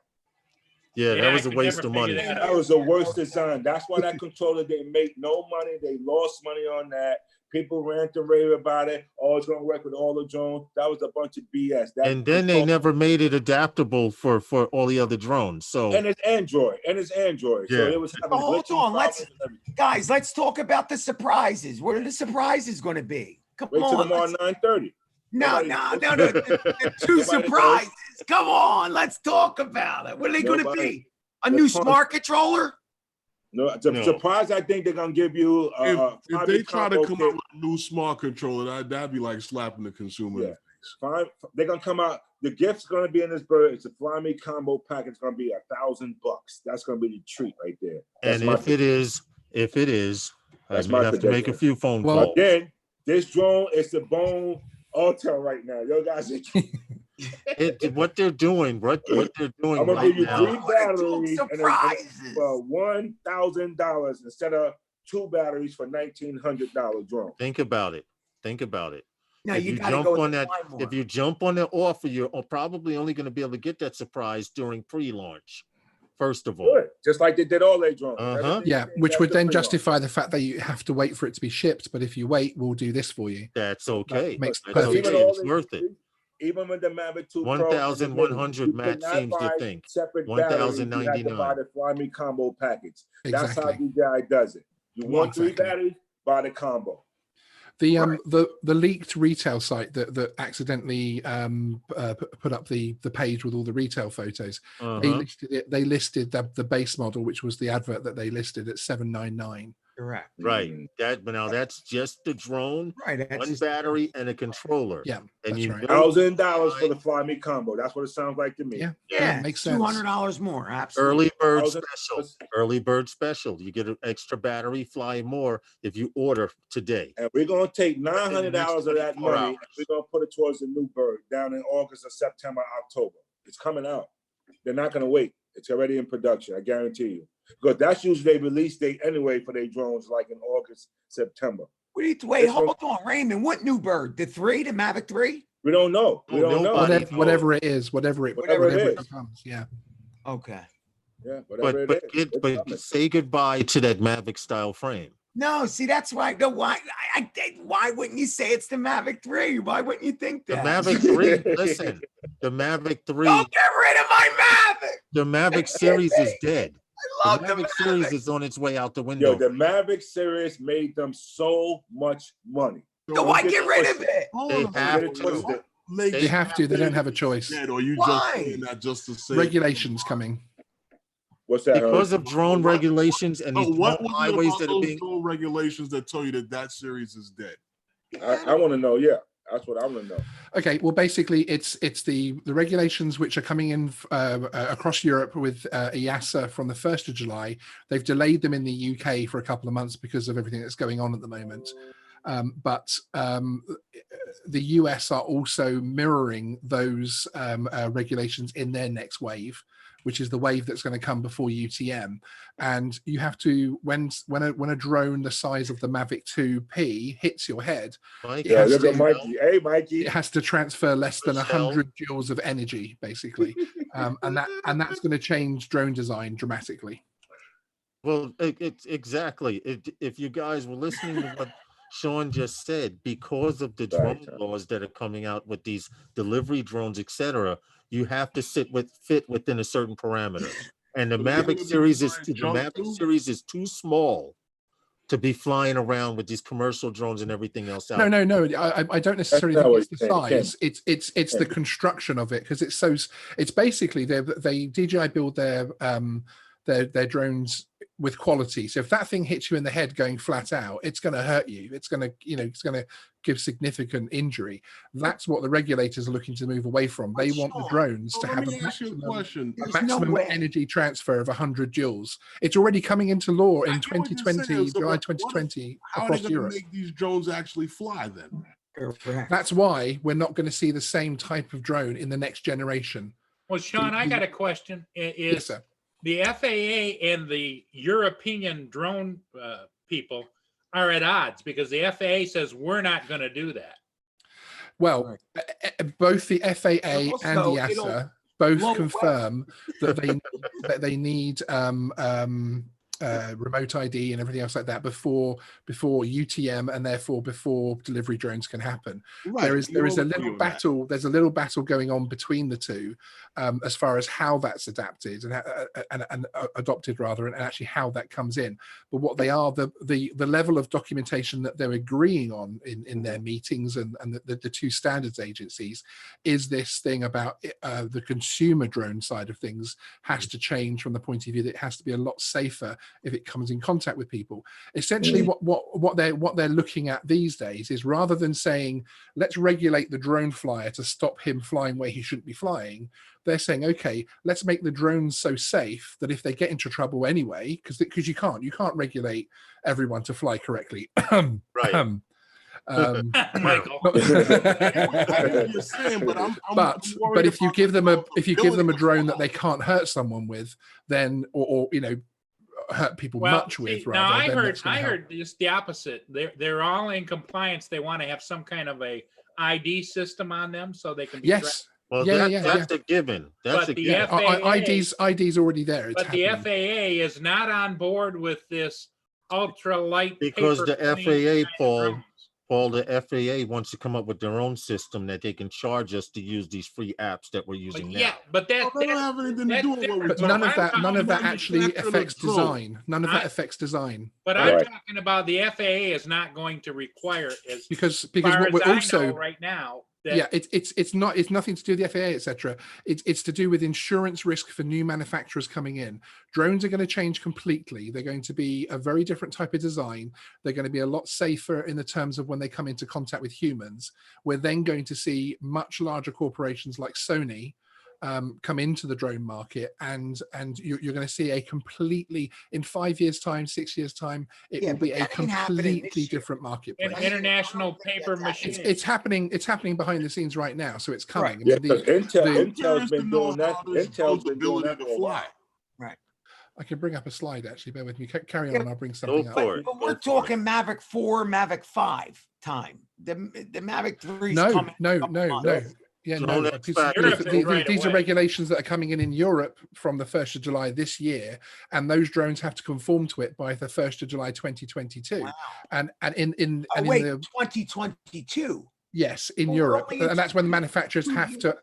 Yeah, that was a waste of money. That was the worst design. That's why that controller didn't make no money. They lost money on that. People rant and rave about it. Oh, it's going to work with all the drones. That was a bunch of BS. And then they never made it adaptable for all the other drones. So and it's Android. Yeah. So it was hold on, let's talk about the surprises. What are the surprises going to be? Come on. Wait till tomorrow 9:30. No. The two surprises. Come on, let's talk about it. What are they going to be? A new smart controller? No, surprise! I think they're gonna give you. If they try to come out with a new smart controller, that'd be like slapping the consumer in the face. Fine, they're gonna come out. The gift's gonna be in this bird. It's a Fly Me combo pack. It's gonna be $1,000. That's gonna be the treat right there. And if it is, That's you my have to make a few phone calls. Again, this drone is the bone altar right now. Yo guys, what they're doing, what they're doing. I'm gonna right give you now, 3 batteries and for $1,000 instead of 2 batteries for $1,900 drone. Think about it. No, if you jump on that, if you jump on the offer, you're probably only going to be able to get that surprise during pre-launch. First of all, good. Just like they did all their drones. Yeah, which would then justify the fact that you have to wait for it to be shipped. But if you wait, we'll do this for you. That's okay. Makes perfect sense. It's worth it. Even with the Mavic 2 Pro, 1,100 Matt seems to think. Separate batteries, you have to buy the Fly Me combo package. That's how DJI does it. You want 3 batteries, buy the combo. The leaked retail site that accidentally put up the page with all the retail photos. They listed the base model, which was the advert that they listed at $799. Correct. Right. But now that's just the drone, right? One battery and a controller. Yeah, and you $1,000 for the Fly Me combo. That's what it sounds like to me. Yeah, makes sense. $200 more. Absolutely. Early bird special. You get an extra battery, fly more if you order today. And we're gonna take $900 of that money. And we're gonna put it towards the new bird down in August or September, October. It's coming out. They're not gonna wait. It's already in production. I guarantee you. Because that's usually their release date anyway for their drones, like in August, September. Wait, hold on, Raymond. What new bird? The Mavic 3? We don't know. We don't know. Whatever it is, whatever it becomes. Yeah. Okay. Yeah, but say goodbye to that Mavic style frame. No, see, that's why. No, why wouldn't you say it's the Mavic 3? Why wouldn't you think that? The Mavic 3, listen, the Mavic 3. Don't get rid of my Mavic. The Mavic series is dead. I love the Mavic series is on its way out the window. Yo, the Mavic series made them so much money. So why get rid of it? They have to. They don't have a choice. Or you just saying that just to say regulations coming. What's that? Because of drone regulations and these highways that are being drone regulations that tell you that series is dead. I want to know. Yeah. That's what I want to know. Okay, well, basically, it's the regulations which are coming in across Europe with EASA from the 1st of July. They've delayed them in the UK for a couple of months because of everything that's going on at the moment. But the US are also mirroring those regulations in their next wave, which is the wave that's going to come before UTM. And you have to, when a drone the size of the Mavic 2P hits your head, it has to transfer less than 100 joules of energy, basically. And that's going to change drone design dramatically. Well, it's exactly. If you guys were listening to what Sean just said, because of the drone laws that are coming out with these delivery drones, etc., you have to fit within a certain parameter. And the Mavic series is too small to be flying around with these commercial drones and everything else out. No. I don't necessarily think it's the size. It's the construction of it, because it's basically they DJI build their drones with quality. So if that thing hits you in the head going flat out, it's going to hurt you. It's going to give significant injury. That's what the regulators are looking to move away from. They want the drones to have a maximum energy transfer of 100 joules. It's already coming into law in 2020, July 2020 across Europe. Make these drones actually fly then? That's why we're not going to see the same type of drone in the next generation. Well, Sean, I got a question. Yes, sir. The FAA and the European drone people are at odds because the FAA says we're not going to do that. Well, both the FAA and the EASA both confirm that they need remote ID and everything else like that before UTM, and therefore before delivery drones can happen. Right. There is a little battle. There's a little battle going on between the two, as far as how that's adapted and adopted rather, and actually how that comes in. But what they are, the level of documentation that they're agreeing on in their meetings and the two standards agencies is this thing about the consumer drone side of things has to change from the point of view that it has to be a lot safer if it comes in contact with people. Essentially, what they're looking at these days is, rather than saying let's regulate the drone flyer to stop him flying where he shouldn't be flying, they're saying, okay, let's make the drones so safe that if they get into trouble anyway, because you can't regulate everyone to fly correctly. Right. Michael. but if you give them a drone that they can't hurt someone with, then or hurt people much with. Now I heard just the opposite. They're all in compliance. They want to have some kind of a ID system on them so they can be yes. Well, that's a given. That's a given. ID's already there. But the FAA is not on board with this ultralight, because the FAA, Paul, the FAA wants to come up with their own system that they can charge us to use these free apps that we're using now. Yeah, but that don't have anything to do with what we're But none of that actually affects design. None of that affects design. But I'm talking about the FAA is not going to require it, because what we're also right now. It's nothing to do with the FAA, etc. It's to do with insurance risk for new manufacturers coming in. Drones are going to change completely. They're going to be a very different type of design. They're going to be a lot safer in the terms of when they come into contact with humans. We're then going to see much larger corporations like Sony come into the drone market, and you're going to see a completely, in 5 years time, 6 years time, it will be a completely different marketplace. International paper machine. It's happening behind the scenes right now, so it's coming. Right. Intel's been doing that. Intel's been doing that for a while. Right. I can bring up a slide, actually. Bear with me. Carry on. I'll bring something up. But we're talking Mavic 4, Mavic 5 time. The Mavic 3 is coming. No. Yeah, no. These are regulations that are coming in Europe from the 1st of July this year, and those drones have to conform to it by the 1st of July 2022. Wow. And in 2022. Yes, in Europe, and that's when the manufacturers have to.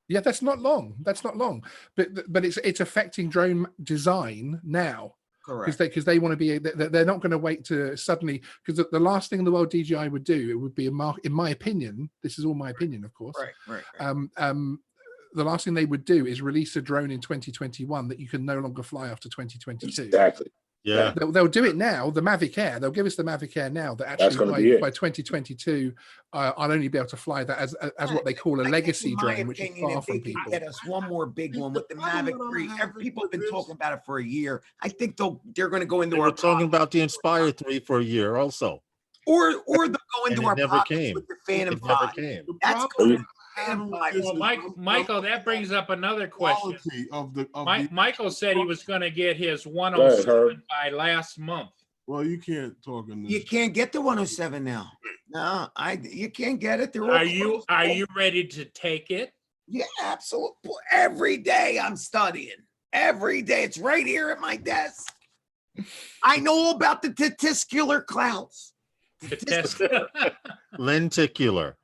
Yeah, that's not long. But it's affecting drone design now. Correct. Because they want to be, they're not going to wait to suddenly, because the last thing the World DJI would do, it would be in my opinion, this is all my opinion, of course. Right. The last thing they would do is release a drone in 2021 that you can no longer fly after 2022. Exactly. Yeah. They'll do it now. The Mavic Air, they'll give us the Mavic Air now that actually by 2022, I'll only be able to fly that as what they call a legacy drone, which is far from people. Get us one more big one with the Mavic 3. People have been talking about it for a year. I think they're going to go into our talking about the Inspire 3 for a year also. Or they'll go into our pockets with the Phantom 5. That's going. Well, Michael, that brings up another question. Michael said he was going to get his 107 by last month. Well, you can't talk in this. You can't get the 107 now. No, you can't get it. Are you ready to take it? Yeah, absolutely. Every day I'm studying. Every day. It's right here at my desk. I know about the testicular clouds. Lenticular.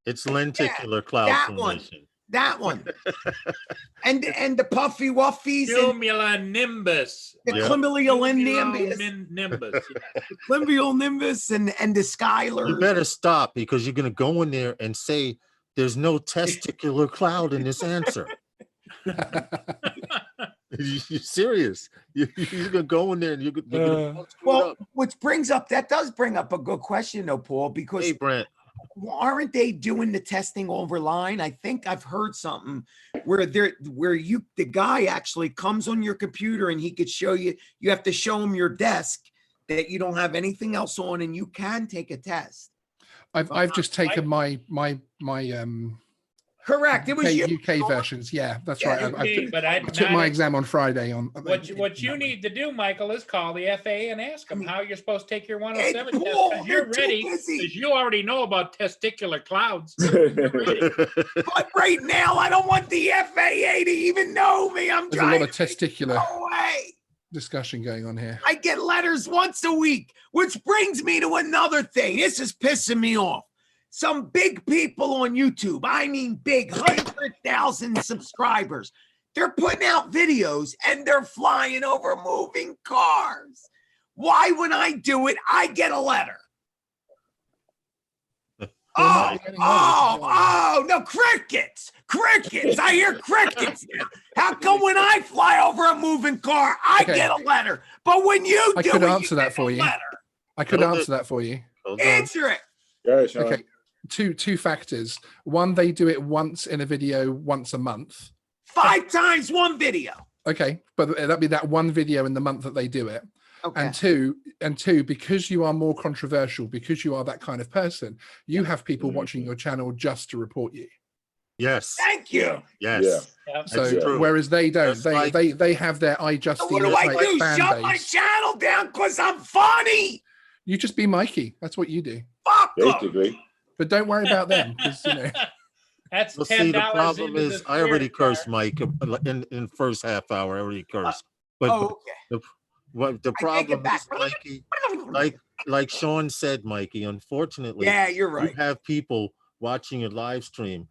It's lenticular cloud formation. That one. and the puffy wuffies. Cumulonimbus. The cumulonimbus. The cumulonimbus and the Skylar. You better stop, because you're going to go in there and say there's no testicular cloud in this answer. You're serious? You're going to go in there and you're going to well, which does bring up a good question though, Paul, because hey, Brent, aren't they doing the testing over line? I think I've heard something where the guy actually comes on your computer and he could show you. You have to show him your desk that you don't have anything else on, and you can take a test. I've just taken my correct. It was UK versions. Yeah, that's right. I took my exam on Friday. What you need to do, Michael, is call the FAA and ask them how you're supposed to take your 107 test, because you're ready, because you already know about testicular clouds. But right now, I don't want the FAA to even know me. There's a lot of testicular discussion going on here. I get letters once a week, which brings me to another thing. This is pissing me off. Some big people on YouTube, I mean big, 100,000 subscribers, they're putting out videos and they're flying over moving cars. Why, when I do it, I get a letter? No, crickets. I hear crickets now. How come when I fly over a moving car, I get a letter, but when you do, I could answer that for you. I could answer that for you. Answer it. Yeah, Sean. Okay. Two factors. One, they do it once in a video once a month. 5 times one video. Okay, but that'd be that one video in the month that they do it. Okay. And two, because you are more controversial, because you are that kind of person, you have people watching your channel just to report you. Yes. Thank you. Yes. Yeah. So whereas they don't, they have their I just. So what do I do? Shut my channel down because I'm funny. You just be Mikey. That's what you do. Fuck basically. But don't worry about them because That's well, $10. see, the problem into is the I already credit cursed card. Mike in first half hour. I already cursed. But the problem is, Mikey, like Sean said, Mikey, unfortunately, you're right. You have people watching your live stream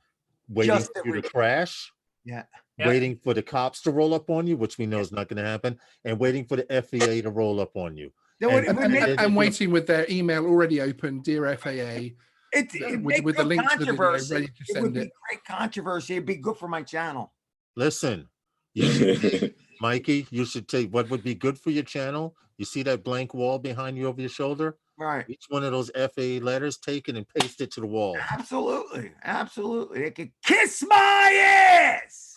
waiting for you to crash. Yeah. Waiting for the cops to roll up on you, which we know is not going to happen, and waiting for the FAA to roll up on you. And waiting with their email already open, dear FAA. With the link to the video ready to send it would be great controversy. It'd be good for my channel. Listen, you should, Mikey, you should take what would be good for your channel. You see that blank wall behind you over your shoulder? Right. Each one of those FAA letters, take it and paste it to the wall. Absolutely. Absolutely. They could kiss my ass.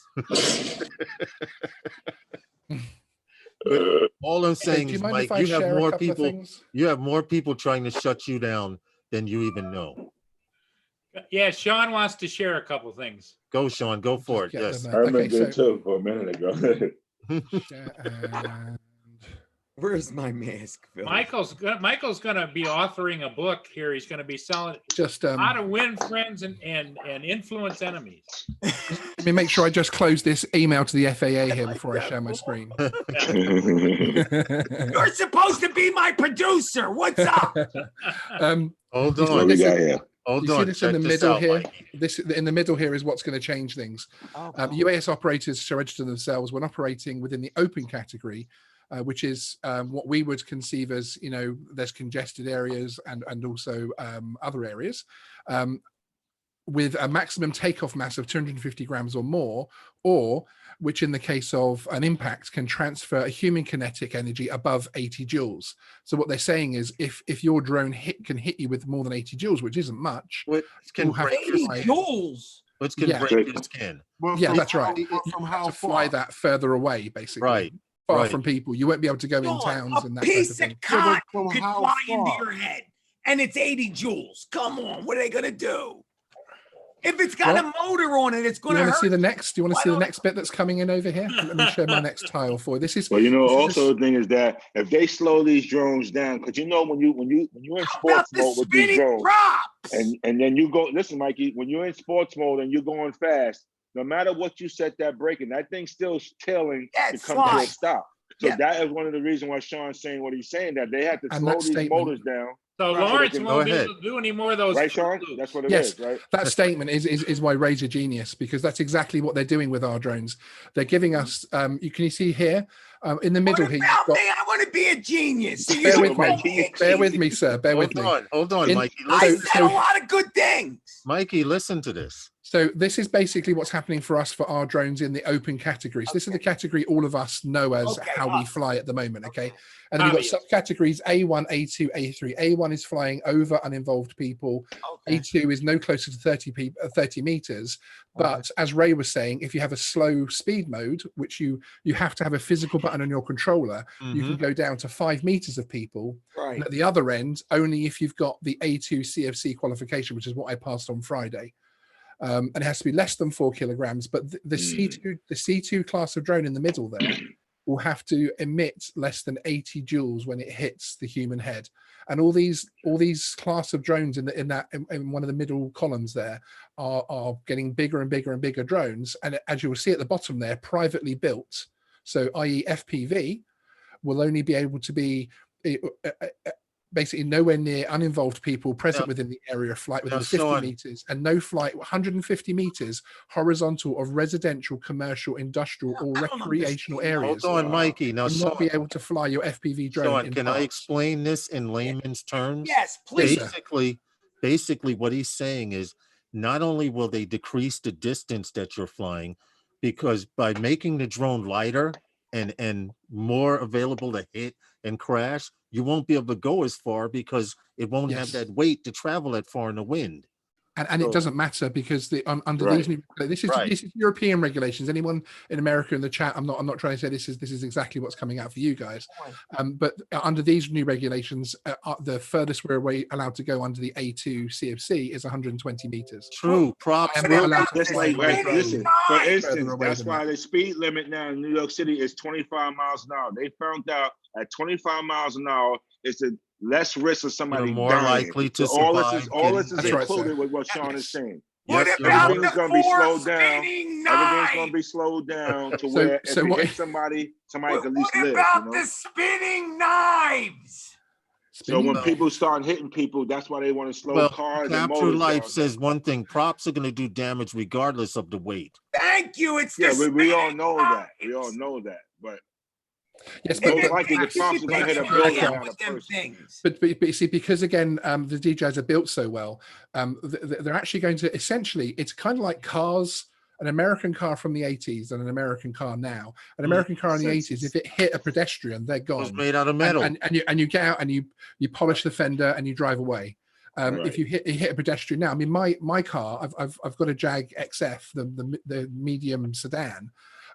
All I'm saying is, Mike, you have more people. You have more people trying to shut you down than you even know. Yeah, Sean wants to share a couple things. Go, Sean. Go for it. Yes, I remember it too for a minute ago. Where's my mask, Phil? Michael's gonna be authoring a book here. He's gonna be selling just how to win friends and influence enemies. Let me make sure I just close this email to the FAA here before I share my screen. You're supposed to be my producer. What's up? Hold on. You see this in the middle here? This in the middle here is what's going to change things. UAS operators shall register themselves when operating within the open category, which is what we would conceive as, there's congested areas and also other areas, with a maximum takeoff mass of 250 grams or more, or which in the case of an impact can transfer a human kinetic energy above 80 joules. So what they're saying is if your drone can hit you with more than 80 joules, which isn't much, which can break 80 joules. Which can break your skin. Yeah, that's right. You have to fly that further away, basically. Right. Far from people. You won't be able to go in towns and that piece type of of cotton could fly into your head, and it's 80 joules. Come on, what are they gonna do? If it's got a motor on it, it's gonna hurt. Do you want to see the next? Do you want to see the next bit that's coming in over here? Let me share my next tile for you. This is. Well, also the thing is that if they slow these drones down, because when you're in sports mode with these drones, and then you go, listen, Mikey, when you're in sports mode and you're going fast, no matter what you set that brake, and that thing's still tailing to come to a stop. So that is one of the reasons why Sean's saying what he's saying, that they have to slow these motors down. So Lawrence won't be able to do any more of those. Right, Sean? That's what it is, right? That statement is why Ray's a genius, because that's exactly what they're doing with our drones. They're giving us, you see here, in the middle here. I want to be a genius. Bear with me, sir. Bear with me. Hold on, Mikey. I said a lot of good things. Mikey, listen to this. So this is basically what's happening for us for our drones in the open categories. This is the category all of us know as how we fly at the moment, okay? And then we've got subcategories A1, A2, A3. A1 is flying over uninvolved people. A2 is no closer to 30 meters. But as Ray was saying, if you have a slow speed mode, which you have to have a physical button on your controller, you can go down to 5 meters of people. Right. And at the other end, only if you've got the A2 CFC qualification, which is what I passed on Friday. And it has to be less than 4 kilograms, but the C2 class of drone in the middle there will have to emit less than 80 joules when it hits the human head. And all these class of drones in one of the middle columns there are getting bigger and bigger and bigger drones. And as you will see at the bottom there, privately built. So i.e. FPV will only be able to be basically nowhere near uninvolved people present within the area of flight within 50 meters, and no flight 150 meters horizontal of residential, commercial, industrial, or recreational areas. Hold on, Mikey. Now, not be able to fly your FPV drone. Sean, can I explain this in layman's terms? Yes, please. Basically, what he's saying is not only will they decrease the distance that you're flying, because by making the drone lighter and more available to hit and crash, you won't be able to go as far because it won't have that weight to travel that far in the wind. And it doesn't matter because under these new, this is European regulations. Anyone in America in the chat, I'm not trying to say this is exactly what's coming out for you guys, but under these new regulations, the furthest we're allowed to go under the A2 CFC is 120 meters. True. Props. Just like listen, for instance, that's why the speed limit now in New York City is 25 miles an hour. They found out at 25 miles an hour, it's a less risk of somebody more dying. likely to so survive. All this is included with what Sean is saying. What about everything's the gonna be slowed down. spinning Everything's gonna be slowed down to where if it hits somebody can at least live. What about the spinning knives? So when people start hitting people, that's why they want to slow cars. Capture Life says one thing: props are going to do damage regardless of the weight. Thank you. It's we all know that. We all know that, but. Yes, but see, because again, the DJs are built so well, they're actually going to essentially, it's kind of like cars, an American car from the 80s and an American car now. An American car in the 80s, if it hit a pedestrian, they're gone. It was made out of metal. And you get out and you polish the fender and you drive away. If you hit a pedestrian now, I mean, my car, I've got a Jag XF, the medium sedan.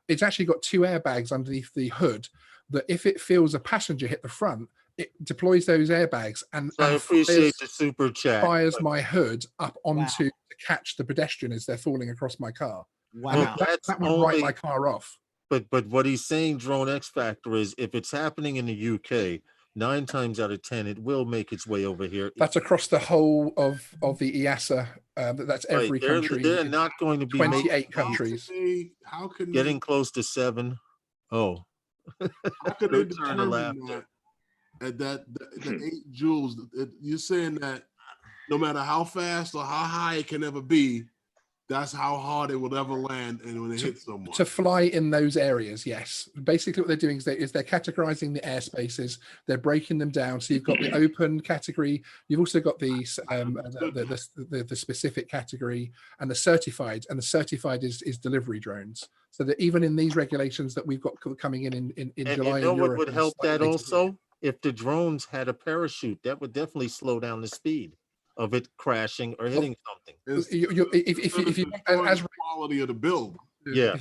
It's actually got 2 airbags underneath the hood, that if it feels a passenger hit the front, it deploys those airbags and I appreciate the super chat. Fires my hood up onto to catch the pedestrian as they're falling across my car. Wow, that would write my car off. But what he's saying, Drone X Factor, is if it's happening in the UK, 9 times out of 10, it will make its way over here. That's across the whole of the EASA. That's every country. They're not going to be 28 countries. How can getting close to 7? Oh. How could they determine that 8 joules? You're saying that no matter how fast or how high it can ever be, that's how hard it will ever land, and when it hits someone. To fly in those areas, yes. Basically, what they're doing is they're categorizing the airspaces. They're breaking them down. So you've got the open category. You've also got the specific category and the certified. And the certified is delivery drones. So that even in these regulations that we've got coming in July, you know what would help that also? If the drones had a parachute, that would definitely slow down the speed of it crashing or hitting something. If you as quality of the build. Yeah,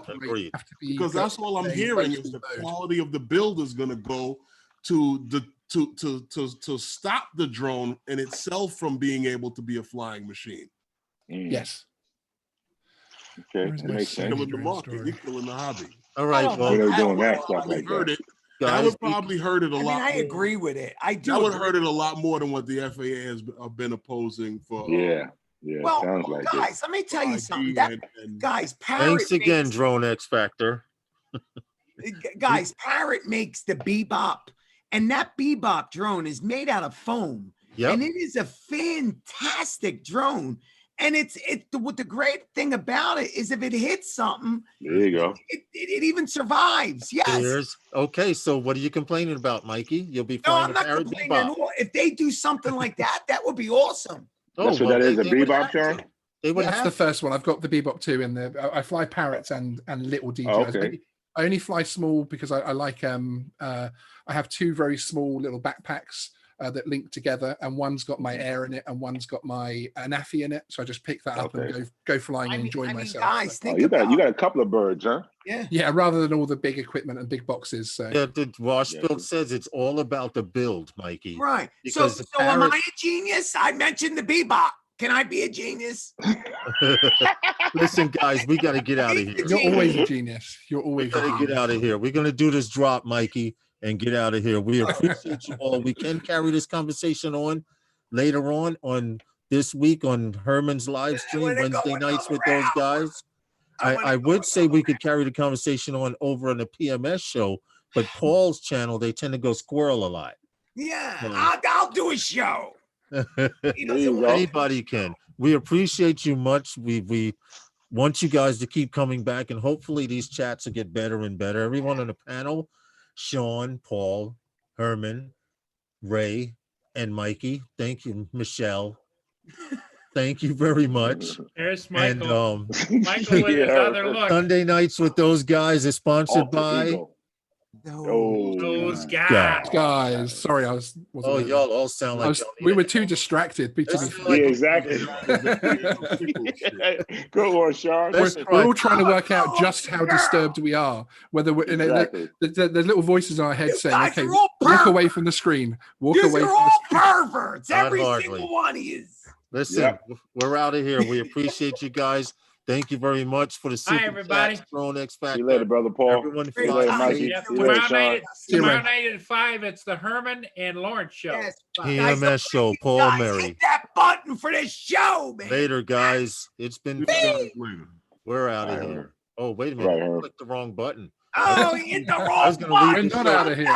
agreed. Because that's all I'm hearing is the quality of the build is going to go to stop the drone in itself from being able to be a flying machine. Yes. Okay, that makes sense. Killing the market, you're killing the hobby. All right, well, they're doing that stuff like that. I would probably hurt it a lot. I agree with it. I do. That would hurt it a lot more than what the FAA has been opposing for. Yeah. Well, sounds like guys, let me tell you something. Guys, thanks again, Drone X Factor. Guys, Parrot makes the Bebop, and that Bebop drone is made out of foam. Yep. And it is a fantastic drone. And what the great thing about it is if it hits something, there you go. It even survives. Yes. Okay, so what are you complaining about, Mikey? You'll be No, flying I'm not complaining at all. If they do something like that, that would be awesome. That's what that is, a Bebop drone? That's the first one. I've got the Bebop 2 in there. I fly Parrots and little DJs. Oh, okay. I only fly small because I like I have 2 very small little backpacks that link together, and one's got my air in it and one's got my Anafi in it. So I just pick that up and go flying and enjoy myself. Guys, think you got a couple of birds, huh? Yeah, rather than all the big equipment and big boxes. So the Washbuild says it's all about the build, Mikey. Right. So am I a genius? I mentioned the Bebop. Can I be a genius? Listen, guys, we got to get out of here. You're always a genius. You're always. We got to get out of here. We're gonna do this drop, Mikey, and get out of here. We appreciate you all. We can carry this conversation on later on this week on Herman's live stream Wednesday nights with those guys. I would say we could carry the conversation on over on the PMS show, but Paul's channel, they tend to go squirrel a lot. Yeah, I'll do a show. Anybody can. We appreciate you much. We want you guys to keep coming back, and hopefully these chats will get better and better. Everyone on the panel, Sean, Paul, Herman, Ray, and Mikey. Thank you, Michelle. Thank you very much. There's Michael. And Michael with his other look. Sunday nights with those guys is sponsored by those guys. Sorry, I was. Oh, y'all all sound like we were too distracted. Yeah, exactly. Go on, Sean. We're all trying to work out just how disturbed we are. Whether we're in the little voices in our head saying, "Okay, walk away from the screen. Walk away." You're all perverts. Every single one of you. Listen, we're out of here. We appreciate you guys. Thank you very much for the super everybody. Throne X Factor. See you later, brother Paul. Everyone, see you later, Mikey. Tomorrow night at 5, it's the Herman and Lawrence show. Yes, PMS show, Paul guys, Mary. hit that button for this show, man. Later, guys. It's been fun. We're out of here. Oh, wait a minute. I clicked the wrong button. Oh, you hit the wrong button. We're not out of here.